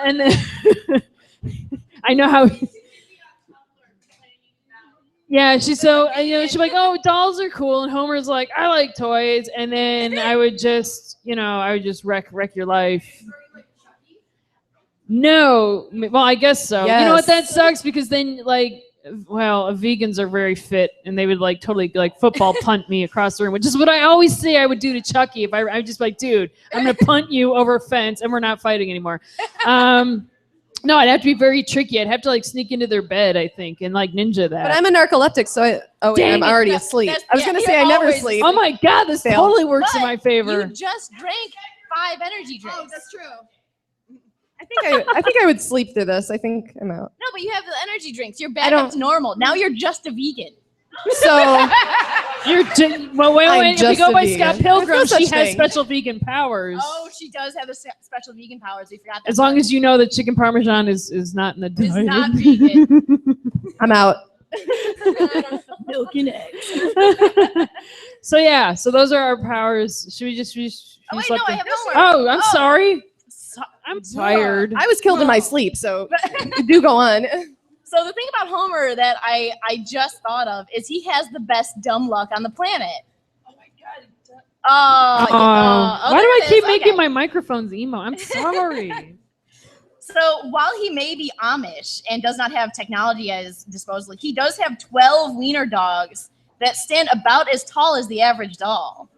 I know how. Yeah, she's so, you know, she's like, oh, dolls are cool, and Homer's like, I like toys, and then I would just, you know, I would just wreck your life. No, well, I guess so. You know what? That sucks because then, like, well, vegans are very fit, and they would like totally like football punt me across the room, which is what I always say I would do to Chucky if I just like, dude, I'm gonna punt you over a fence, and we're not fighting anymore. No, I'd have to be very tricky. I'd have to like sneak into their bed, I think, and like ninja that. But I'm a narcoleptic, so I'm already asleep. I was going to say I never sleep. Oh my God, this Fail. totally works in my favor. You just drank 5 energy drinks. Oh, that's true. I think I would sleep through this. I think I'm out. No, but you have the energy drinks. You're back up to normal. Now you're just a vegan. So you're well, wait. I'm If you just go a by vegan. Scott There's Pilgrim, no such she has thing. special vegan powers. Oh, she does have the special vegan powers. We forgot that. As long as you know that chicken parmesan is not in the diet. It's not vegan. I'm out. Milk and eggs. So yeah, so those are our powers. Should we just? Oh, wait, no, I have Homer. Oh, I'm sorry. I'm tired. I was killed in my sleep, so do go on. So the thing about Homer that I just thought of is he has the best dumb luck on the planet. Oh my God. Why do I there it keep is. making Okay. my microphones emo? I'm sorry. So while he may be Amish and does not have technology at his disposal, he does have 12 wiener dogs that stand about as tall as the average doll.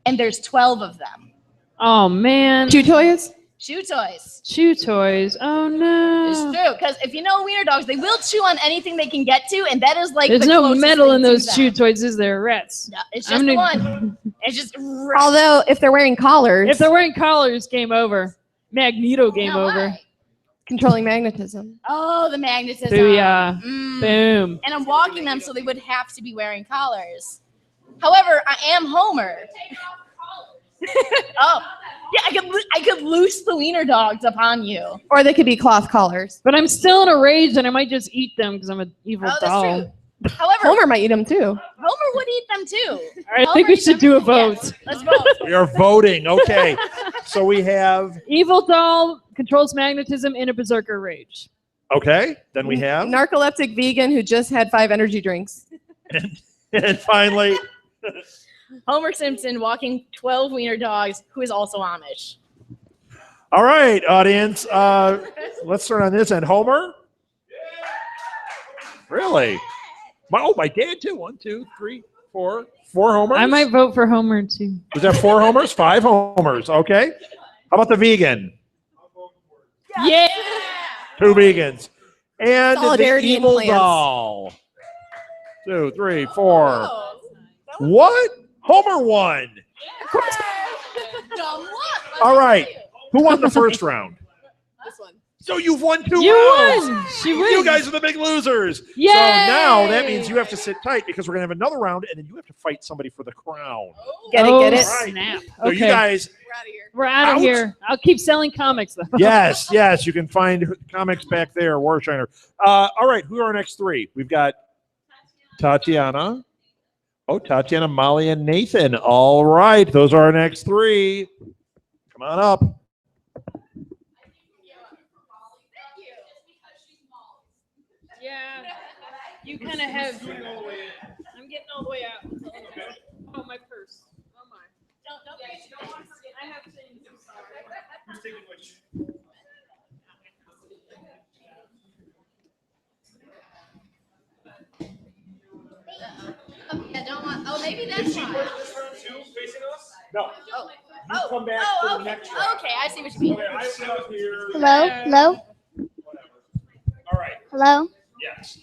And there's 12 of them. Oh man. Chew toys? Chew toys. Chew toys. Oh no. It's true, because if you know wiener dogs, they will chew on anything they can get to, and that is like There's the no closest metal thing in to those them. chew toys, is there? Rats. No, it's just the one. It's just Although, if they're wearing collars, If they're wearing collars, game over. Magneto, game over. controlling magnetism. Oh, the magnetism. Booyah. Mm. Boom. And I'm walking them, so they would have to be wearing collars. However, I am Homer. Oh, yeah, I could loose the wiener dogs upon you. Or they could be cloth collars. But I'm still in a rage, and I might just eat them because I'm an evil Oh, that's doll. true. However, Homer might eat them too. Homer would eat them too. All right, I think we should do a vote. Let's vote. We are voting. Okay. So we have, Evil doll controls magnetism in a berserker rage. okay, then we have, Narcoleptic vegan who just had 5 energy drinks. and finally, Homer Simpson walking 12 wiener dogs, who is also Amish. all right, audience, let's start on this end. Homer? Really? My dad too. 1, 2, 3, 4. 4 homers? I might vote for Homer too. Was that 4 homers? 5 homers. Okay. How about the vegan? Yeah. 2 vegans. And Solidarity the in evil plants. doll. 2, 3, 4. What? Homer won. Dumb luck. All right. Who won the first round? This one. So you've won 2 You rounds. won. She wins. You guys are the big losers. Yay! So now that means you have to sit tight because we're going to have another round and then you have to fight somebody for the crown. Get it, Oh, get it? snap. So you Okay. guys, We're out of Out. here. I'll keep selling comics though. yes, you can find comics back there, Warshiner. All right, who are our next 3? We've got Tatiana. Oh, Tatiana, Molly, and Nathan. All right, those are our next 3. Come on up. Yeah. You kind of have. I'm getting all the way out. Oh, my purse. Oh my. Don't forget. I have things. I'm sorry. Who's taking which? Yeah, don't want. Oh, maybe that's why. This round too, facing us? No. Oh, You come back for the okay. next round. Okay, I see what you mean. Okay, I sit up here. Hello? Hello? All right. Hello? Yes.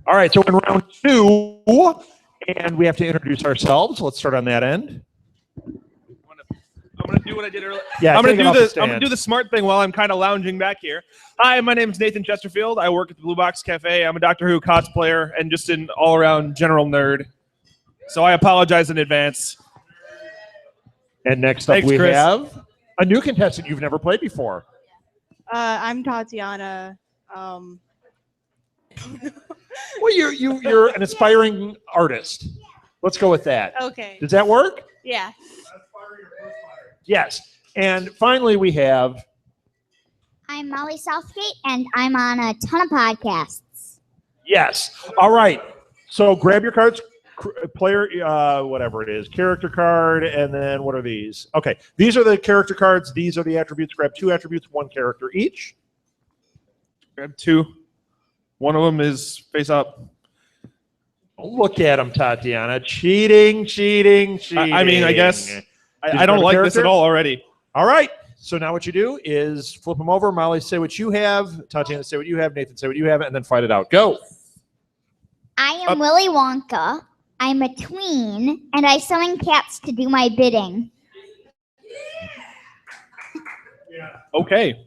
All right, so in round 2, And we have to introduce ourselves. Let's start on that end. I'm gonna do what I did earlier. Yeah, I'm take it off the stand. gonna do the smart thing while I'm kind of lounging back here. Hi, my name is Nathan Chesterfield. I work at the Blue Box Cafe. I'm a Doctor Who cosplayer and just an all-around general nerd. So I apologize in advance. And next up, Thanks, we Chris. have a new contestant you've never played before. I'm Tatiana. Well, you're an aspiring artist. Let's go with that. Okay. Does that work? Yeah. Yes. And finally, we have. I'm Molly Southgate, and I'm on a ton of podcasts. Yes. All right. So grab your cards, player, whatever it is, character card, and then what are these? Okay. These are the character cards. These are the attributes. Grab 2 attributes, 1 character each. Grab 2. One of them is face up. Look at him, Tatiana. Cheating. I mean, I guess I don't like this at all already. All right. So now what you do is flip them over. Molly, say what you have. Tatiana, say what you have. Nathan, say what you have, and then fight it out. Go. I am Willy Wonka. I'm a tween, and I summon cats to do my bidding. Okay.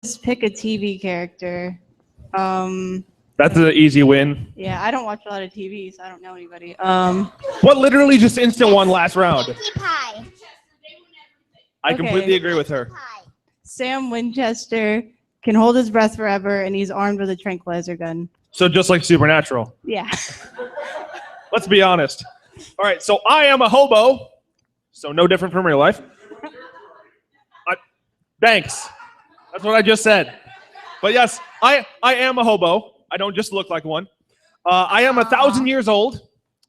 Just pick a TV character. That's an easy win. Yeah, I don't watch a lot of TV, so I don't know anybody. What literally just instant won last round? Pinkie Pie. I Okay. completely agree with her. Sam Winchester can hold his breath forever, and he's armed with a tranquilizer gun. So just like Supernatural. Yeah. Let's be honest. All right, so I am a hobo, so no different from real life. Thanks. That's what I just said. But yes, I am a hobo. I don't just look like one. I am 1,000 years old,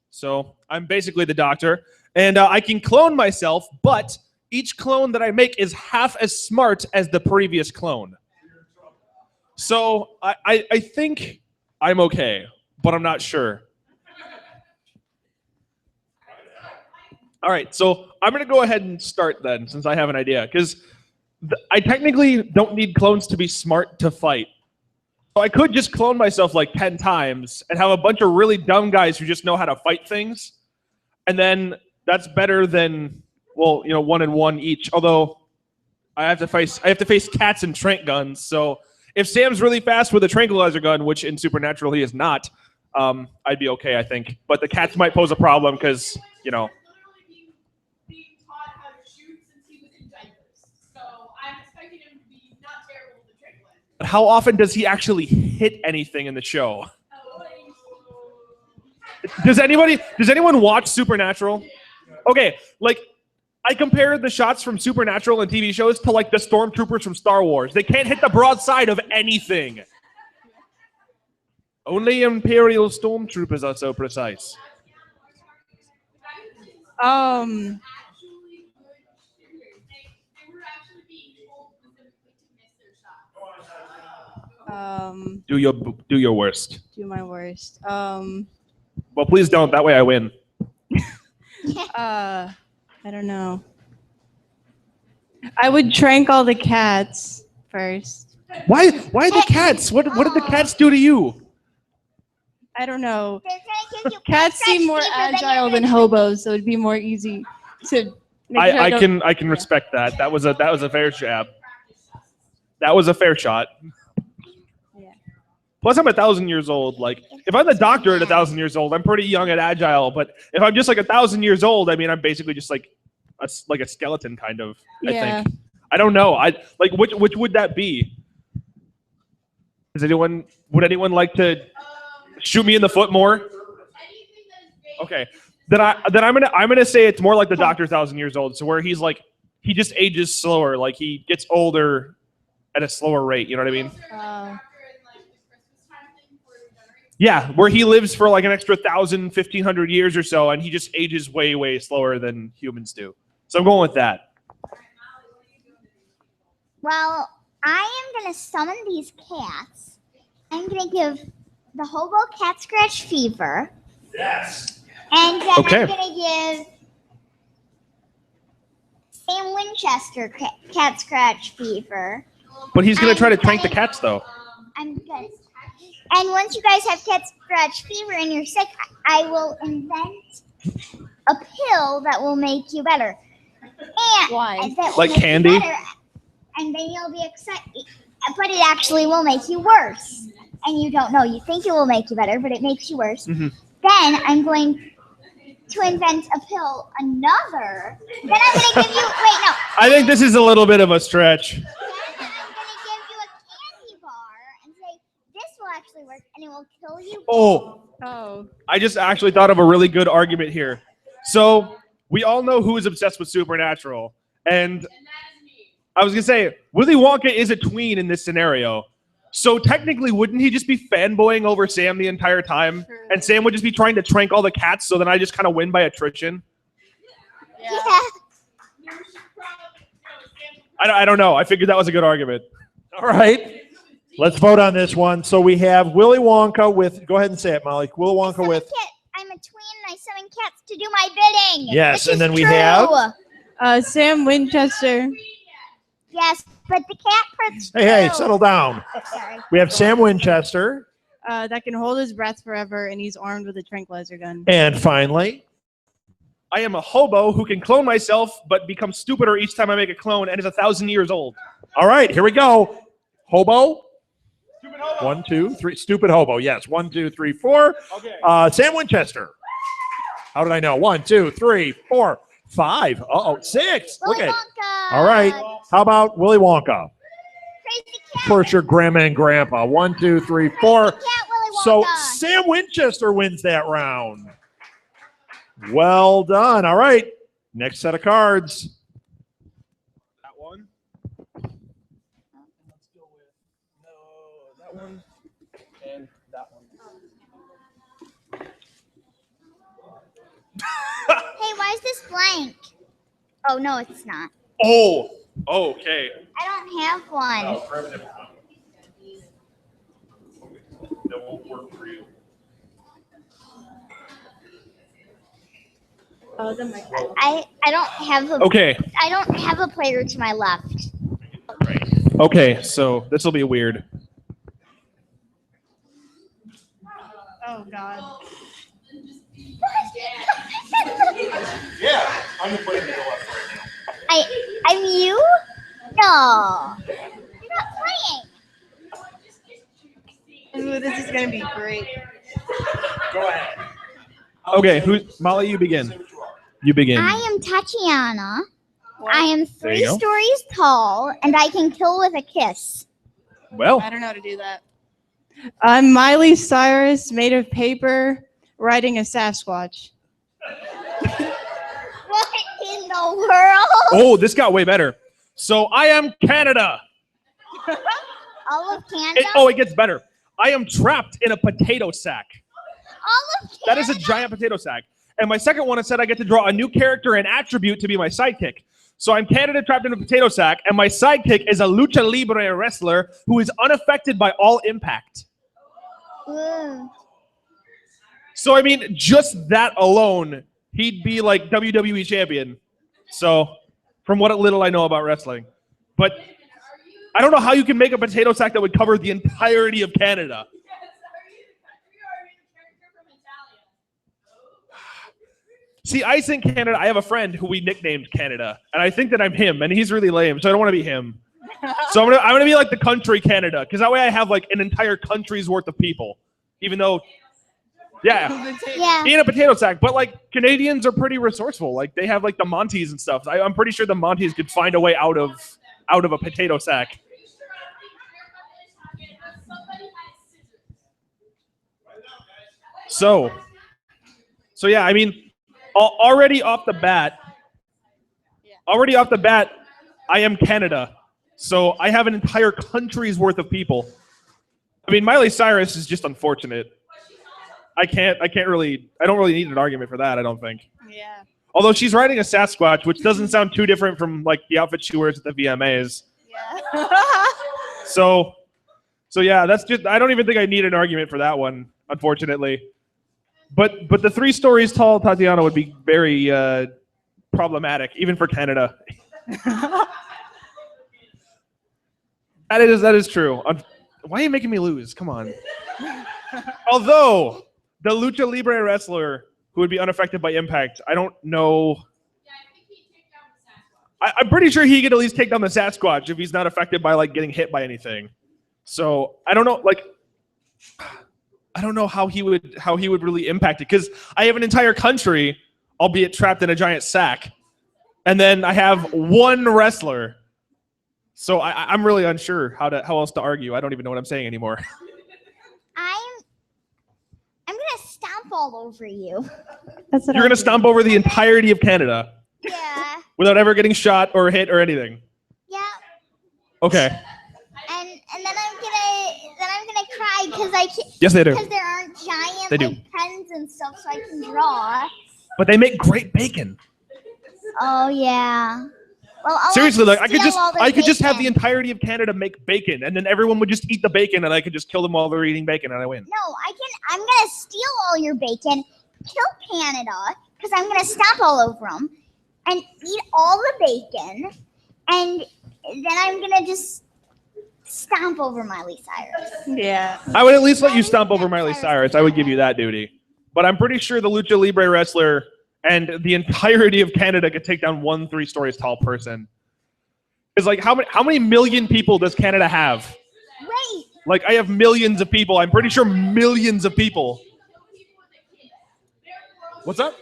so I'm basically the Doctor. And I can clone myself, but each clone that I make is half as smart as the previous clone. So I think I'm okay, but I'm not sure. All right, so I'm going to go ahead and start then, since I have an idea, because I technically don't need clones to be smart to fight. So I could just clone myself like 10 times and have a bunch of really dumb guys who just know how to fight things. And then that's better than, well, 1 and 1 each. Although I have to face cats and tranq guns. So if Sam's really fast with a tranquilizer gun, which in Supernatural he is not, I'd be okay, I think. But the cats might pose a problem because, how often does he actually hit anything in the show? Does anyone watch Supernatural? Okay, like I compared the shots from Supernatural and TV shows to like the stormtroopers from Star Wars. They can't hit the broadside of anything. Only Imperial stormtroopers are so precise. Do your worst. Do my worst. Well, please don't. That way I win. I don't know. I would trank all the cats first. Why the cats? What did the cats do to you? I don't know. Cats seem more agile than hobos, so it'd be more easy to. I can respect that. That was a fair jab. That was a fair shot. Plus, I'm 1,000 years old. Like, if I'm the Doctor at 1,000 years old, I'm pretty young and agile. But if I'm just like 1,000 years old, I mean, I'm basically just like a skeleton, kind of. Yeah. I think. I don't know. Which would that be? Would anyone like to shoot me in the foot more? Okay. Then I'm gonna say it's more like the Doctor 1,000 years old. So where he's like, he just ages slower. Like he gets older at a slower rate. You know what I mean? Yeah, where he lives for like an extra 1,000, 1,500 years or so, and he just ages way, way slower than humans do. So I'm going with that. Well, I am going to summon these cats. I'm going to give the hobo cat scratch fever. Yes. And then Okay. I'm going to give Sam Winchester cat scratch fever. But he's gonna try to trank the cats, though. I'm good. And once you guys have cat scratch fever and you're sick, I will invent a pill that will make you better. And Why? that will Like make you candy? better, and then you'll be excited. But it actually will make you worse. And you don't know. You think it will make you better, but it makes you worse. Mhm. Then I'm going to invent a pill, another. Then I'm going to give you, wait, no. I think this is a little bit of a stretch. Then I'm going to give you a candy bar and say, this will actually work, and it will kill you. Oh, I just actually thought of a really good argument here. So we all know who is obsessed with Supernatural. And I was going to say, Willy Wonka is a tween in this scenario. So technically, wouldn't he just be fanboying over Sam the entire time? And Sam would just be trying to trank all the cats, so then I just kind of win by attrition? Yeah. I don't know. I figured that was a good argument. All right. Let's vote on this one. So we have Willy Wonka with, go ahead and say it, Molly. Willy Wonka with, I'm a tween, and I summon cats to do my bidding. yes, This and then is we true. have, Sam Winchester. Yes, but the cat part's hey, true. settle down. Sorry. We have Sam Winchester. That can hold his breath forever, and he's armed with a tranquilizer gun. And finally, I am a hobo who can clone myself, but become stupider each time I make a clone and is 1,000 years old. all right, here we go. Hobo. 1, 2, 3. Stupid hobo. Yes. 1, 2, 3, 4. Okay. Sam Winchester. How did I know? 1, 2, 3, 4, 5. Uh-oh. 6. Look at it. All right. How about Willy Wonka? For sure, grandma and grandpa. 1, 2, 3, 4. So Sam Winchester wins that round. Well done. All right. Next set of cards. That one. Let's go with that one and that one. Hey, why is this blank? Oh, no, it's not. Oh, okay. I don't have one. That won't work for you. I don't have a. Okay. I don't have a player to my left. Okay, so this will be weird. Oh, God. Yeah, I'm going to put it in the left right now. I'm you? No. You're not playing. Ooh, this is going to be great. Go ahead. Okay, Molly, you begin. You begin. I am Tatiana. I am There 3 you go. stories tall, and I can kill with a kiss. Well. I don't know how to do that. I'm Miley Cyrus, made of paper, riding a Sasquatch. What in the world? Oh, this got way better. So I am Canada. All of Canada? It gets better. I am trapped in a potato sack. All of Canada? That is a giant potato sack. And my second one, it said I get to draw a new character and attribute to be my sidekick. So I'm Canada trapped in a potato sack, and my sidekick is a lucha libre wrestler who is unaffected by all impact. Ooh. So, I mean, just that alone, he'd be like WWE champion. So, from what little I know about wrestling. But I don't know how you can make a potato sack that would cover the entirety of Canada. See, I think Canada, I have a friend who we nicknamed Canada, and I think that I'm him, and he's really lame, so I don't want to be him. So I'm gonna be like the country Canada, because that way I have like an entire country's worth of people. Even though, yeah, in a potato sack. But like Canadians are pretty resourceful. Like they have like the Monties and stuff. I'm pretty sure the Monties could find a way out of a potato sack. So yeah, I mean, already off the bat, I am Canada. So I have an entire country's worth of people. I mean, Miley Cyrus is just unfortunate. I don't really need an argument for that, I don't think. Yeah. Although she's riding a Sasquatch, which doesn't sound too different from like the outfit she wears at the VMAs. Yeah. So yeah, that's just, I don't even think I need an argument for that one, unfortunately. But the 3 stories tall Tatiana would be very problematic, even for Canada. That is true. Why are you making me lose? Come on. Although the Lucha Libre wrestler who would be unaffected by impact, I don't know. I'm pretty sure he could at least take down the Sasquatch if he's not affected by like getting hit by anything. So I don't know, like, I don't know how he would really impact it, because I have an entire country, albeit trapped in a giant sack, and then I have one wrestler. So I'm really unsure how else to argue. I don't even know what I'm saying anymore. I'm gonna stomp all over you. You're gonna stomp over the entirety of Canada. Yeah. Without ever getting shot or hit or anything. Yeah. Okay. And then I'm gonna cry because I can't. Yes, they do. Because there aren't giant They do. like pens and stuff, so I can draw. But they make great bacon. Oh yeah. Well, I'll Seriously, like I could steal just have bacon. the entirety of Canada make bacon, and then everyone would just eat the bacon, and I could just kill them while they're eating bacon, and I win. No, I'm gonna steal all your bacon, kill Canada, because I'm gonna stomp all over them, and eat all the bacon, and then I'm gonna just stomp over Miley Cyrus. Yeah. I would at least let you stomp over Miley Cyrus. I would give you that duty. But I'm pretty sure the Lucha Libre wrestler and the entirety of Canada could take down one 3 stories tall person. It's like, how many million people does Canada have? Wait. Like, I have millions of people. I'm pretty sure millions of people. What's up?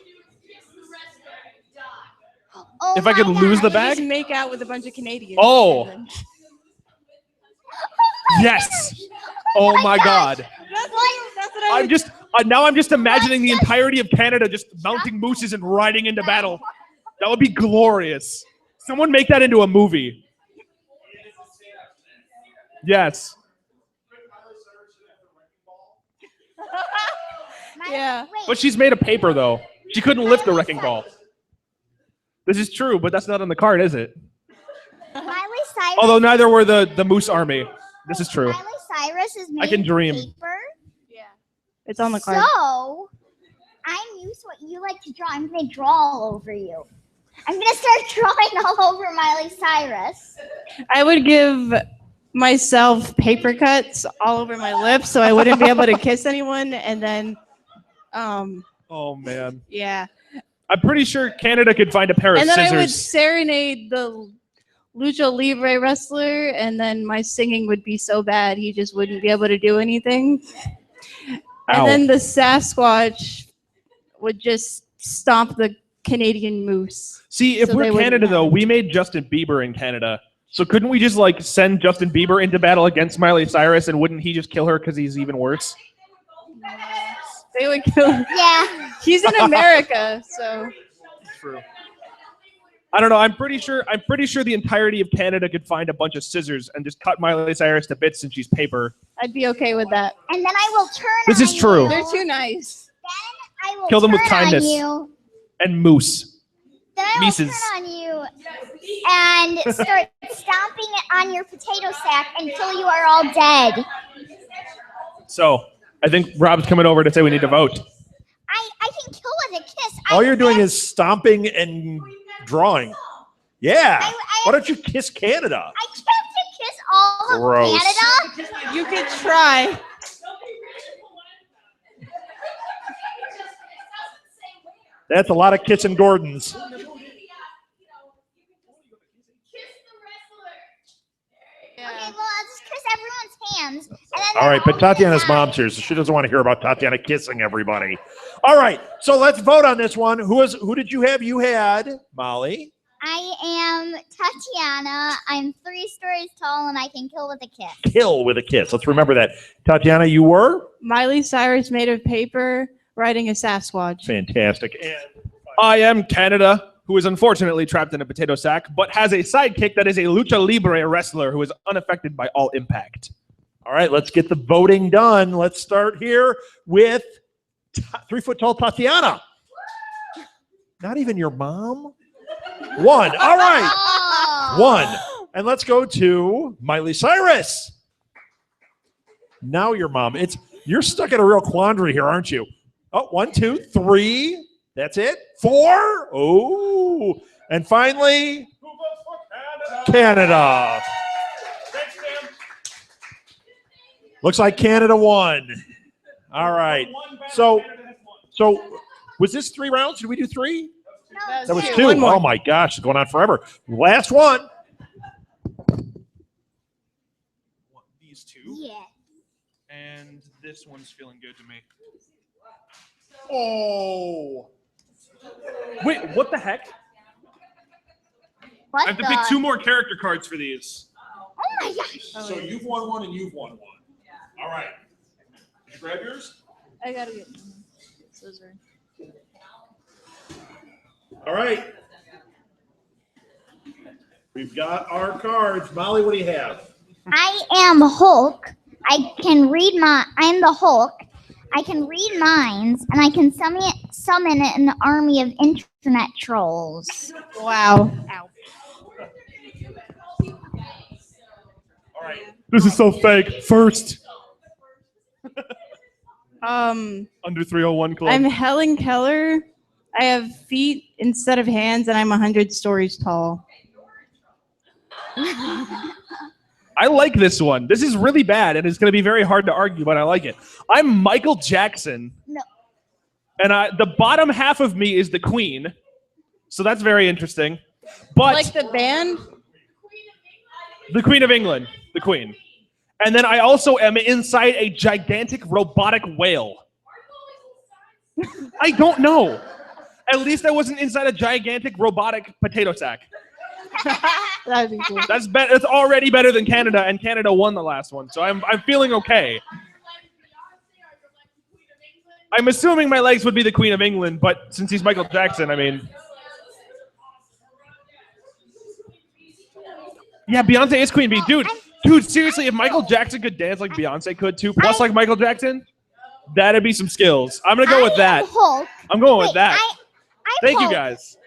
Oh If I could lose the bag? Just make out with a bunch of Canadians. Oh. and then- Yes. Oh my God. That's what I I'm just now I'm just imagining the entirety of Canada just mounting mooses and riding into battle. That would be glorious. Someone make that into a movie. Yes. Yeah. But she's made of paper though. She couldn't lift the wrecking ball. This is true, but that's not on the card, is it? Miley Cyrus. Although neither were the Moose Army. This is true. Miley Cyrus is made I can dream. of paper. It's on the card. So, I'm used to what you like to draw. I'm going to draw all over you. I'm going to start drawing all over Miley Cyrus. I would give myself paper cuts all over my lips so I wouldn't be able to kiss anyone. And then, Oh man. yeah. I'm pretty sure Canada could find a pair of And then scissors. I would serenade the Lucha Libre wrestler, and then my singing would be so bad he just wouldn't be able to do anything. Ow. And then the Sasquatch would just stomp the Canadian moose. See, if So they we're wouldn't Canada have- though, we made Justin Bieber in Canada. So couldn't we just like send Justin Bieber into battle against Miley Cyrus, and wouldn't he just kill her because he's even worse? They would kill. Yeah. He's in America, so. True. I don't know. I'm pretty sure the entirety of Canada could find a bunch of scissors and just cut Miley Cyrus to bits since she's paper. I'd be okay with that. And then I will turn This is on true. you. They're too nice. I will Kill them with turn on kindness. you. And moose. Then I will Mises. turn on you and start stomping it on your potato sack until you are all dead. So I think Rob's coming over to say we need to vote. I can kill with a kiss. All you're doing is stomping and drawing. Yeah. Why don't you kiss Canada? I can't kiss all Gross. of Canada. You could try. That's a lot of kissing Gordons. Okay, well, I'll just kiss everyone's hands. And then All right, but Tatiana's mom's here, so she doesn't want to hear about Tatiana kissing everybody. All right, so let's vote on this one. Who did you have? You had Molly. I am Tatiana. I'm 3 stories tall and I can kill with a kiss. Kill with a kiss. Let's remember that. Tatiana, you were? Miley Cyrus made of paper riding a Sasquatch. Fantastic. And I am Canada, who is unfortunately trapped in a potato sack, but has a sidekick that is a lucha libre wrestler who is unaffected by all impact. all right, let's get the voting done. Let's start here with 3 foot tall Tatiana. Not even your mom? 1. All right. 1. And let's go to Miley Cyrus. Now your mom. You're stuck in a real quandary here, aren't you? Oh, 1, 2, 3. That's it. 4. Oh. And finally, Canada. Looks like Canada won. All right. So was this 3 rounds? Did we do 3? That was 2. Oh my gosh, it's going on forever. Last one. These 2. Yeah. And this one's feeling good to me. Oh. Wait, what the heck? What I have to the- pick 2 more character cards for these. Oh my gosh. So you've won 1 and you've won 1. All right. Did you grab yours? I gotta get scissors. All right. We've got our cards. Molly, what do you have? I am Hulk. I'm the Hulk. I can read minds, and I can summon an army of internet trolls. Wow. Ow. All right. This is so fake. First. Under 301 club. I'm Helen Keller. I have feet instead of hands, and I'm 100 stories tall. I like this one. This is really bad, and it's going to be very hard to argue, but I like it. I'm Michael Jackson. No. And the bottom half of me is the Queen. So that's very interesting. But Like the band? the Queen of England. The Queen. And then I also am inside a gigantic robotic whale. I don't know. At least I wasn't inside a gigantic robotic potato sack. That'd be cool. That's better. It's already better than Canada, and Canada won the last one, so I'm feeling okay. I'm assuming my legs would be the Queen of England, but since he's Michael Jackson, I mean, yeah, Beyonce is Queen Bee, dude. Seriously, if Michael Jackson could dance like Beyonce could too, plus like Michael Jackson, that'd be some skills. I'm gonna go with that. Hulk. I'm going with that. I'm Thank you Hulk. guys.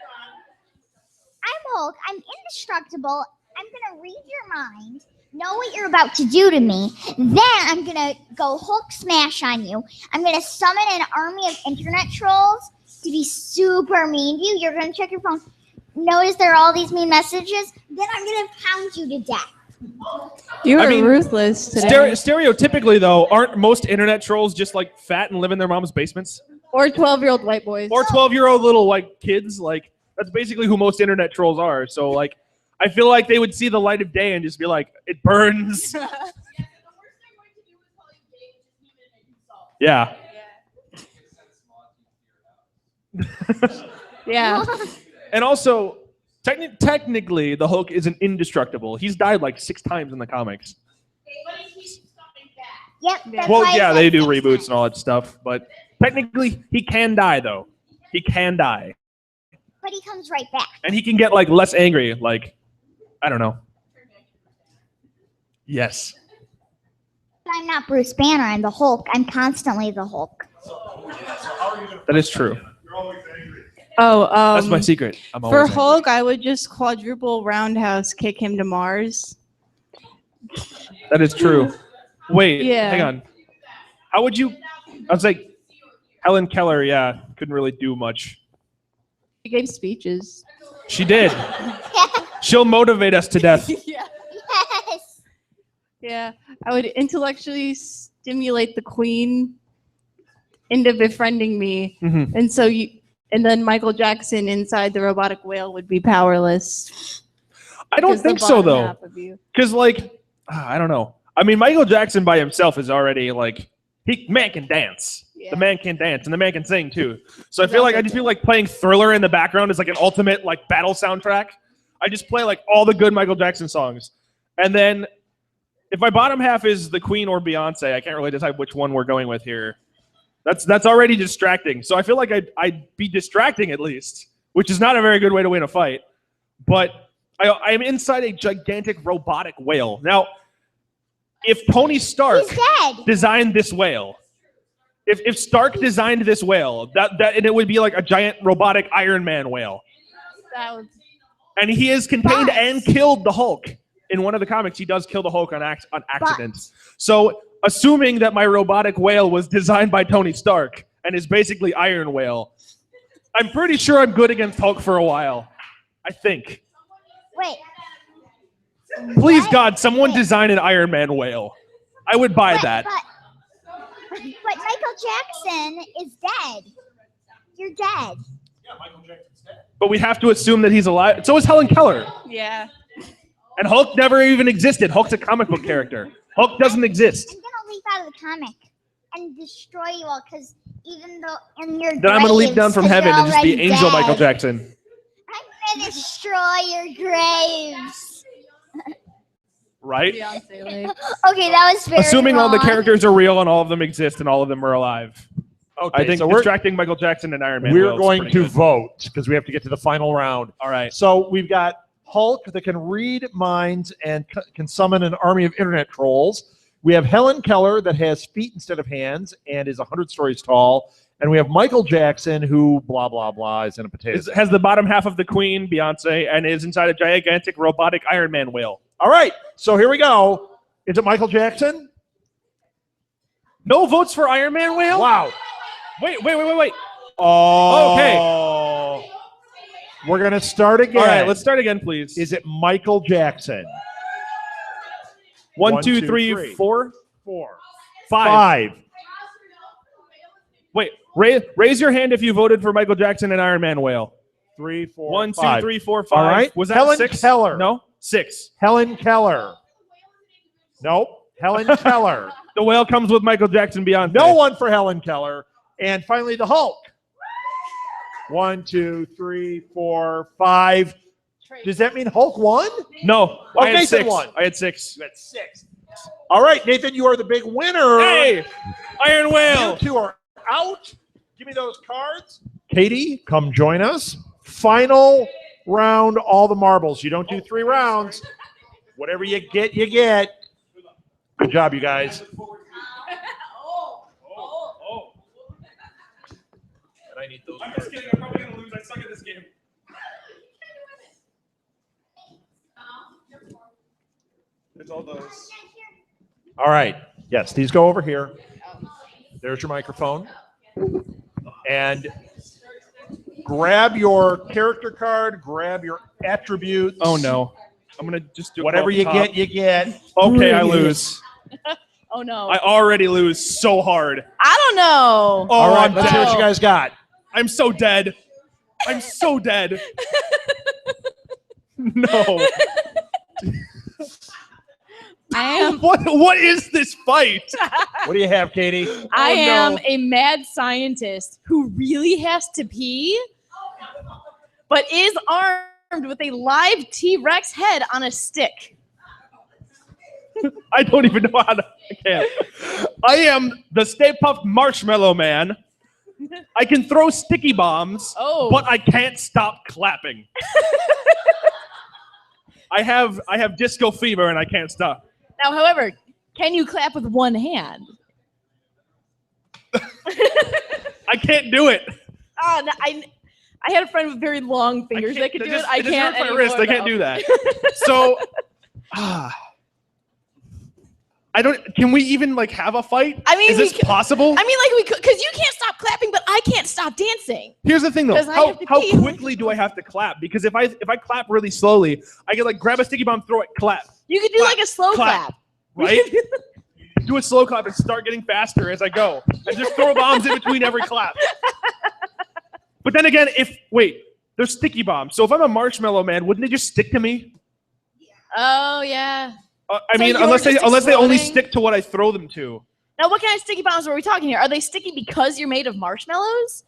I'm Hulk. I'm indestructible. I'm gonna read your mind, know what you're about to do to me. Then I'm gonna go Hulk smash on you. I'm gonna summon an army of internet trolls to be super mean to you. You're gonna check your phone. Notice there are all these mean messages. Then I'm gonna pound you to death. You I are mean, ruthless today. Stereotypically, though, aren't most internet trolls just like fat and live in their mom's basements? Or 12-year-old white boys. Or 12-year-old little like kids? Like that's basically who most internet trolls are. So like, I feel like they would see the light of day and just be like, "It burns." Yeah. Yeah. And also, technically, the Hulk isn't indestructible. He's died like 6 times in the comics. Yep. That's Well, why I yeah, said they do 6 reboots times. and all that stuff, but technically, he can die though. He can die, But he comes right back. and he can get like less angry. Like, I don't know. Yes. But I'm not Bruce Banner. I'm the Hulk. I'm constantly the Hulk. That is true. Oh, That's my secret. I'm For always angry. Hulk, I would just quadruple roundhouse kick him to Mars. That is true. Wait, Yeah. hang on. How would you? I was like, Helen Keller. Yeah, couldn't really do much. He gave speeches. She did. She'll motivate us to death. Yeah. Yes. Yeah, I would intellectually stimulate the queen into befriending me, Mhm. and then Michael Jackson inside the robotic whale would be powerless. I don't Because the think so bottom though, half of you- because like, I don't know. I mean, Michael Jackson by himself is already like, man can dance. The man can dance, and the man can sing too. So I just feel like playing Thriller in the background is like an ultimate like battle soundtrack. I just play like all the good Michael Jackson songs, and then if my bottom half is the Queen or Beyonce, I can't really decide which one we're going with here. That's already distracting. So I feel like I'd be distracting at least, which is not a very good way to win a fight. But I'm inside a gigantic robotic whale. Now, if Tony Stark designed this whale, if Stark designed this whale, and it would be like a giant robotic Iron Man whale. That was And he has contained and killed the Hulk. In one of the comics, he does kill the Hulk on accident. So, assuming that my robotic whale was designed by Tony Stark and is basically Iron Whale, I'm pretty sure I'm good against Hulk for a while. I think. Wait. Please, God, someone design an Iron Man whale. I would buy that. But Michael Jackson is dead. You're dead. But we have to assume that he's alive. So is Helen Keller. Yeah. And Hulk never even existed. Hulk's a comic book character. Hulk doesn't exist. I'm gonna leap out of the comic and destroy you all because even though in your Then I'm going to leap down from heaven and just be Angel dead. Michael Jackson. I'm gonna destroy your graves. Right? Okay, that was very Assuming all the wrong. characters are real and all of them exist and all of them are alive. Okay, I think so we're- distracting Michael Jackson and Iron Man. We're Will is going pretty to good. vote because we have to get to the final round. All right. So we've got Hulk that can read minds and can summon an army of internet trolls. We have Helen Keller that has feet instead of hands and is 100 stories tall. And we have Michael Jackson who blah, blah, blah is in a potato. Has the bottom half of the Queen, Beyonce, and is inside a gigantic robotic Iron Man whale. All right. So here we go. Is it Michael Jackson? No votes for Iron Man whale? Wow. Wait. Oh. Okay. We're going to start again. All right, let's start again, please. Is it Michael Jackson? 1, 2, 3, 4? 4. 5. Wait, raise your hand if you voted for Michael Jackson and Iron Man whale. 3, 4, 1, 2, 5. 3, 4, 5. All right. Was that Helen 6? Keller. No? 6. Helen Keller. Nope. Helen Keller. The whale comes with Michael Jackson, Beyonce. No one for Helen Keller. And finally, the Hulk. 1, 2, 3, 4, 5. Does that mean Hulk won? No. Oh, I had Nathan 6. won. I had 6. You had 6. All right, Nathan, you are the big winner. Hey! Iron Whale! You two are out. Give me those cards. Katie, come join us. Final round, all the marbles. You don't do 3 rounds. Whatever you get, you get. Good job, you guys. And I need those. I'm just kidding. I'm probably going to lose. I suck at this game. It's all those. All right. Yes, these go over here. There's your microphone. And grab your character card, grab your attributes. Oh, no. I'm going to just do it Whatever off the you top. get, you get. Okay, I lose. Oh no. I already lose so hard. I don't know. Oh, All right, I'm let's hear what you guys got. I'm so dead. I'm so dead. No. I am. What is this fight? What do you have, Katie? I Oh, no. am a mad scientist who really has to pee, but is armed with a live T-Rex head on a stick. I don't even know how to. I can't. I am the Stay Puft Marshmallow Man. I can throw sticky bombs, but I can't stop clapping. I have disco fever and I can't stop. Now, however, can you clap with one hand? I can't do it. Oh, no, I had a friend with very long fingers that could do it. I just can't hurts my anymore, wrist. I can't though. do that. So, I don't. Can we even like have a fight? I mean, is this possible? I mean, like we could, because you can't stop clapping, but I can't stop dancing. Here's the thing, though. 'Cause I How have to how pee. quickly do I have to clap? Because if I clap really slowly, I can like grab a sticky bomb, throw it, clap. You could do like a slow clap. Right? Do a slow clap and start getting faster as I go. And just throw bombs in between every clap. But then again, there's sticky bombs. So if I'm a Marshmallow Man, wouldn't they just stick to me? Oh yeah. I mean, you're unless they just only exploding? stick to what I throw them to. Now, what kind of sticky bombs are we talking here? Are they sticky because you're made of marshmallows?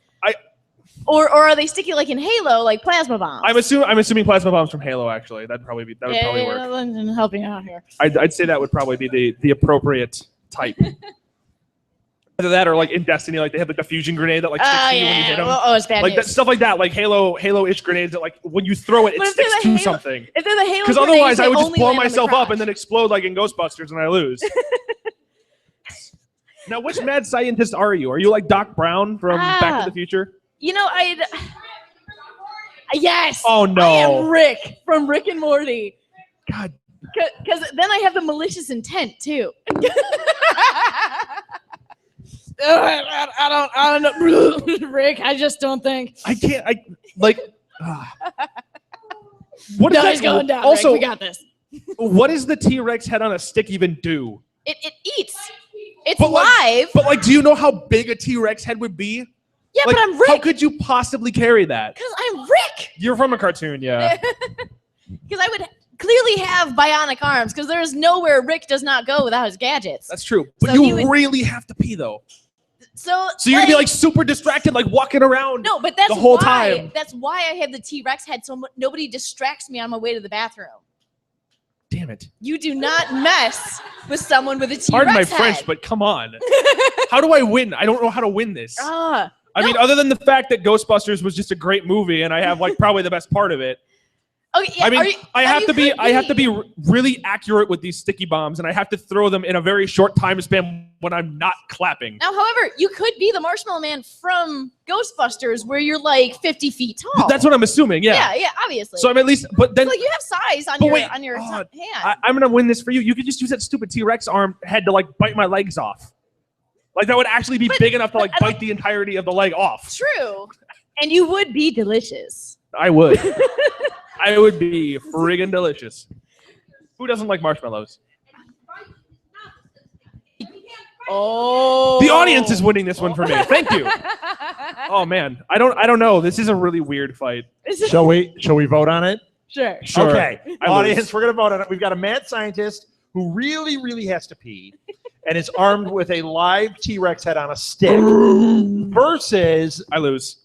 Or are they sticky like in Halo, like plasma bombs? I'm assuming plasma bombs from Halo. Actually, that would probably work. I'm helping out here. I'd say that would probably be the appropriate type. Either that or like in Destiny, like they have like the fusion grenade that like sticks to you when you hit them. Oh, it's bad Like that news. stuff like that, like Halo-ish grenades that like when you throw it, it But if sticks they're to the Halo- something. If they're the Halo Because grenades, otherwise, they I would just only blow land on the myself up crotch. and then explode like in Ghostbusters, and I lose. Now, which mad scientist are you? Are you like Doc Brown from Back to the Future? You know, yes. Oh, no. I am Rick from Rick and Morty. God. Because then I have the malicious intent too. I don't know, Rick. I just don't think. I can't. What No, is he's going down. Also, Rick. We got this. what does the T-Rex head on a stick even do? It eats. It's But live. But do you know how big a T-Rex head would be? Yeah, but I'm Rick. How could you possibly carry that? Because I'm Rick. You're from a cartoon, yeah. Because I would clearly have bionic arms. Because there's nowhere Rick does not go without his gadgets. That's true. But So he you would- really have to pee though. So you're gonna be super distracted, walking around. No, but that's the whole why, time. That's why I have the T-Rex head, so nobody distracts me on my way to the bathroom. Damn it. You do not mess with someone with a T-Rex Pardon my head. French, but come on. How do I win? I don't know how to win this. Ah, I mean, other than the fact that Ghostbusters was just a great movie, and I have probably the best part of it. okay, yeah, I mean, I have to be. be really accurate with these sticky bombs, and I have to throw them in a very short time span when I'm not clapping. Now, however, you could be the Marshmallow Man from Ghostbusters, where you're 50 feet tall. That's what I'm assuming. Yeah. Yeah, obviously. So I'm at least, but then you have size on But your wait, hand. I'm gonna win this for you. You could just use that stupid T-Rex arm head to bite my legs off. That would actually be big enough to bite the entirety of the leg off. True. And you would be delicious. I would. I would be friggin' delicious. Who doesn't like marshmallows? Oh. The audience is winning this one for me. Thank you. Oh man, I don't know. This is a really weird fight. Shall we vote on it? Sure. Okay. I Audience, lose. we're going to vote on it. We've got a mad scientist who really, really has to pee and is armed with a live T-Rex head on a stick versus I lose.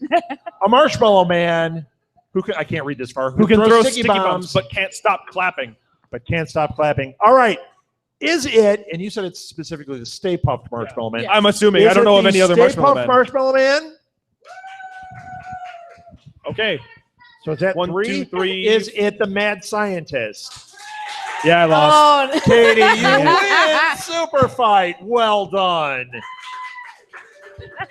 A Marshmallow Man who can, I can't read this far. Who can throw sticky bombs but can't stop clapping. All right. Is it, and you said it's specifically the Stay Puft Marshmallow Man. I'm assuming. I don't know of any other Marshmallow Man. Marshmallow Man? Okay. So is that 1, 3? 2, 3. Is it the Mad Scientist? Yeah, I lost. Oh, Katie, you win. Super fight. Well done.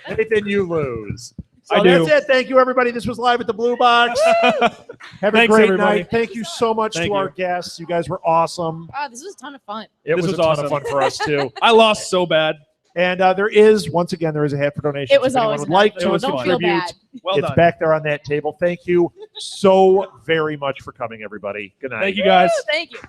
Nathan, you lose. So I do. that's it. Thank you, everybody. This was Live at the Blue Box. Have a Thanks, great everybody. night. Thank you so much Thank to our you. guests. You guys were awesome. Wow, this was a ton of fun. It This was was a ton awesome. of fun for us, too. I lost so bad. And there is a hat for donations. It was if anyone always would nice. like It to was Don't feel contribute. bad. Well it's done. back there on that table. Thank you so very much for coming, everybody. Good night. Thank you guys. Thank you.